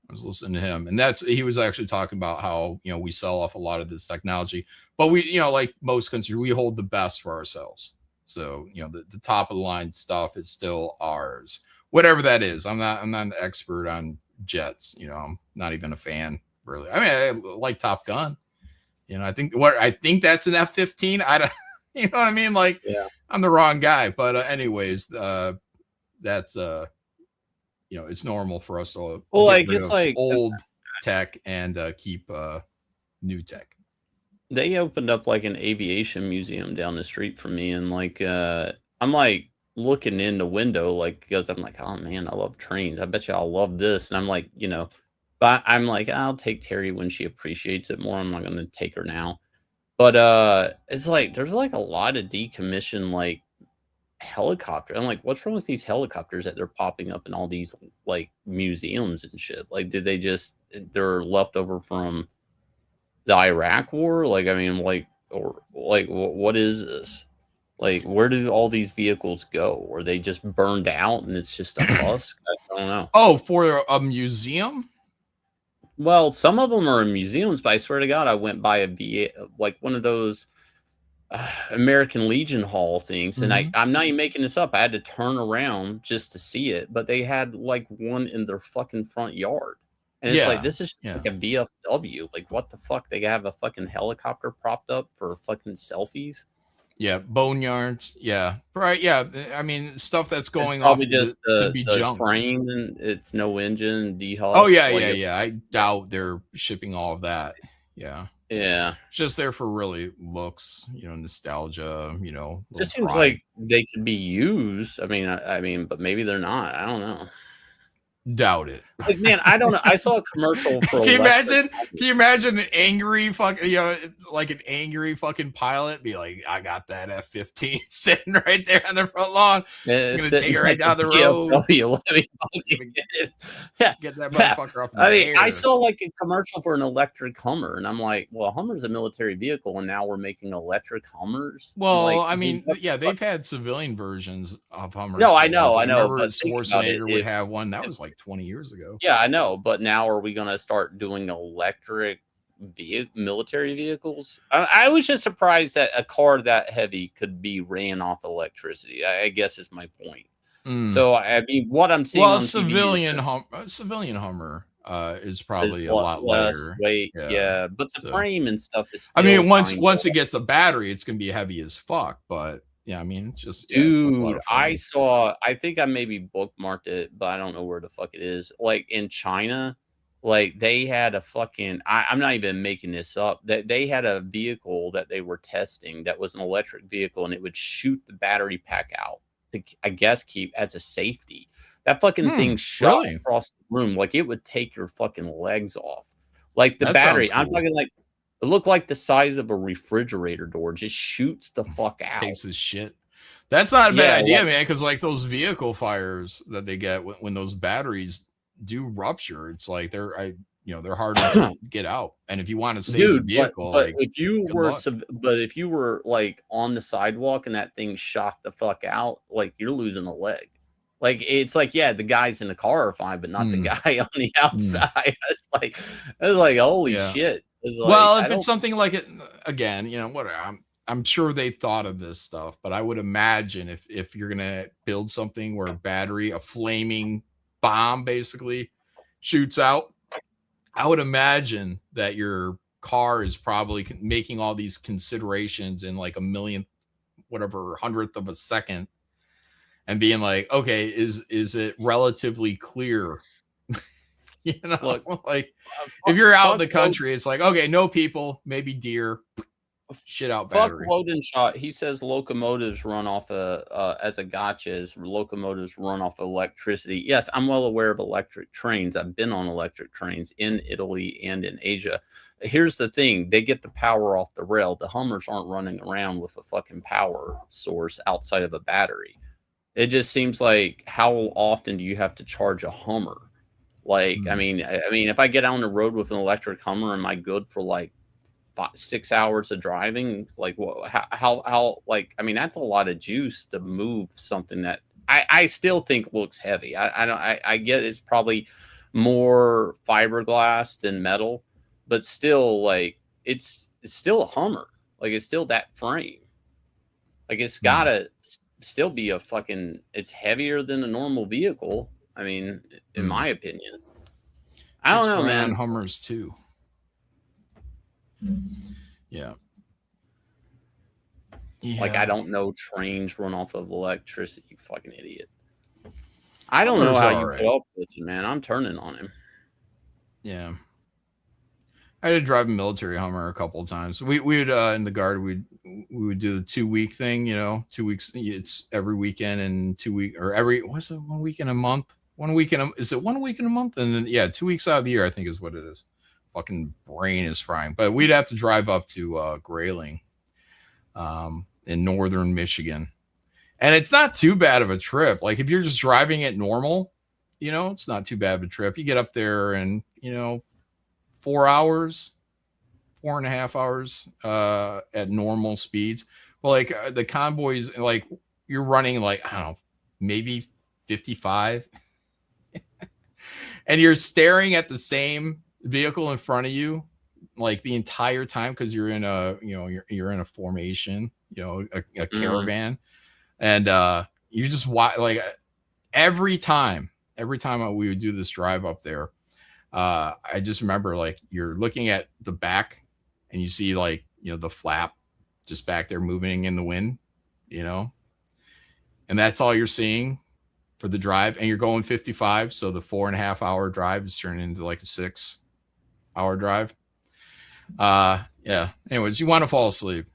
I was listening to him, and he was actually talking about how, you know, we sell off a lot of this technology, but we, you know, like most countries, we hold the best for ourselves. So, you know, the top of the line stuff is still ours, whatever that is. I'm not an expert on jets. You know, I'm not even a fan, really. I mean, I like Top Gun. You know, I think that's an F-15. I don't, you know what I mean? Like, Yeah. I'm the wrong guy. But anyways, that's you know, it's normal for us to Well, get like, rid it's of like old tech and keep new tech. they opened up like an aviation museum down the street from me, and like I'm like looking in the window, like, because I'm like, oh man, I love trains. I bet you I'll love this. And I'm like, you know, but I'm like, I'll take Terry when she appreciates it more. I'm not gonna take her now. But it's like there's like a lot of decommissioned like helicopter. I'm like, what's wrong with these helicopters that they're popping up in all these like museums and shit? Like, did they just they're left over from the Iraq war? Like, I mean, like, or like, what is this? Like, where do all these vehicles go? Or they just burned out and it's just a husk? I don't know. Oh, for a museum? Well, some of them are in museums, but I swear to God, I went by like one of those American Legion Hall things, and I'm not even making this up. I had to turn around just to see it, but they had like one in their fucking front yard. And it's like, this is just like a VFW. Like, what the fuck? They have a fucking helicopter propped up for fucking selfies. Yeah, boneyards. Yeah, right. Yeah, I mean, stuff that's going It's off probably just to be the junked. frame, and it's no engine, dehusk. Oh yeah, like yeah. I doubt they're shipping all of that. Yeah, yeah. It's just there for really looks, you know, nostalgia. You know, Just little seems pride. like they could be used. I mean, but maybe they're not. I don't know. Doubt it. Like, man, I don't know. I saw a commercial for Can you electric. imagine an angry fucking, you know, like an angry fucking pilot be like, I got that F-15 sitting right there on the front lawn. I'm gonna take it right down the road. Get that motherfucker up in the I mean, air. I saw like a commercial for an electric Hummer, and I'm like, well, Hummer's a military vehicle, and now we're making electric Hummers. Well, Like, I mean, yeah, they've had civilian versions of Hummers. No, for I a know, while. I know, Remember but think about it, Schwarzenegger would if- have one that was like 20 years ago. Yeah, I know, but now are we going to start doing electric military vehicles? I was just surprised that a car that heavy could be ran off electricity. I guess is my point. So I mean, what I'm seeing Well, on civilian Hummer is probably a lot less lighter. weight, yeah, but the frame and stuff is. I mean, still once it gets a battery, it's gonna be heavy as fuck. But yeah, I mean, it's just dude. I think I maybe bookmarked it, but I don't know where the fuck it is. Like in China, like they had a fucking. I'm not even making this up. That they had a vehicle that they were testing that was an electric vehicle, and it would shoot the battery pack out to, I guess, keep as a safety. That fucking thing shot across the room, like it would take your fucking legs off. Like the battery, I'm talking like. It looked like the size of a refrigerator door. Just shoots the fuck out. Takes his shit. That's not a bad idea, man. Because like those vehicle fires that they get when those batteries do rupture, it's like they're hard to get out. And if you want to save the vehicle, but if you were like on the sidewalk and that thing shot the fuck out, like you're losing a leg. Like it's like, yeah, the guys in the car are fine, but not the guy on the outside. It's like holy shit. Well, if it's something like it again, you know, whatever. I'm sure they thought of this stuff, but I would imagine if you're gonna build something where a flaming bomb basically shoots out, I would imagine that your car is probably making all these considerations in like a millionth, whatever, hundredth of a second, and being like, okay, is it relatively clear? You know, look, like if you're out in the country, it's like, okay, no people, maybe deer, shit out battery. Shot. He says locomotives run off as a gotcha. Locomotives run off electricity. Yes, I'm well aware of electric trains. I've been on electric trains in Italy and in Asia. Here's the thing: they get the power off the rail. The Hummers aren't running around with a fucking power source outside of a battery. It just seems like, how often do you have to charge a Hummer? Like, I mean, if I get out on the road with an electric Hummer, am I good for like 6 hours of driving? Like, what? How? Like, I mean, that's a lot of juice to move something that I still think looks heavy. I get it's probably more fiberglass than metal, but still, like, it's still a Hummer. Like, it's still that frame. Like, it's gotta still be a fucking. It's heavier than a normal vehicle. I mean, in my opinion. I don't know, man. Hummers too. Yeah. Like, I don't know trains run off of electricity, you fucking idiot. I don't know how you put up with it, man. I'm turning on him. Yeah. I had to drive a military Hummer a couple of times. We would in the Guard we would do the 2 week thing, 2 weeks. It's every weekend and 2 week or what's it, 1 week in a month? 1 week is it 1 week in a month? And then 2 weeks out of the year, I think is what it is. Fucking brain is frying. But we'd have to drive up to Grayling, in northern Michigan. And it's not too bad of a trip. Like, if you're just driving it normal, it's not too bad of a trip. You get up there and 4 hours, 4.5 hours at normal speeds. Well, like the convoys, like you're running like, I don't know, maybe 55. And you're staring at the same vehicle in front of you like the entire time because you're in a, you're in a formation, a caravan. And you just watch, like, every time we would do this drive up there, I just remember, like, you're looking at the back and you see, like, the flap just back there moving in the wind, and that's all you're seeing for the drive. And you're going 55. So the 4.5 hour drive is turning into like a 6 hour drive. Yeah. Anyways, you want to fall asleep.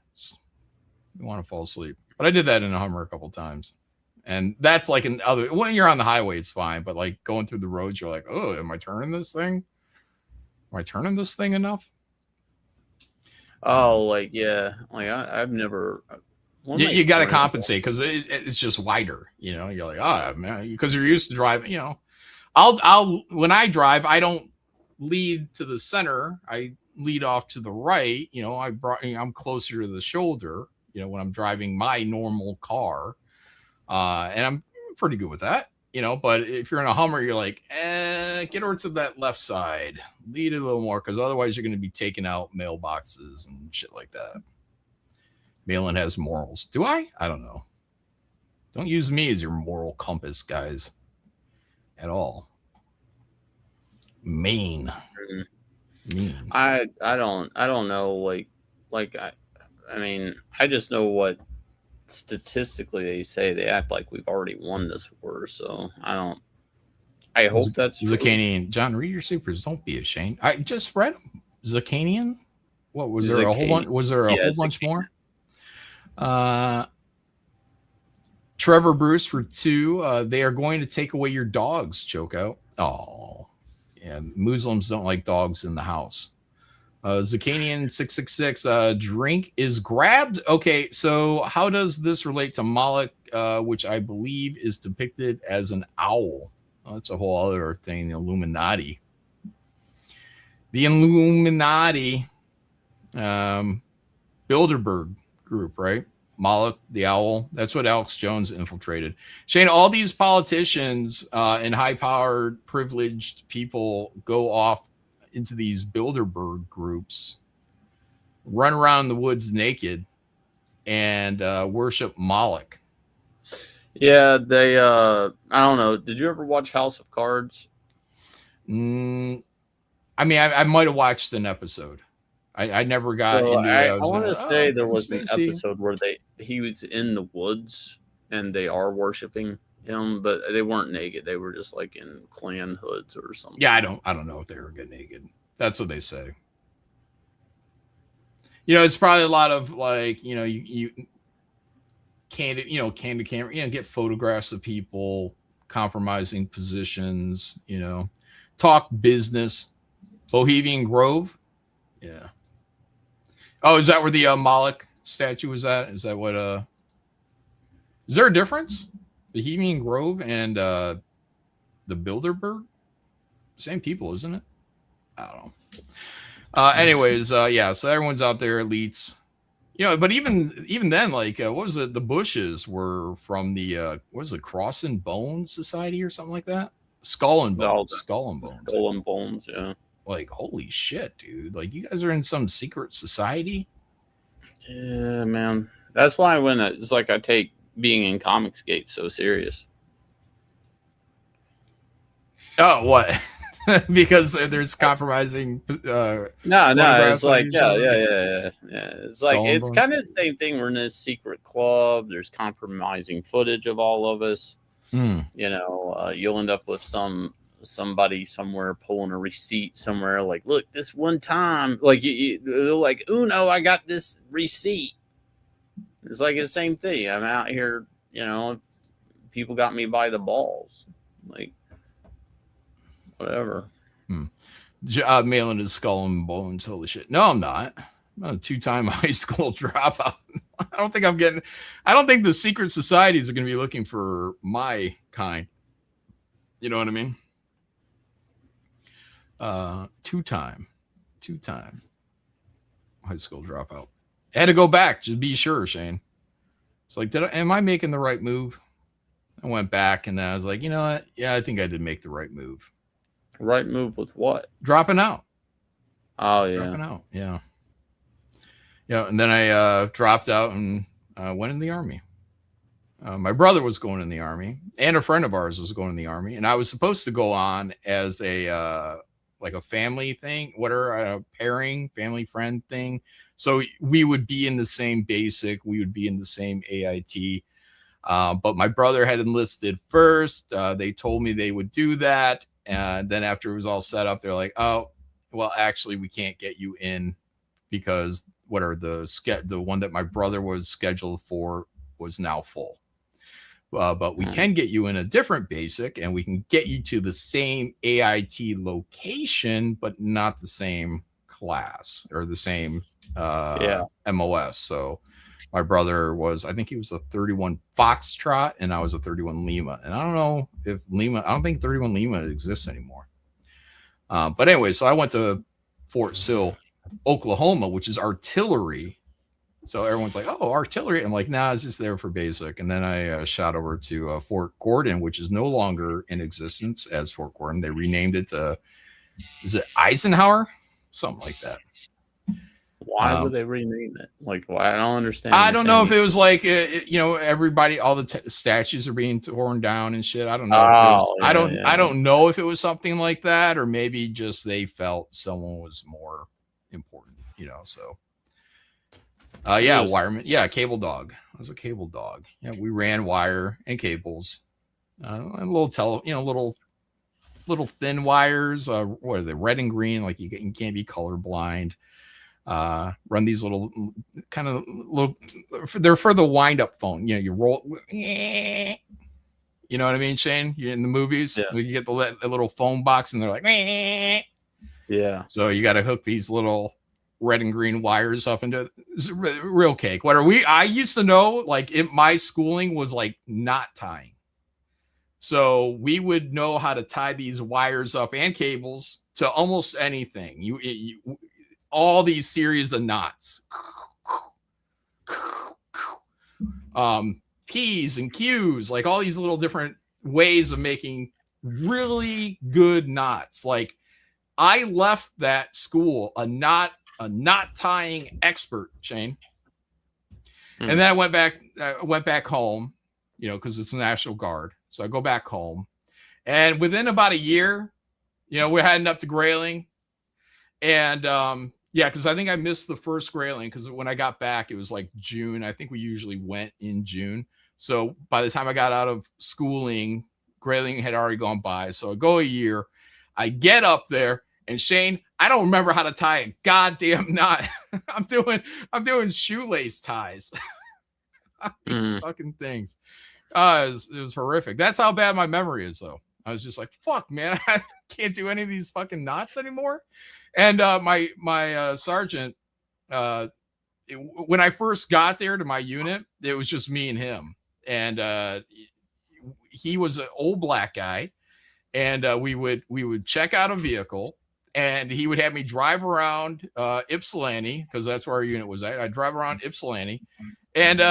But I did that in a Hummer a couple of times. And that's like when you're on the highway, it's fine. But like going through the roads, you're like, oh, am I turning this thing? Am I turning this thing enough? Oh, like, yeah. Like, I've never. You got to compensate because it's just wider. You're like, oh, man, because you're used to driving. I'll when I drive, I don't lead to the center. I lead off to the right. I'm closer to the shoulder. When I'm driving my normal car, and I'm pretty good with that. But if you're in a Hummer, you're like, get over to that left side, lead it a little more, because otherwise you're going to be taking out mailboxes and shit like that. Malin has morals. Do I? I don't know. Don't use me as your moral compass, guys, at all. Mean. I don't know. Like I mean, I just know what statistically they say. They act like we've already won this war. So I hope that's true. Zucchanian. John, read your supers. Don't be ashamed. I just read them. Zucchanian. What was there? A whole bunch? Was there a whole bunch more? Trevor Bruce for 2. They are going to take away your dogs. Choke out. Oh, yeah. Muslims don't like dogs in the house. Zucchanian 666. Drink is grabbed. Okay, so how does this relate to Moloch, which I believe is depicted as an owl? Oh, that's a whole other thing. The Illuminati. Bilderberg group, right? Moloch, the owl. That's what Alex Jones infiltrated. Shane, all these politicians and high-powered, privileged people go off into these Bilderberg groups, run around the woods naked, and worship Moloch. Yeah, they. I don't know. Did you ever watch House of Cards? I mean, I might have watched an episode. I never got into it. I want to say there was an episode where he was in the woods and they are worshiping him, but they weren't naked. They were just like in clan hoods or something. Yeah, I don't know if they were getting naked. That's what they say. It's probably a lot of like, you candid camera, get photographs of people compromising positions, talk business. Bohemian Grove. Yeah. Oh, is that where the Moloch statue was at? Is that what is there a difference? Bohemian Grove and the Bilderberg Same people, isn't it? I don't know. Anyways, yeah. So everyone's out there, elites. But even then, like, what was it? The Bushes were from the what was it, Cross and Bone Society or something like that? Skull and Bones. Skull and Bones. Skull and Bones, yeah. Like, holy shit, dude! Like, you guys are in some secret society. Yeah, man. That's why when it's like I take being in Comicsgate so serious. Oh, what? Because there's compromising. No, it's like yeah. It's like it's Bones. kind of the same thing. We're in this secret club. There's compromising footage of all of us. You'll end up with somebody somewhere pulling a receipt somewhere. Like, look, this one time, like they're like, Uno, I got this receipt. It's like the same thing. I'm out here, people got me by the balls, like. Whatever. Mailing his Skull and Bones. Holy shit. No, I'm not. I'm a 2-time high school dropout. I don't think the secret societies are going to be looking for my kind. You know what I mean? 2-time high school dropout. I had to go back to be sure, Shane. It's like, am I making the right move? I went back and then I was like, you know what? Yeah, I think I did make the right move. Right move with what? Dropping out. Oh, yeah. Dropping out. Yeah. Yeah. And then I dropped out and went in the army. My brother was going in the army and a friend of ours was going in the army. And I was supposed to go on as a family thing, a pairing, family friend thing. So we would be in the same basic. We would be in the same AIT. But my brother had enlisted first. They told me they would do that. And then after it was all set up, they're like, oh, well, actually, we can't get you in because the one that my brother was scheduled for was now full. But we can get you in a different basic and we can get you to the same AIT location, but not the same class or the same MOS. So my brother I think he was a 31 Foxtrot and I was a 31 Lima. And I don't think 31 Lima exists anymore. But anyway, so I went to Fort Sill, Oklahoma, which is artillery. So everyone's like, oh, artillery. I'm like, nah, it's just there for basic. And then I shot over to Fort Gordon, which is no longer in existence as Fort Gordon. They renamed it to, is it Eisenhower? Something like that. Why would they rename it? Like, why? I don't understand. I don't know if it was like, everybody, all the statues are being torn down and shit. I don't know. I don't know if it was something like that, or maybe just they felt someone was more important, so. Wireman. Yeah, cable dog. I was a cable dog. Yeah, we ran wire and cables. And little thin wires. What are they? Red and green. Like you can't be colorblind. Run these little kind of little. They're for the wind up phone. You roll. You know what I mean, Shane? You're in the movies. Yeah. You get the little phone box, and they're like. Yeah. So you got to hook these little red and green wires up into it's real cake. I used to know, like, my schooling was like knot tying. So we would know how to tie these wires up and cables to almost anything. All these series of knots. P's and Q's, like all these little different ways of making really good knots. Like I left that school a knot tying expert, Shane. And then I went back home, because it's the National Guard. So I go back home, and within about a year, we're heading up to Grayling, and because I think I missed the first Grayling because when I got back, it was like June. I think we usually went in June. So by the time I got out of schooling, Grayling had already gone by. So I go a year, I get up there. And Shane, I don't remember how to tie a goddamn knot. I'm doing shoelace ties. These fucking things. It was horrific. That's how bad my memory is, though. I was just like, fuck, man, I can't do any of these fucking knots anymore. And my sergeant, when I first got there to my unit, it was just me and him. And he was an old black guy. and we would check out a vehicle, and he would have me drive around Ypsilanti, because that's where our unit was at. I'd drive around Ypsilanti, and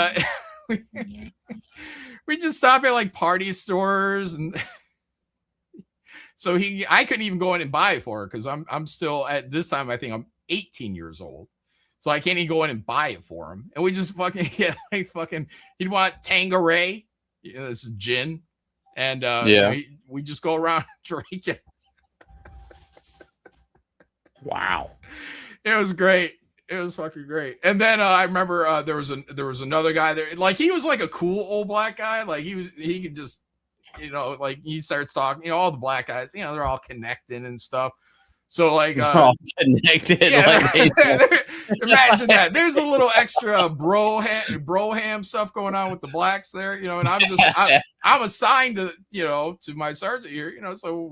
we just stop at like party stores, and so I couldn't even go in and buy it for her, because I'm still, at this time I think I'm 18 years old, so I can't even go in and buy it for him. And we just fucking he'd want Tanqueray, this is gin, and we just go around drinking. Wow, it was great. It was fucking great. And then I remember there was another guy there. Like, he was like a cool old black guy. Like, he could just, like, he starts talking, all the black guys, they're all connected and stuff. So like, all connected. Yeah, imagine that. There's a little extra bro ham stuff going on with the blacks there, and I'm assigned to my sergeant here, so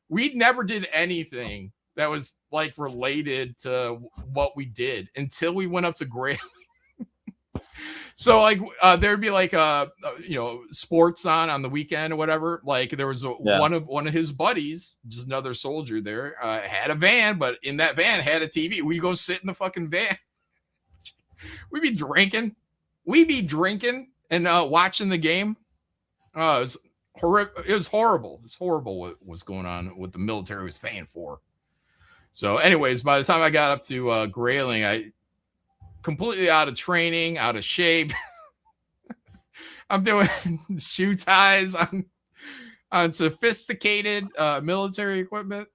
we never did anything that was like related to what we did until we went up to Grayling. So like there'd be like sports on the weekend or whatever. Like, there was one of his buddies, just another soldier there, had a van, but in that van had a TV. We go sit in the fucking van. We'd be drinking and watching the game. It was horrible. It was horrible. It's horrible what was going on, what the military was paying for. So anyways, by the time I got up to Grayling, I completely out of training, out of shape. I'm doing shoe ties on sophisticated military equipment,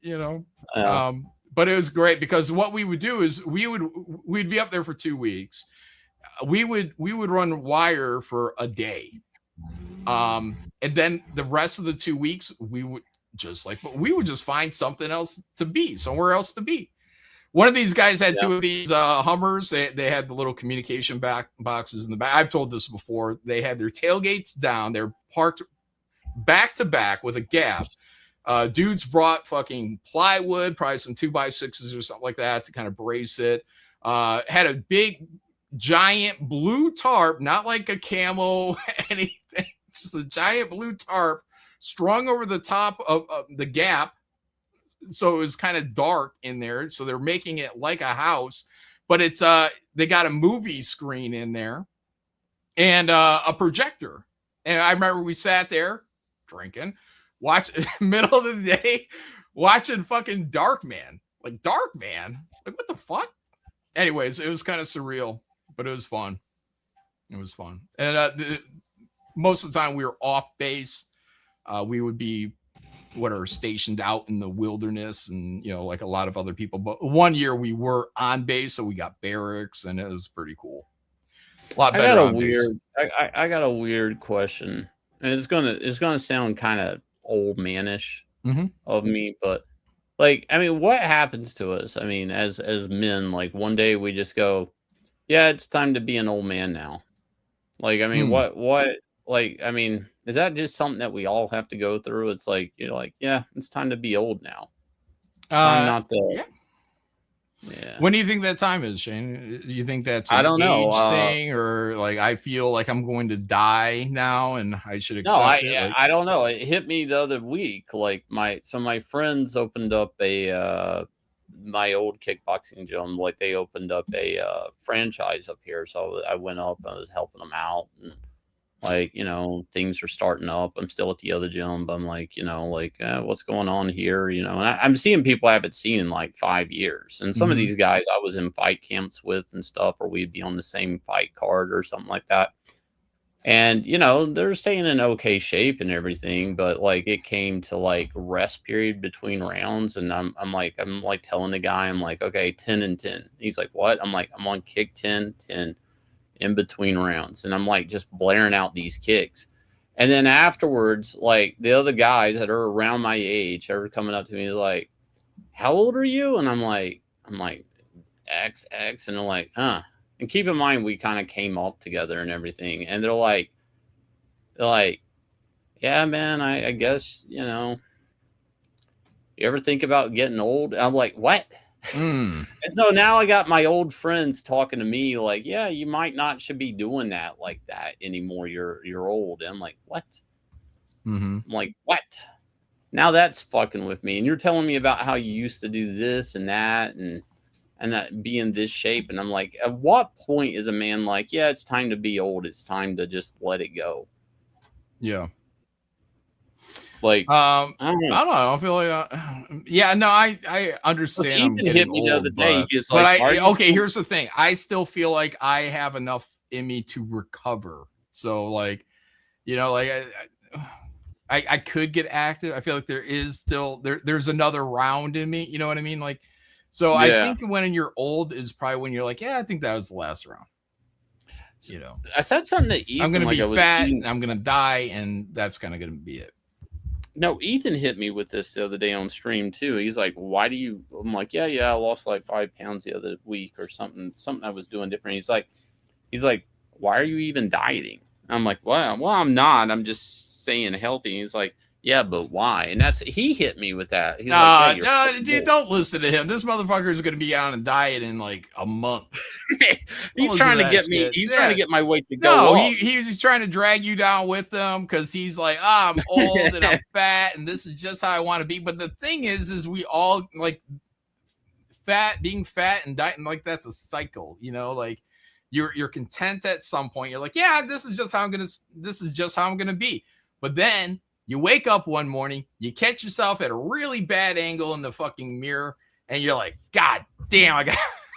but it was great, because what we would do is we'd be up there for 2 weeks. We would run wire for a day. And then the rest of the 2 weeks, we would just find something else to be, somewhere else to be. One of these guys had two of these Hummers. They had the little communication boxes in the back. I've told this before. They had their tailgates down. They're parked back to back with a gap. Dudes brought fucking plywood, probably some 2x6s or something like that to kind of brace it. Had a big, giant blue tarp, not like a camo, anything. Just a giant blue tarp strung over the top of the gap, so it was kind of dark in there. So they're making it like a house, but it's they got a movie screen in there and a projector. And I remember we sat there drinking, middle of the day, watching fucking Darkman. Like, Darkman? Like, what the fuck? Anyways, it was kind of surreal, but it was fun. It was fun. And most of the time we were off base. We would be stationed out in the wilderness, and like a lot of other people. But one year we were on base, so we got barracks, and it was pretty cool. A lot better. I got a weird question, and it's gonna sound kind of old manish of me, but like, I mean, what happens to us? I mean, as men, like, one day we just go, yeah, it's time to be an old man now. Like, I mean, what? Like, I mean, is that just something that we all have to go through? It's like, like, yeah, it's time to be old now. Time not to. Yeah. When do you think that time is, Shane? Do you think that's I don't know thing, or like, I feel like I'm going to die now and I should accept it? Like, I don't know. It hit me the other week. Like, my friends opened up my old kickboxing gym. Like, they opened up a franchise up here, so I went up and I was helping them out. And like, things are starting up. I'm still at the other gym, but I'm like, what's going on here? And I'm seeing people I haven't seen in like 5 years. And some of these guys I was in fight camps with and stuff, or we'd be on the same fight card or something like that. And, they're staying in okay shape and everything, but like, it came to like rest period between rounds. And I'm like telling the guy, I'm like, okay, 10 and 10. He's like, what? I'm like, I'm on kick 10, 10. In between rounds, and I'm like just blaring out these kicks. And then afterwards, like, the other guys that are around my age are coming up to me like, how old are you? And I'm like XX, and they're like, huh. And keep in mind, we kind of came up together and everything, and they're like, yeah, man, I guess, you ever think about getting old? I'm like, what? And so now I got my old friends talking to me like, yeah, you should be doing that like that anymore. You're old. And I'm like, what? I'm like, what? Now that's fucking with me. And you're telling me about how you used to do this and that and that be in this shape. And I'm like, at what point is a man like, yeah, it's time to be old. It's time to just let it go. Yeah. Like, I don't know. I feel like, yeah, no, I understand. I'm Ethan getting hit me old, the other day. but, He's like, okay, here's the thing. I still feel like I have enough in me to recover. So like, you know, like I could get active. I feel like there is still there's another round in me. You know what I mean? Like, so I think when you're old is probably when you're like, yeah, I think that was the last round. You know, I said something to Ethan. I'm gonna like be fat and I'm gonna die, and that's kind of gonna be it. No, Ethan hit me with this the other day on stream too. He's like, "Why do you?" I'm like, "Yeah, I lost like 5 pounds the other week or something I was doing different." He's like, "Why are you even dieting?" I'm like, "Well, I'm not. I'm just staying healthy." And he's like, "Yeah, but why?" And he hit me with that. He's like, no, dude, don't listen to him. This motherfucker is going to be on a diet in like a month. He's trying to get me. He's trying to get my weight to go. No, he's trying to drag you down with him because he's like, I'm old and I'm fat, and this is just how I want to be. But the thing is we all like being fat and dieting, like that's a cycle, you know, like you're content at some point. You're like, yeah, this is just how I'm gonna be. But then you wake up one morning, you catch yourself at a really bad angle in the fucking mirror, and you're like, God damn,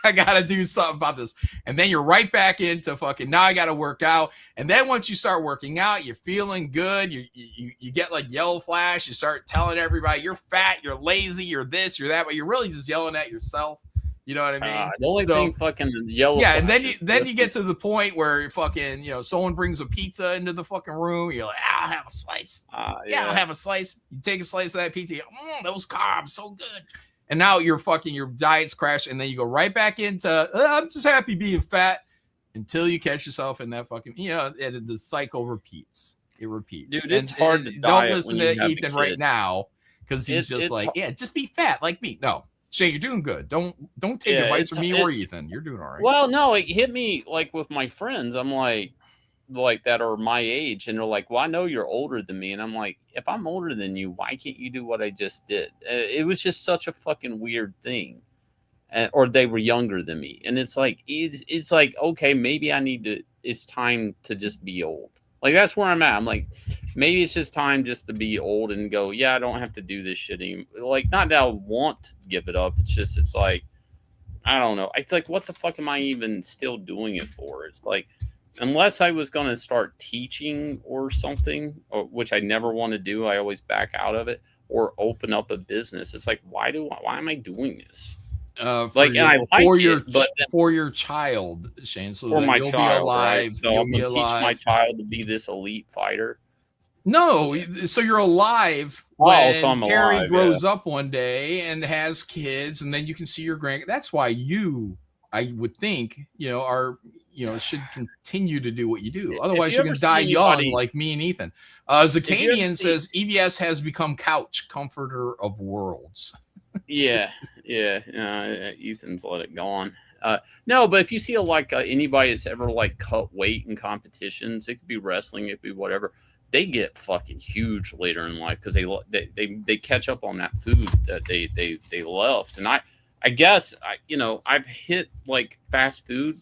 I gotta do something about this. And then you're right back into fucking, now I gotta work out. And then once you start working out, you're feeling good. You get like yellow flash. You start telling everybody you're fat, you're lazy, you're this, you're that, but you're really just yelling at yourself. You know what I mean? The only thing fucking yellow. Yeah, and then you get to the point where you fucking, you know, someone brings a pizza into the fucking room. You're like, I'll have a slice. Yeah, I'll have a slice. You take a slice of that pizza. Those carbs, so good. And now your diet's crashed, and then you go right back into, I'm just happy being fat until you catch yourself in that fucking, you know, and the cycle repeats. It repeats. Dude, it's hard to don't listen to Ethan right now because he's just like, yeah, just be fat like me. No. Shay, you're doing good. Don't take advice from me or Ethan. You're doing all right. Well, no, it hit me like with my friends. I'm like that are my age, and they're like, "Well, I know you're older than me," and I'm like, "If I'm older than you, why can't you do what I just did?" It was just such a fucking weird thing, or they were younger than me, and it's like okay, maybe I need to. It's time to just be old. Like that's where I'm at. I'm like, maybe it's just time just to be old and go, yeah, I don't have to do this shit anymore. Like, not that I want to give it up. It's like, I don't know. It's like, what the fuck am I even still doing it for? It's like, unless I was going to start teaching or something, which I never want to do. I always back out of it, or open up a business. It's like, why am I doing this? For your child, Shane, so for that my you'll child, be alive. Right? So I'm gonna teach my child to be this elite fighter. No, so you're alive when Carrie grows up one day and has kids, and then you can see your That's why I would think, should continue to do what you do. Otherwise, you're going to die young like me and Ethan. Zakanian says EVS has become couch comforter of worlds. Yeah. Ethan's let it go on. No, but if you see anybody that's ever cut weight in competitions, it could be wrestling, it could be whatever. They get fucking huge later in life because they catch up on that food that they left. And I guess I've hit fast food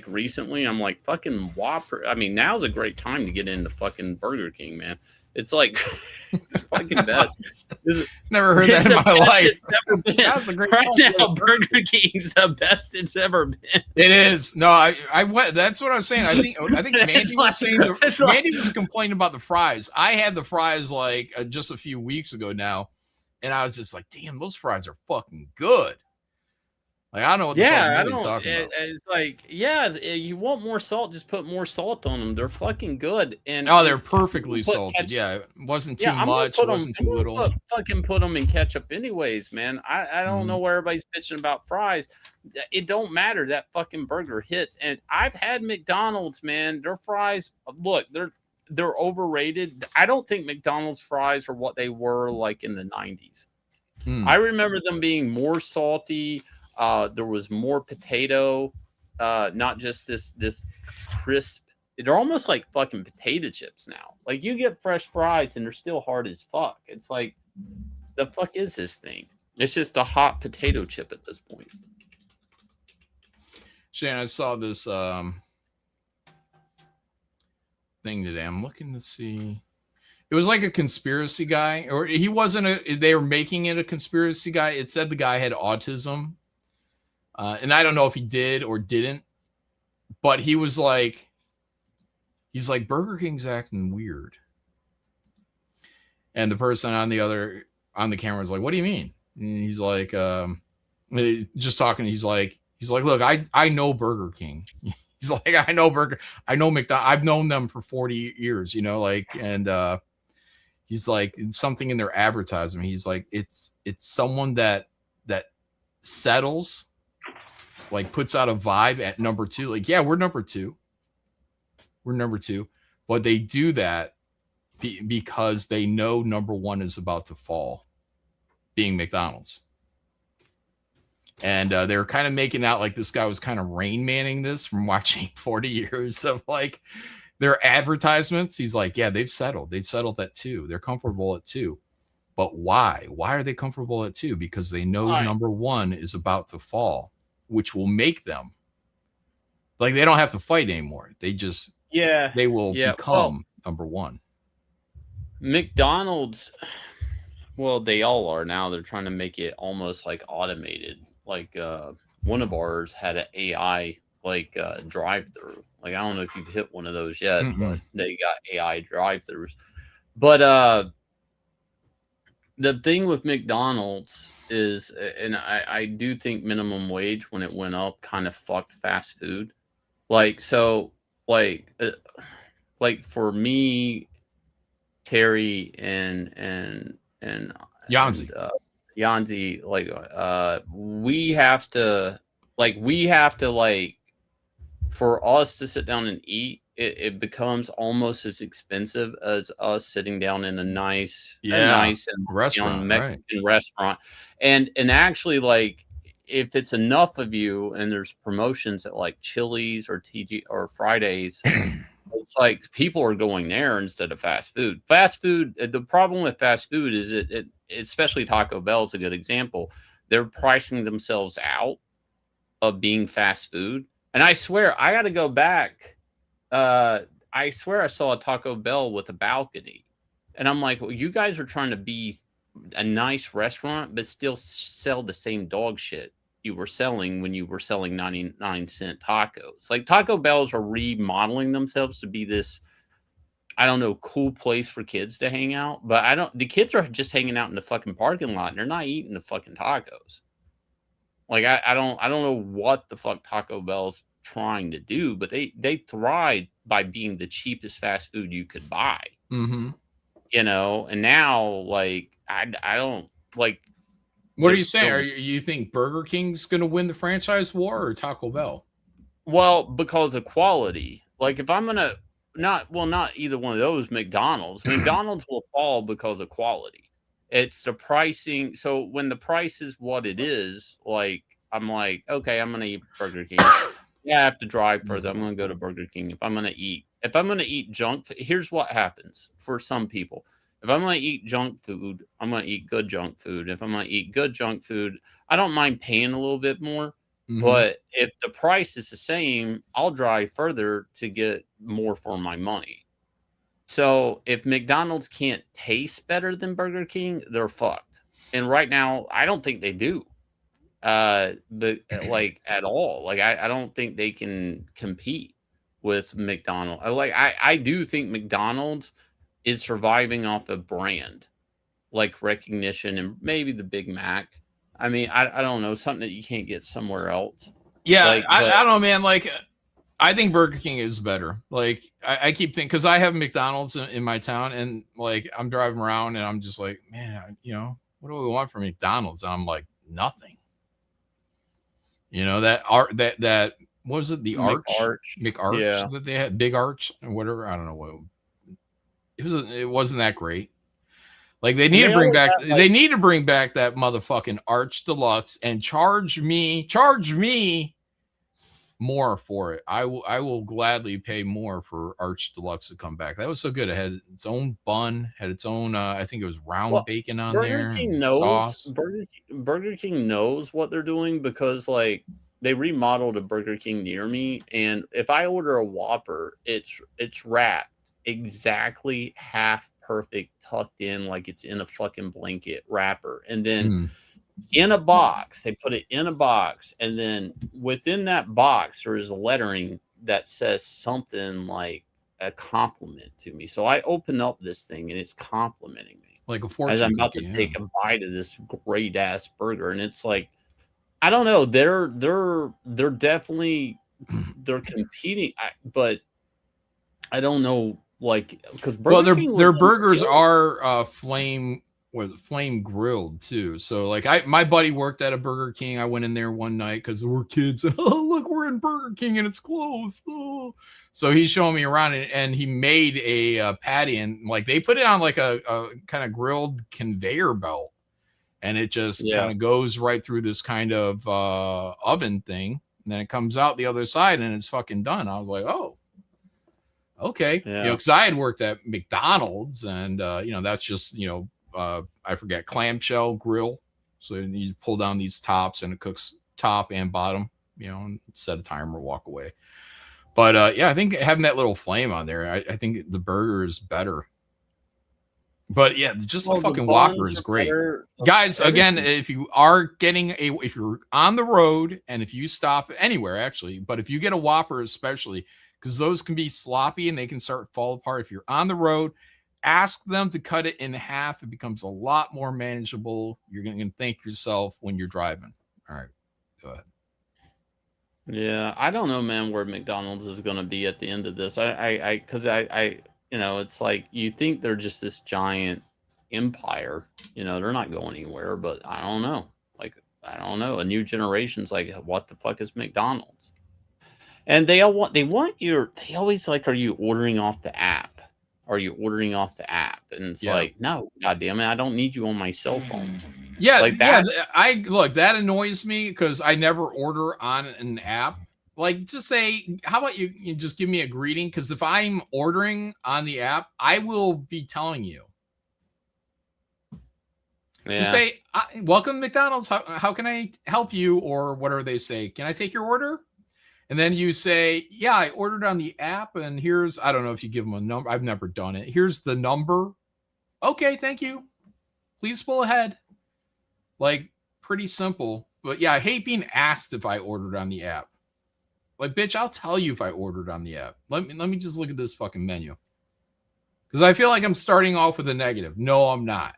recently. I'm like fucking Whopper. I mean, now's a great time to get into fucking Burger King, man. It's it's fucking best. Never heard that in my life. It's never been. That's a great right now, Burger King's the best it's ever been. It is. No, I went. That's what I was saying. I think Mandy was saying. Mandy was complaining about the fries. I had the fries just a few weeks ago now, and I was just like, "Damn, those fries are fucking good." I don't know what the fuck he's talking about. It's you want more salt, just put more salt on them. They're fucking good. And they're perfectly salted. Yeah, it wasn't too much, it wasn't too little. Fucking put them in ketchup anyways, man. I don't know where everybody's bitching about fries. It don't matter. That fucking burger hits. And I've had McDonald's, man. Their fries, look, they're overrated. I don't think McDonald's fries are what they were in the 90s. I remember them being more salty. There was more potato, not just this crisp they're almost like fucking potato chips now. Like you get fresh fries and they're still hard as fuck. It's like, the fuck is this thing? It's just a hot potato chip at this point. Shane, I saw this thing today. I'm looking to see. It was like a conspiracy guy, or he wasn't they were making it a conspiracy guy. It said the guy had autism. And I don't know if he did or didn't, but he was like, he's like, Burger King's acting weird. And the person on the camera was like, what do you mean? And he's like, just talking. He's like, look, I know Burger King. He's like, I know McDonald's. I've known them for 40 years, and he's like, something in their advertisement. He's like, it's someone that settles, like puts out a vibe at number 2. Like, yeah, we're number 2. But they do that because they know number 1 is about to fall, being McDonald's. And they were kind of making out like this guy was kind of Rain Manning this from watching 40 years of like their advertisements. He's like, yeah, they've settled at 2. They're comfortable at 2. But why? Why are they comfortable at 2? Because they know number 1 is about to fall, which will make them like they don't have to fight anymore. They just they will become number 1. McDonald's, well, they all are now. They're trying to make it almost like automated. Like one of ours had an AI like drive-through. Like I don't know if you've hit one of those yet, but they got AI drive-throughs. But the thing with McDonald's is, and I do think minimum wage when it went up kind of fucked fast food. Like so, like for me, Terry and Yanzi. Yanzi, like we have to for us to sit down and eat, it becomes almost as expensive as us sitting down in a nice restaurant, Mexican restaurant. And actually, like if it's enough of you and there's promotions at like Chili's or TG or Fridays, it's like people are going there instead of fast food. Fast food, the problem with fast food is it especially Taco Bell is a good example. They're pricing themselves out of being fast food. And I swear, I got to go back. I swear I saw a Taco Bell with a balcony. And I'm like, well, you guys are trying to be a nice restaurant, but still sell the same dog shit you were selling when you were selling 99-cent tacos. Like Taco Bells are remodeling themselves to be this, I don't know, cool place for kids to hang out. But the kids are just hanging out in the fucking parking lot and they're not eating the fucking tacos. Like I don't know what the fuck Taco Bell's trying to do, but they thrive by being the cheapest fast food you could buy. Mm-hmm. And now like I don't like. What are you saying? You think Burger King's going to win the franchise war or Taco Bell? Well, because of quality. Like if I'm going to not either one of those. McDonald's will fall because of quality. It's the pricing. So when the price is what it is, like I'm like, okay, I'm going to eat Burger King. Yeah, I have to drive further. I'm going to go to Burger King. If I'm going to eat junk, here's what happens for some people. If I'm going to eat junk food, I'm going to eat good junk food. If I'm going to eat good junk food, I don't mind paying a little bit more. Mm-hmm. But if the price is the same, I'll drive further to get more for my money. So if McDonald's can't taste better than Burger King, they're fucked. And right now, I don't think they do. But like at all. Like I don't think they can compete with McDonald's. I do think McDonald's is surviving off a brand like recognition and maybe the Big Mac. I mean, I don't know, something that you can't get somewhere else. Yeah, like, I don't know, man. Like, I think Burger King is better. Like, I keep thinking, because I have McDonald's in my town, and like I'm driving around and I'm just like, man, what do we want from McDonald's? And I'm like, nothing. That what was it? The McArch yeah. That they had, Big Arch or whatever. I don't know what. It wasn't that great. Like they need to bring back. They need to bring back that motherfucking Arch Deluxe and charge me more for it. I will gladly pay more for Arch Deluxe to come back. That was so good. It had its own bun, had its own I think it was round bacon on Burger there. King And knows sauce. Burger King knows what they're doing, because like they remodeled a Burger King near me, and if I order a Whopper, it's wrapped exactly half perfect, tucked in like it's in a fucking blanket wrapper, and then in a box. They put it in a box, and then within that box there is a lettering that says something like a compliment to me. So I open up this thing and it's complimenting me, like a fortune as I'm about cookie, to take a bite of this great ass burger. And it's like, I don't know, they're definitely they're competing, but I don't know, like, because their burgers are flame grilled too. So like my buddy worked at a Burger King. I went in there one night because we're kids. Oh, look, we're in Burger King and it's closed. Oh. So he's showing me around, and he made a patty, and like they put it on like a kind of grilled conveyor belt, and it just kind of goes right through this kind of oven thing, and then it comes out the other side and it's fucking done. I was like, oh, okay. Because I had worked at McDonald's, and that's just I forget, clamshell grill. So you pull down these tops and it cooks top and bottom, and set a timer, walk away. But I think having that little flame on there, I think the burger is better. But yeah, just the fucking Whopper is great. Guys, again, if you're on the road, and if you stop anywhere actually, but if you get a Whopper especially, because those can be sloppy and they can start to fall apart. If you're on the road, ask them to cut it in half. It becomes a lot more manageable. You're going to thank yourself when you're driving. All right, go ahead. Yeah, I don't know, man, where McDonald's is going to be at the end of this. Because it's like, you think they're just this giant empire. They're not going anywhere, but I don't know. Like, I don't know. A new generation's like, what the fuck is McDonald's? And they always like, are you ordering off the app? Are you ordering off the app? And it's like, no, God damn it, I don't need you on my cell phone. Yeah, like that. That annoys me because I never order on an app. Like, just say, how about you just give me a greeting? Because if I'm ordering on the app, I will be telling you. Yeah. Just say, welcome to McDonald's. How can I help you? Or whatever they say. Can I take your order? And then you say, yeah, I ordered on the app, and here's, I don't know if you give them a number. I've never done it. Here's the number. Okay, thank you. Please pull ahead. Like, pretty simple. But yeah, I hate being asked if I ordered on the app. Like, bitch, I'll tell you if I ordered on the app. Let me just look at this fucking menu. Because I feel like I'm starting off with a negative. No, I'm not.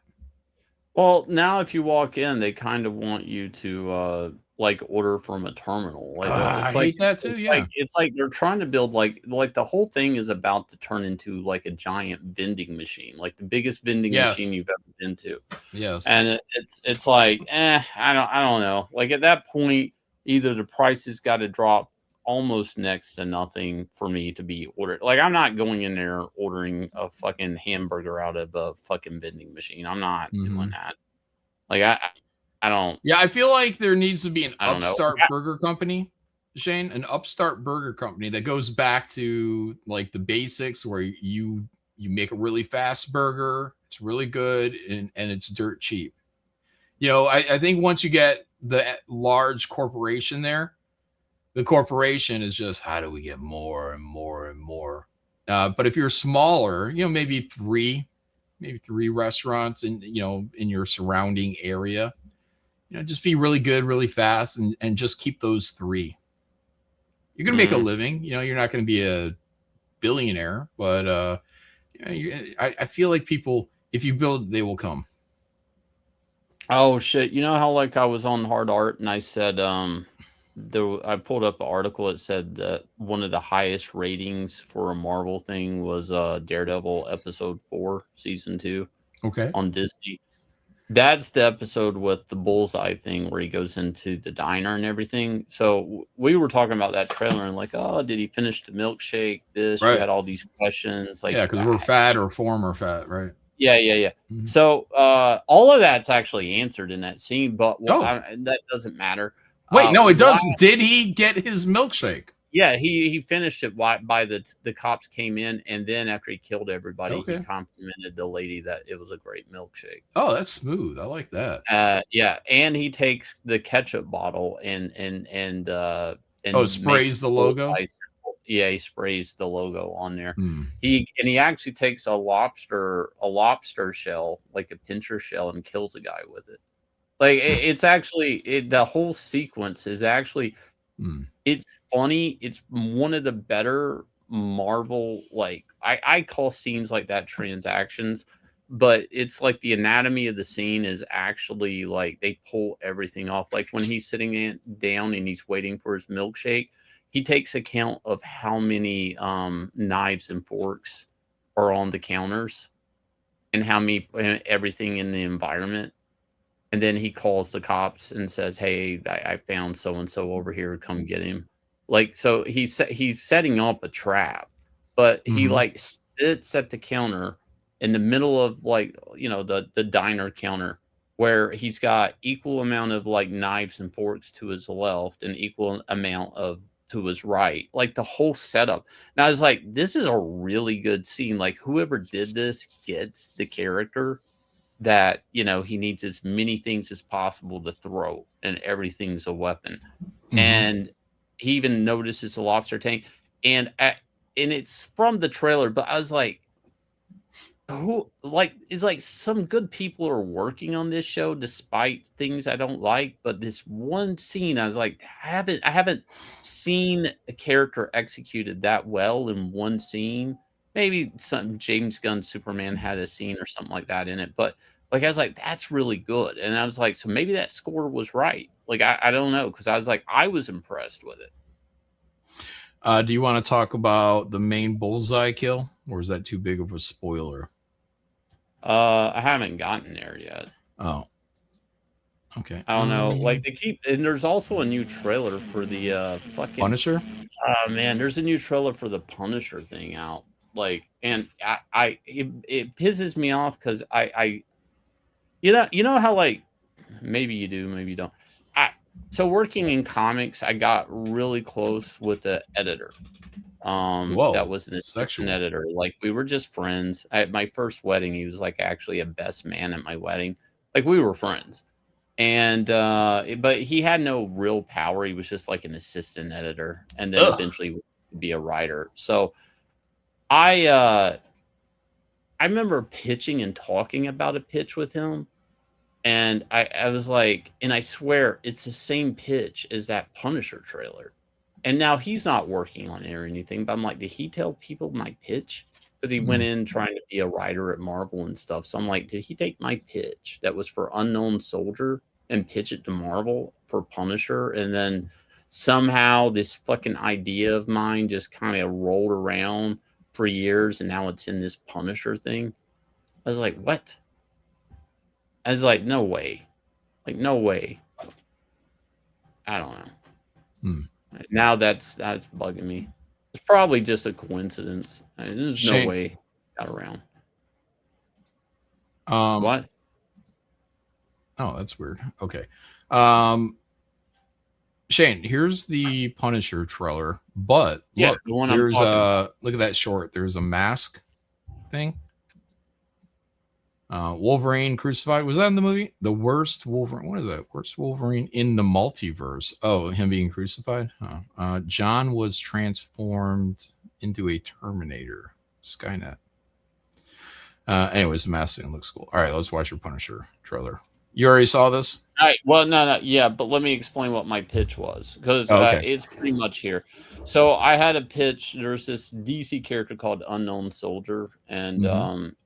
Well, now if you walk in, they kind of want you to like order from a terminal. Like, I hate that too. It's like they're trying to build like the whole thing is about to turn into like a giant vending machine, like the biggest vending machine you've ever been to. Yes. And it's like, I don't know. Like, at that point, either the price has got to drop almost next to nothing for me to be ordered. Like, I'm not going in there ordering a fucking hamburger out of a fucking vending machine. I'm not doing that. Like, I don't. Yeah, I feel like there needs to be an upstart burger company, Shane, an upstart burger company that goes back to like the basics, where you make a really fast burger, it's really good, and it's dirt cheap. I think once you get the large corporation there, the corporation is just, how do we get more and more and more? But if you're smaller, maybe three restaurants in your surrounding area. Just be really good, really fast, and just keep those three. You're going to make a living. You're not going to be a billionaire, but I feel like people, if you build, they will come. Oh, shit. You know how, like, I was on Hard Art and I said, I pulled up an article that said that one of the highest ratings for a Marvel thing was Daredevil episode 4, season 2. Okay. On Disney. That's the episode with the bullseye thing where he goes into the diner and everything. So we were talking about that trailer and like, oh, did he finish the milkshake? This, right. You had all these questions. Like, yeah, because we're fat or former fat, right? Yeah. Mm-hmm. So all of that's actually answered in that scene, but that doesn't matter. Wait, no, it does. Did he get his milkshake? Yeah, he finished it by the cops came in, and then after he killed everybody, he complimented the lady that it was a great milkshake. Oh, that's smooth. I like that. Yeah, and he takes the ketchup bottle and sprays the logo. Yeah, he sprays the logo on there. He actually takes a lobster shell, like a pincher shell, and kills a guy with it. Like it's actually the whole sequence is actually it's funny. It's one of the better Marvel, like I call scenes like that transactions, but it's like the anatomy of the scene is actually like they pull everything off. Like when he's sitting down and he's waiting for his milkshake, he takes account of how many knives and forks are on the counters and how many everything in the environment. And then he calls the cops and says, "Hey, I found so and so over here. Come get him." Like, so he's setting up a trap, but he like sits at the counter in the middle of like the diner counter where he's got equal amount of like knives and forks to his left and equal amount of to his right. Like the whole setup. And I was like, this is a really good scene. Like whoever did this gets the character that he needs as many things as possible to throw and everything's a weapon. And he even notices the lobster tank and it's from the trailer, but I was like, it's like some good people are working on this show despite things I don't like, but this one scene I was like, I haven't seen a character executed that well in one scene. Maybe some James Gunn Superman had a scene or something like that in it, but like I was like, that's really good. And I was like, so maybe that score was right. Like I don't know, because I was like, I was impressed with it. Do you want to talk about the main bullseye kill, or is that too big of a spoiler? I haven't gotten there yet. Oh, okay. I don't know. Like they keep, and there's also a new trailer for the fucking Punisher. Oh man, there's a new trailer for the Punisher thing out. Like, and it pisses me off because you know how like maybe you do, maybe you don't. So working in comics, I got really close with the editor. That was an assistant editor. Like we were just friends. At my first wedding, he was like actually a best man at my wedding. Like we were friends. And but he had no real power. He was just like an assistant editor and then eventually be a writer. So I remember pitching and talking about a pitch with him. And I was like, and I swear it's the same pitch as that Punisher trailer. And now he's not working on it or anything, but I'm like, did he tell people my pitch? Because he went in trying to be a writer at Marvel and stuff. So I'm like, did he take my pitch that was for Unknown Soldier and pitch it to Marvel for Punisher? And then somehow this fucking idea of mine just kind of rolled around for years. And now it's in this Punisher thing. I was like, what? I was like, no way. Like, no way. I don't know. Now that's bugging me. It's probably just a coincidence. I mean, there's no way it got around. What? Oh, that's weird. Okay. Shane, here's the Punisher trailer, but look, the one there's look at that short. There's a mask thing. Wolverine crucified. Was that in the movie? The worst Wolverine. What is that? Worst Wolverine in the multiverse. Oh, him being crucified. John was transformed into a Terminator. Skynet. Anyways, the mask thing looks cool. All right, let's watch your Punisher trailer. You already saw this? All right. Well, no, yeah, but let me explain what my pitch was because it's pretty much here. So I had a pitch. There's this DC character called Unknown Soldier, and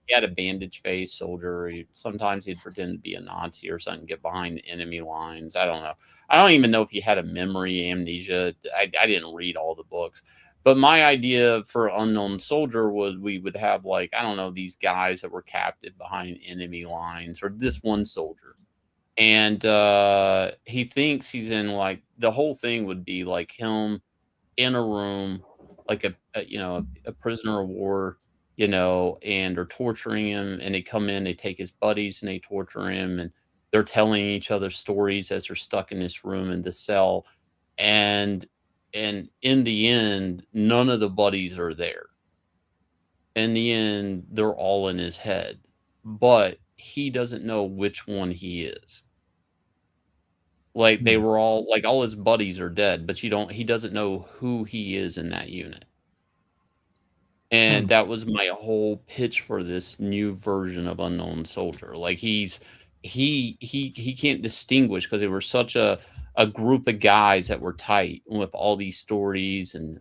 he had a bandage face soldier. Sometimes he'd pretend to be a Nazi or something, get behind enemy lines. I don't know. I don't even know if he had a memory amnesia. I didn't read all the books. But my idea for Unknown Soldier was we would have like, I don't know, these guys that were captive behind enemy lines or this one soldier. And he thinks he's in like, the whole thing would be like him in a room, like a prisoner of war, and they're torturing him, and they come in, they take his buddies and they torture him, and they're telling each other stories as they're stuck in this room in this cell. And And in the end, none of the buddies are there. In the end, they're all in his head, but he doesn't know which one he is. Like they were all like all his buddies are dead, but he doesn't know who he is in that unit. And that was my whole pitch for this new version of Unknown Soldier. Like he can't distinguish because they were such a group of guys that were tight with all these stories and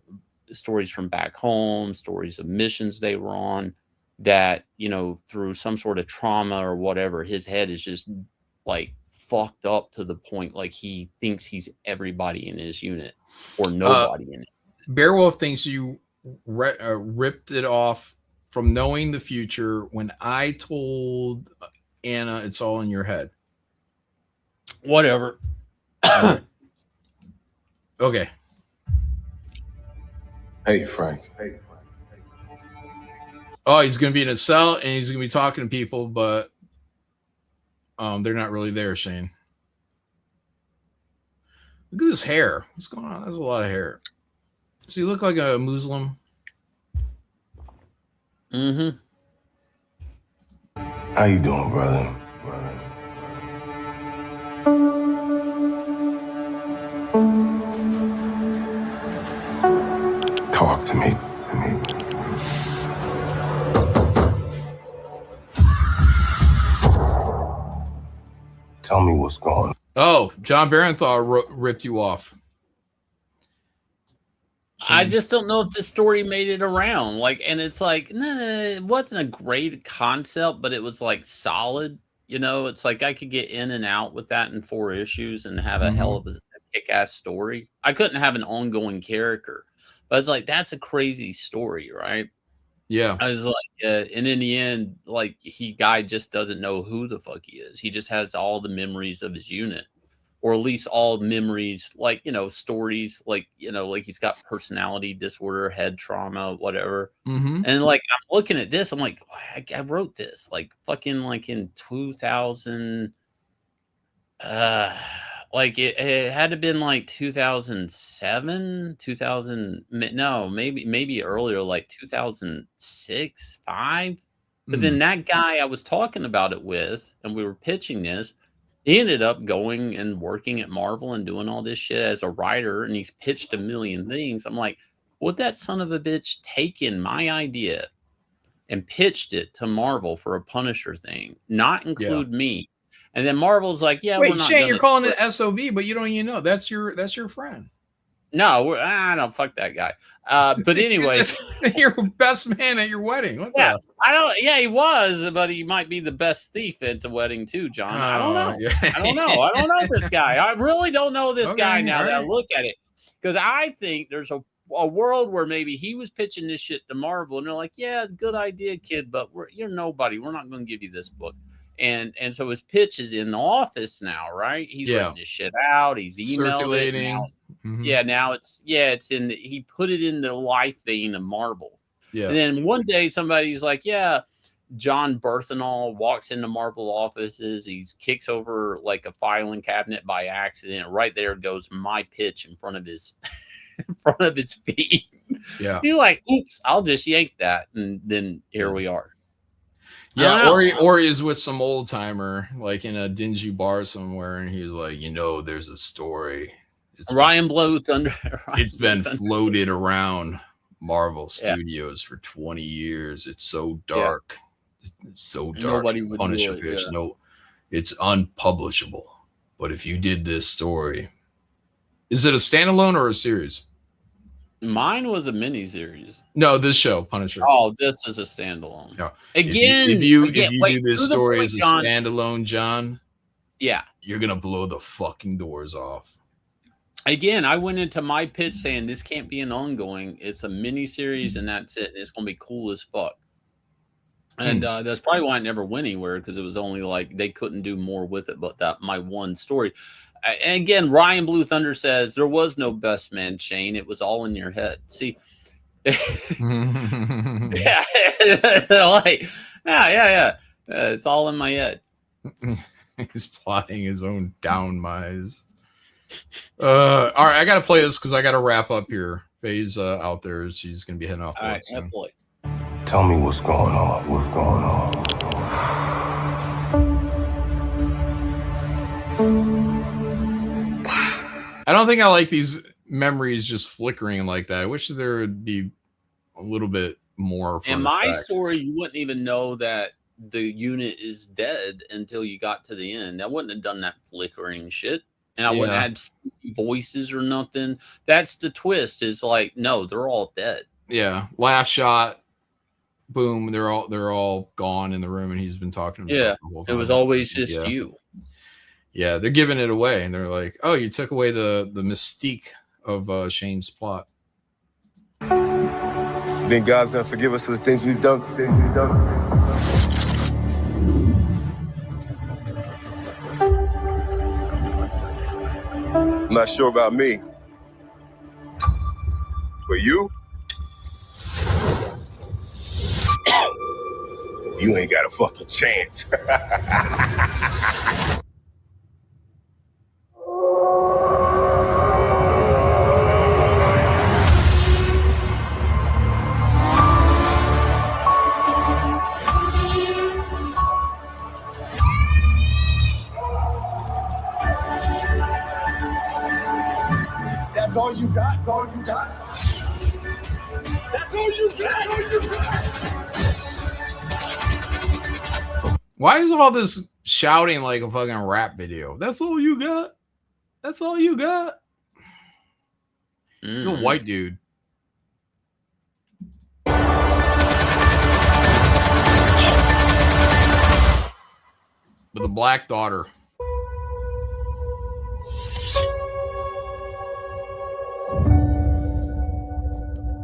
stories from back home, stories of missions they were on, that, you know, through some sort of trauma or whatever, his head is just like fucked up to the point like he thinks he's everybody in his unit or nobody in it. Beowulf thinks you ripped it off from knowing the future when I told Anna it's all in your head. Whatever. Okay. Hey, Frank. Oh, he's going to be in a cell and he's going to be talking to people, but they're not really there, Shane. Look at this hair. What's going on? There's a lot of hair. Does he look like a Muslim? Mm-hmm. How you doing, brother? Talk to me. Tell me what's going on. Oh, John Barenthal ripped you off. I just don't know if this story made it around. Like, and it's like, nah, it wasn't a great concept, but it was like solid. You know, it's like I could get in and out with that in 4 issues and have a hell of a kick-ass story. I couldn't have an ongoing character, but it's like, that's a crazy story, right? Yeah. I was like, and in the end, like guy just doesn't know who the fuck he is. He just has all the memories of his unit, or at least all memories, like, you know, stories, like, you know, like he's got personality disorder, head trauma, whatever. And like, I'm looking at this, I'm like, I wrote this like fucking like in 2000, like it had to have been like 2007, 2000, no, maybe earlier, like 2006, 5. But then that guy I was talking about it with, and we were pitching this, he ended up going and working at Marvel and doing all this shit as a writer, and he's pitched a million things. I'm like, would that son of a bitch taken my idea and pitched it to Marvel for a Punisher thing, not include me? And then Marvel's like, yeah, wait, we're not Shane, you're calling it SOB, but you don't even know that's your friend. No, I don't fuck that guy. But anyways, your best man at your wedding. What I don't. Yeah, he was, but he might be the best thief at the wedding too, John. I don't know. Yeah. I don't know. I don't know this guy. I really don't know this guy now that I look at it, because I think there's a world where maybe he was pitching this shit to Marvel, and they're like, "Yeah, good idea, kid, but you're nobody. We're not going to give you this book." And so his pitch is in the office now, right? He's writing this shit out. He's emailing. Yeah, now it's in. He put it in the life vein of Marvel. Yeah. And then one day somebody's like, "Yeah, John Berthenol walks into Marvel offices. He kicks over like a filing cabinet by accident. Right there goes my pitch in front of his feet. Yeah, you're like, oops, I'll just yank that, and then here we are. Yeah, or he's with some old timer, like in a dingy bar somewhere, and he's like, you know, there's a story. Ryan Blue Thunder. It's been floated around Marvel Studios for 20 years. It's so dark. It's so dark. Nobody would Punisher do it. pitch. No, it's unpublishable. But if you did this story, is it a standalone or a series? Mine was a miniseries. No, this show, Punisher. Oh, this is a standalone. No. Again, if you do this story as a standalone, John, yeah, you're gonna blow the fucking doors off. Again, I went into my pitch saying this can't be an ongoing. It's a miniseries, and that's it. And it's gonna be cool as fuck. And that's probably why it never went anywhere, because it was only like they couldn't do more with it. But that my one story. And again, Ryan Blue Thunder says there was no best man, Shane. It was all in your head. See, yeah, like, yeah. It's all in my head. He's plotting his own downmise. All right, I gotta play this because I gotta wrap up here. Faye's out there. She's gonna be heading off. All right, soon. play. Tell me what's going on. What's going on? I don't think I like these memories just flickering like that. I wish there would be a little bit more. In my story, you wouldn't even know that the unit is dead until you got to the end. I wouldn't have done that flickering shit. And I wouldn't have had voices or nothing. That's the twist. Is like, no, they're all dead. Yeah. Last shot. Boom. They're all gone in the room, and he's been talking to himself the whole time. It was always just you. Yeah, they're giving it away, and they're like, "Oh, you took away the mystique of Shane's plot." Think God's gonna forgive us for the things we've done? I'm not sure about me. But you? You ain't got a fucking chance. That's all you got? That's all you got? That's all you got? All you got? Why is all this shouting like a fucking rap video? That's all you got? That's all you got? You're a white dude. With a black daughter.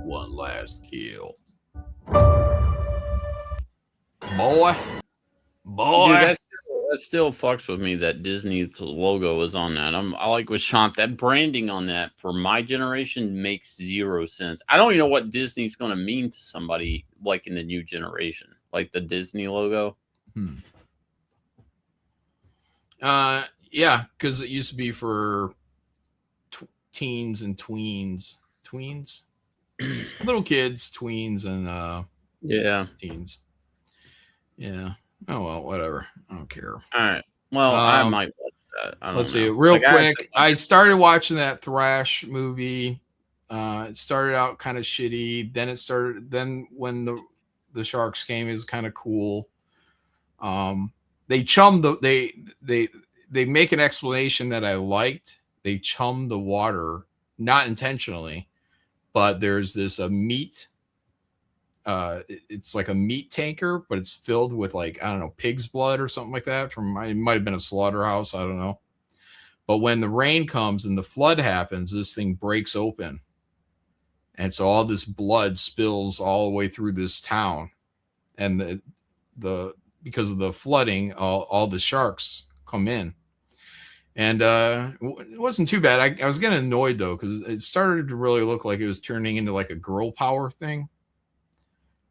One last kill. Boy. Dude, that still fucks with me that Disney's logo is on that. I like with Shant, that branding on that for my generation makes zero sense. I don't even know what Disney's going to mean to somebody like in the new generation, like the Disney logo. Yeah, because it used to be for teens and tweens, little kids, tweens, and teens. Yeah. Oh well, whatever. I don't care. All right. Well, I might watch that. Let's see. Real quick, I started watching that Thrash movie. It started out kind of shitty. Then when the sharks came, it was kind of cool. They chummed they make an explanation that I liked. They chummed the water, not intentionally, but there's this meat. It's like a meat tanker, but it's filled with like, I don't know, pig's blood or something like that. It might have been a slaughterhouse. I don't know. But when the rain comes and the flood happens, this thing breaks open. And so all this blood spills all the way through this town. And the because of the flooding, all the sharks come in. And it wasn't too bad. I was getting annoyed though, because it started to really look like it was turning into like a girl power thing.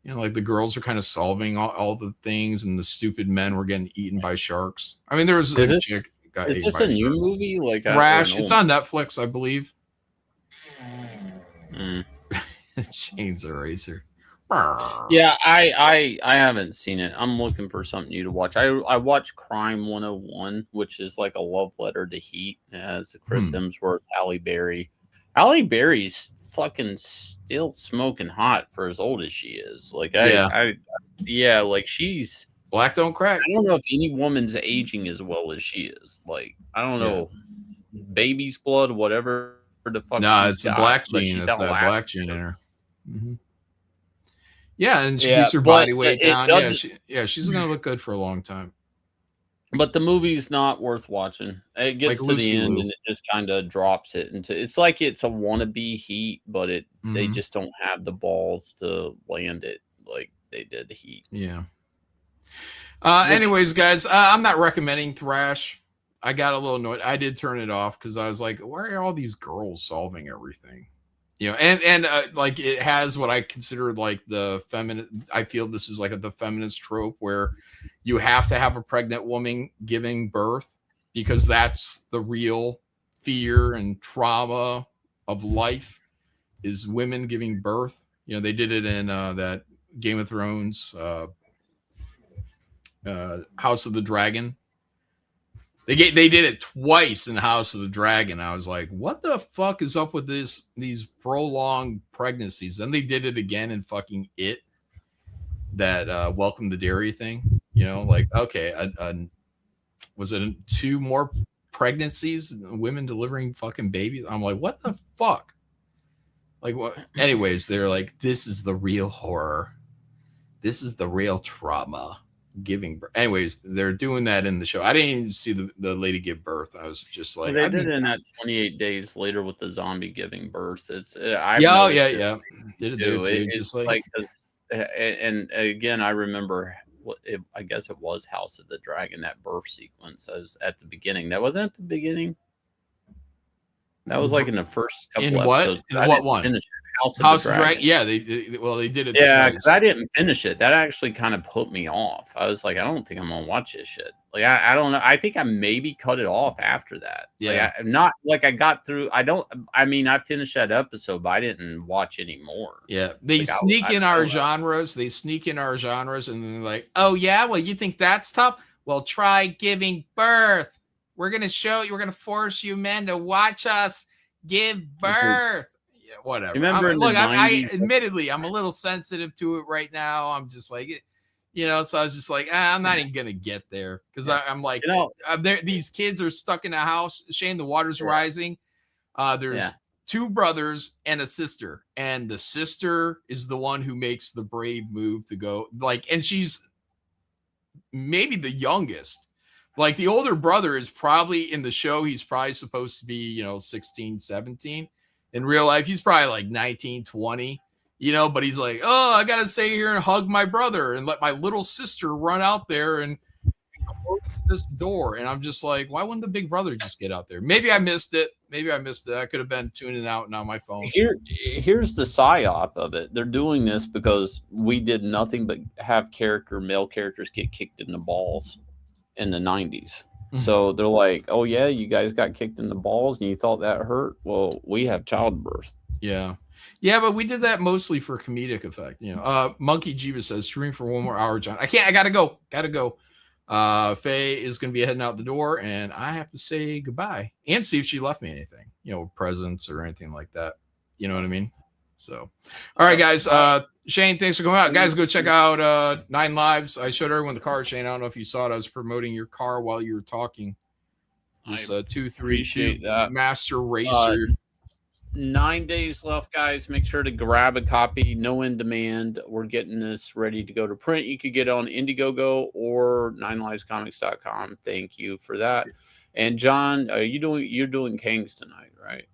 You know, like the girls are kind of solving all the things, and the stupid men were getting eaten by sharks. I mean, there was is this a new movie? Like Thrash? It's on Netflix, I believe. Shane's Eraser. Yeah, I haven't seen it. I'm looking for something new to watch. I watched Crime 101, which is like a love letter to Heat. It has Chris Hemsworth, Halle Berry. Halle Berry's fucking still smoking hot for as old as she is. Like like she's black don't crack. I don't know if any woman's aging as well as she is. Like I don't know, baby's blood, whatever the fuck. No, it's a black gene. It's that black gene in her. Yeah, and she keeps her body weight down. She's gonna look good for a long time. But the movie's not worth watching. It gets like to the end and it just kind of drops it into. It's like it's a wannabe Heat, but they just don't have the balls to land it like they did the Heat. Yeah. Anyways, guys, I'm not recommending Thrash. I got a little annoyed. I did turn it off because I was like, why are all these girls solving everything? You know, and like it has what I consider like the feminine. I feel this is like the feminist trope where you have to have a pregnant woman giving birth because that's the real fear and trauma of life is women giving birth. You know, they did it in that Game of Thrones, House of the Dragon. They did it twice in House of the Dragon. I was like, what the fuck is up with these prolonged pregnancies? Then they did it again in fucking It, that Welcome to Dairy thing. You know, like, okay, was it 2 more pregnancies, women delivering fucking babies? I'm like, what the fuck? Like, what? Anyways, they're like, this is the real horror. This is the real trauma. Giving birth. Anyways, they're doing that in the show. I didn't even see the lady give birth. I was just like, they did it in that 28 days later with the zombie giving birth. It's yeah. Did it there too? Just like and again, I remember I guess it was House of the Dragon, that birth sequence. I was at the beginning. That wasn't at the beginning. That was like in the first couple episodes. In what one? Finish it. House of Dragon. Yeah, they did it. Yeah, because I didn't finish it. That actually kind of put me off. I was like, I don't think I'm gonna watch this shit. Like, I don't know. I think I maybe cut it off after that. Yeah, like, not like I got through. I mean, I finished that episode, but I didn't watch any more. Yeah, they sneak in our genres. They sneak in our genres, and then they're like, oh yeah, well, you think that's tough? Well, try giving birth. We're gonna show you. We're gonna force you men to watch us give birth. Whatever. Remember, I admittedly, I'm a little sensitive to it right now. I'm just like, you know, so I was just like, I'm not even gonna get there because I'm like, you know, these kids are stuck in a house. Shane, the water's rising. There's 2 brothers and a sister, and the sister is the one who makes the brave move to go, like, and she's maybe the youngest. Like, the older brother is probably in the show. He's probably supposed to be, you know, 16, 17. In real life, he's probably like 19, 20, you know, but he's like, oh, I got to stay here and hug my brother and let my little sister run out there and close this door. And I'm just like, why wouldn't the big brother just get out there? Maybe I missed it. I could have been tuning out and on my phone. Here's the psyop of it. They're doing this because we did nothing but have male characters get kicked in the balls in the 90s. So they're like, oh, yeah, you guys got kicked in the balls and you thought that hurt? Well, we have childbirth. Yeah. Yeah, but we did that mostly for comedic effect. You know, Monkey Jeebus says, stream for 1 more hour, John. I got to go. Faye is going to be heading out the door, and I have to say goodbye and see if she left me anything, you know, presents or anything like that. You know what I mean? So, all right, guys. Shane, thanks for coming out. Guys, go check out 9 Lives. I showed everyone the car, Shane. I don't know if you saw it. I was promoting your car while you were talking. It's 232 Master Racer. 9 days left, guys. Make sure to grab a copy. No in demand. We're getting this ready to go to print. You could get it on Indiegogo or 9livescomics.com. Thank you for that. And John, you're doing Kangs tonight, right?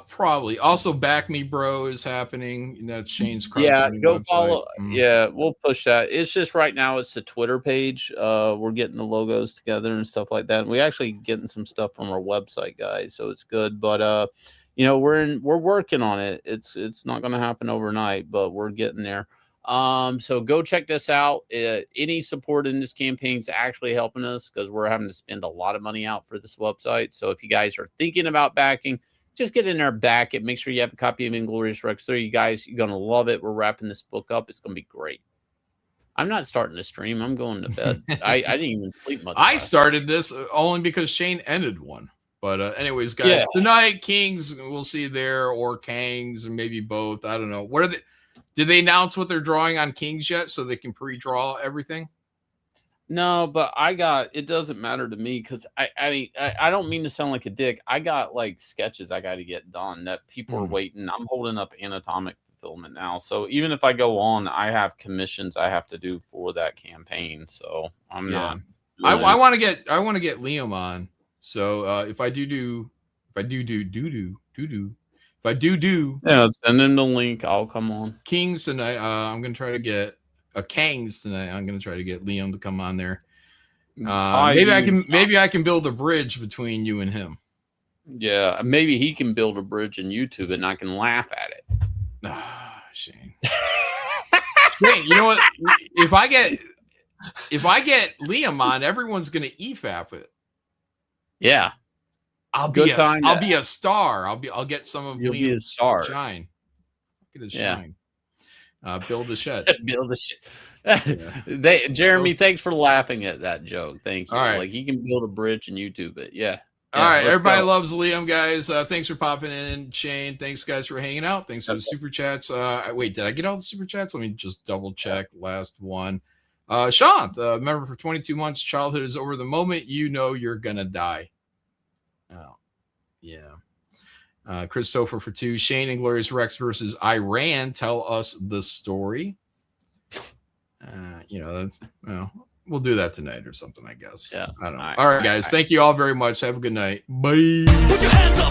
Probably. Also, Back Me Bro is happening. That's Shane's crowdfunding. Yeah, go website. follow. Yeah, we'll push that. It's just right now it's the Twitter page. We're getting the logos together and stuff like that. And we actually getting some stuff from our website, guys. So it's good. But you know, we're working on it. It's not going to happen overnight, but we're getting there. So go check this out. Any support in this campaign is actually helping us because we're having to spend a lot of money out for this website. So if you guys are thinking about backing, just get in there, back it. Make sure you have a copy of Inglorious Rex 3. You guys, you're going to love it. We're wrapping this book up. It's going to be great. I'm not starting to stream. I'm going to bed. I didn't even sleep much. I started this only because Shane ended one. But anyways, guys, tonight, Kings, we'll see you there, or Kangs, or maybe both. I don't know. What are they? Did they announce what they're drawing on Kings yet so they can pre-draw everything? No, but it doesn't matter to me because I don't mean to sound like a dick. I got like sketches I got to get done that people are waiting. I'm holding up anatomic fulfillment now. So even if I go on, I have commissions I have to do for that campaign. So I'm not. I want to get Liam on. So if I do, yeah, send him the link. I'll come on. Kings tonight. I'm gonna try to get Kangs tonight. I'm gonna try to get Liam to come on there. Maybe I can build a bridge between you and him. Yeah, maybe he can build a bridge in YouTube and I can laugh at it. Shane. Shane, you know what? If I get Liam on, everyone's gonna EFAP it. Yeah. I'll Good be time I'll to- be a star. I'll get some of You'll be a Liam's star. shine. Look at his Yeah. shine. Build a shed. Build a shit. Jeremy, thanks for laughing at that joke. Thank you. All right. Like he can build a bridge and YouTube it. Yeah. All right, let's everybody go. loves Liam, guys. Thanks for popping in, Shane. Thanks, guys, for hanging out. Thanks for the super chats. Wait, did I get all the super chats? Let me just double check. Last one. Shant, member for 22 months. Childhood is over the moment you know you're gonna die. Oh, yeah. Chris Sofer for 2. Shane and Glorious Rex versus Iran. Tell us the story. We'll do that tonight or something, I guess. Yeah. I don't know. All right. All right, guys. Thank you all very much. Have a good night. Bye. Put your hands up.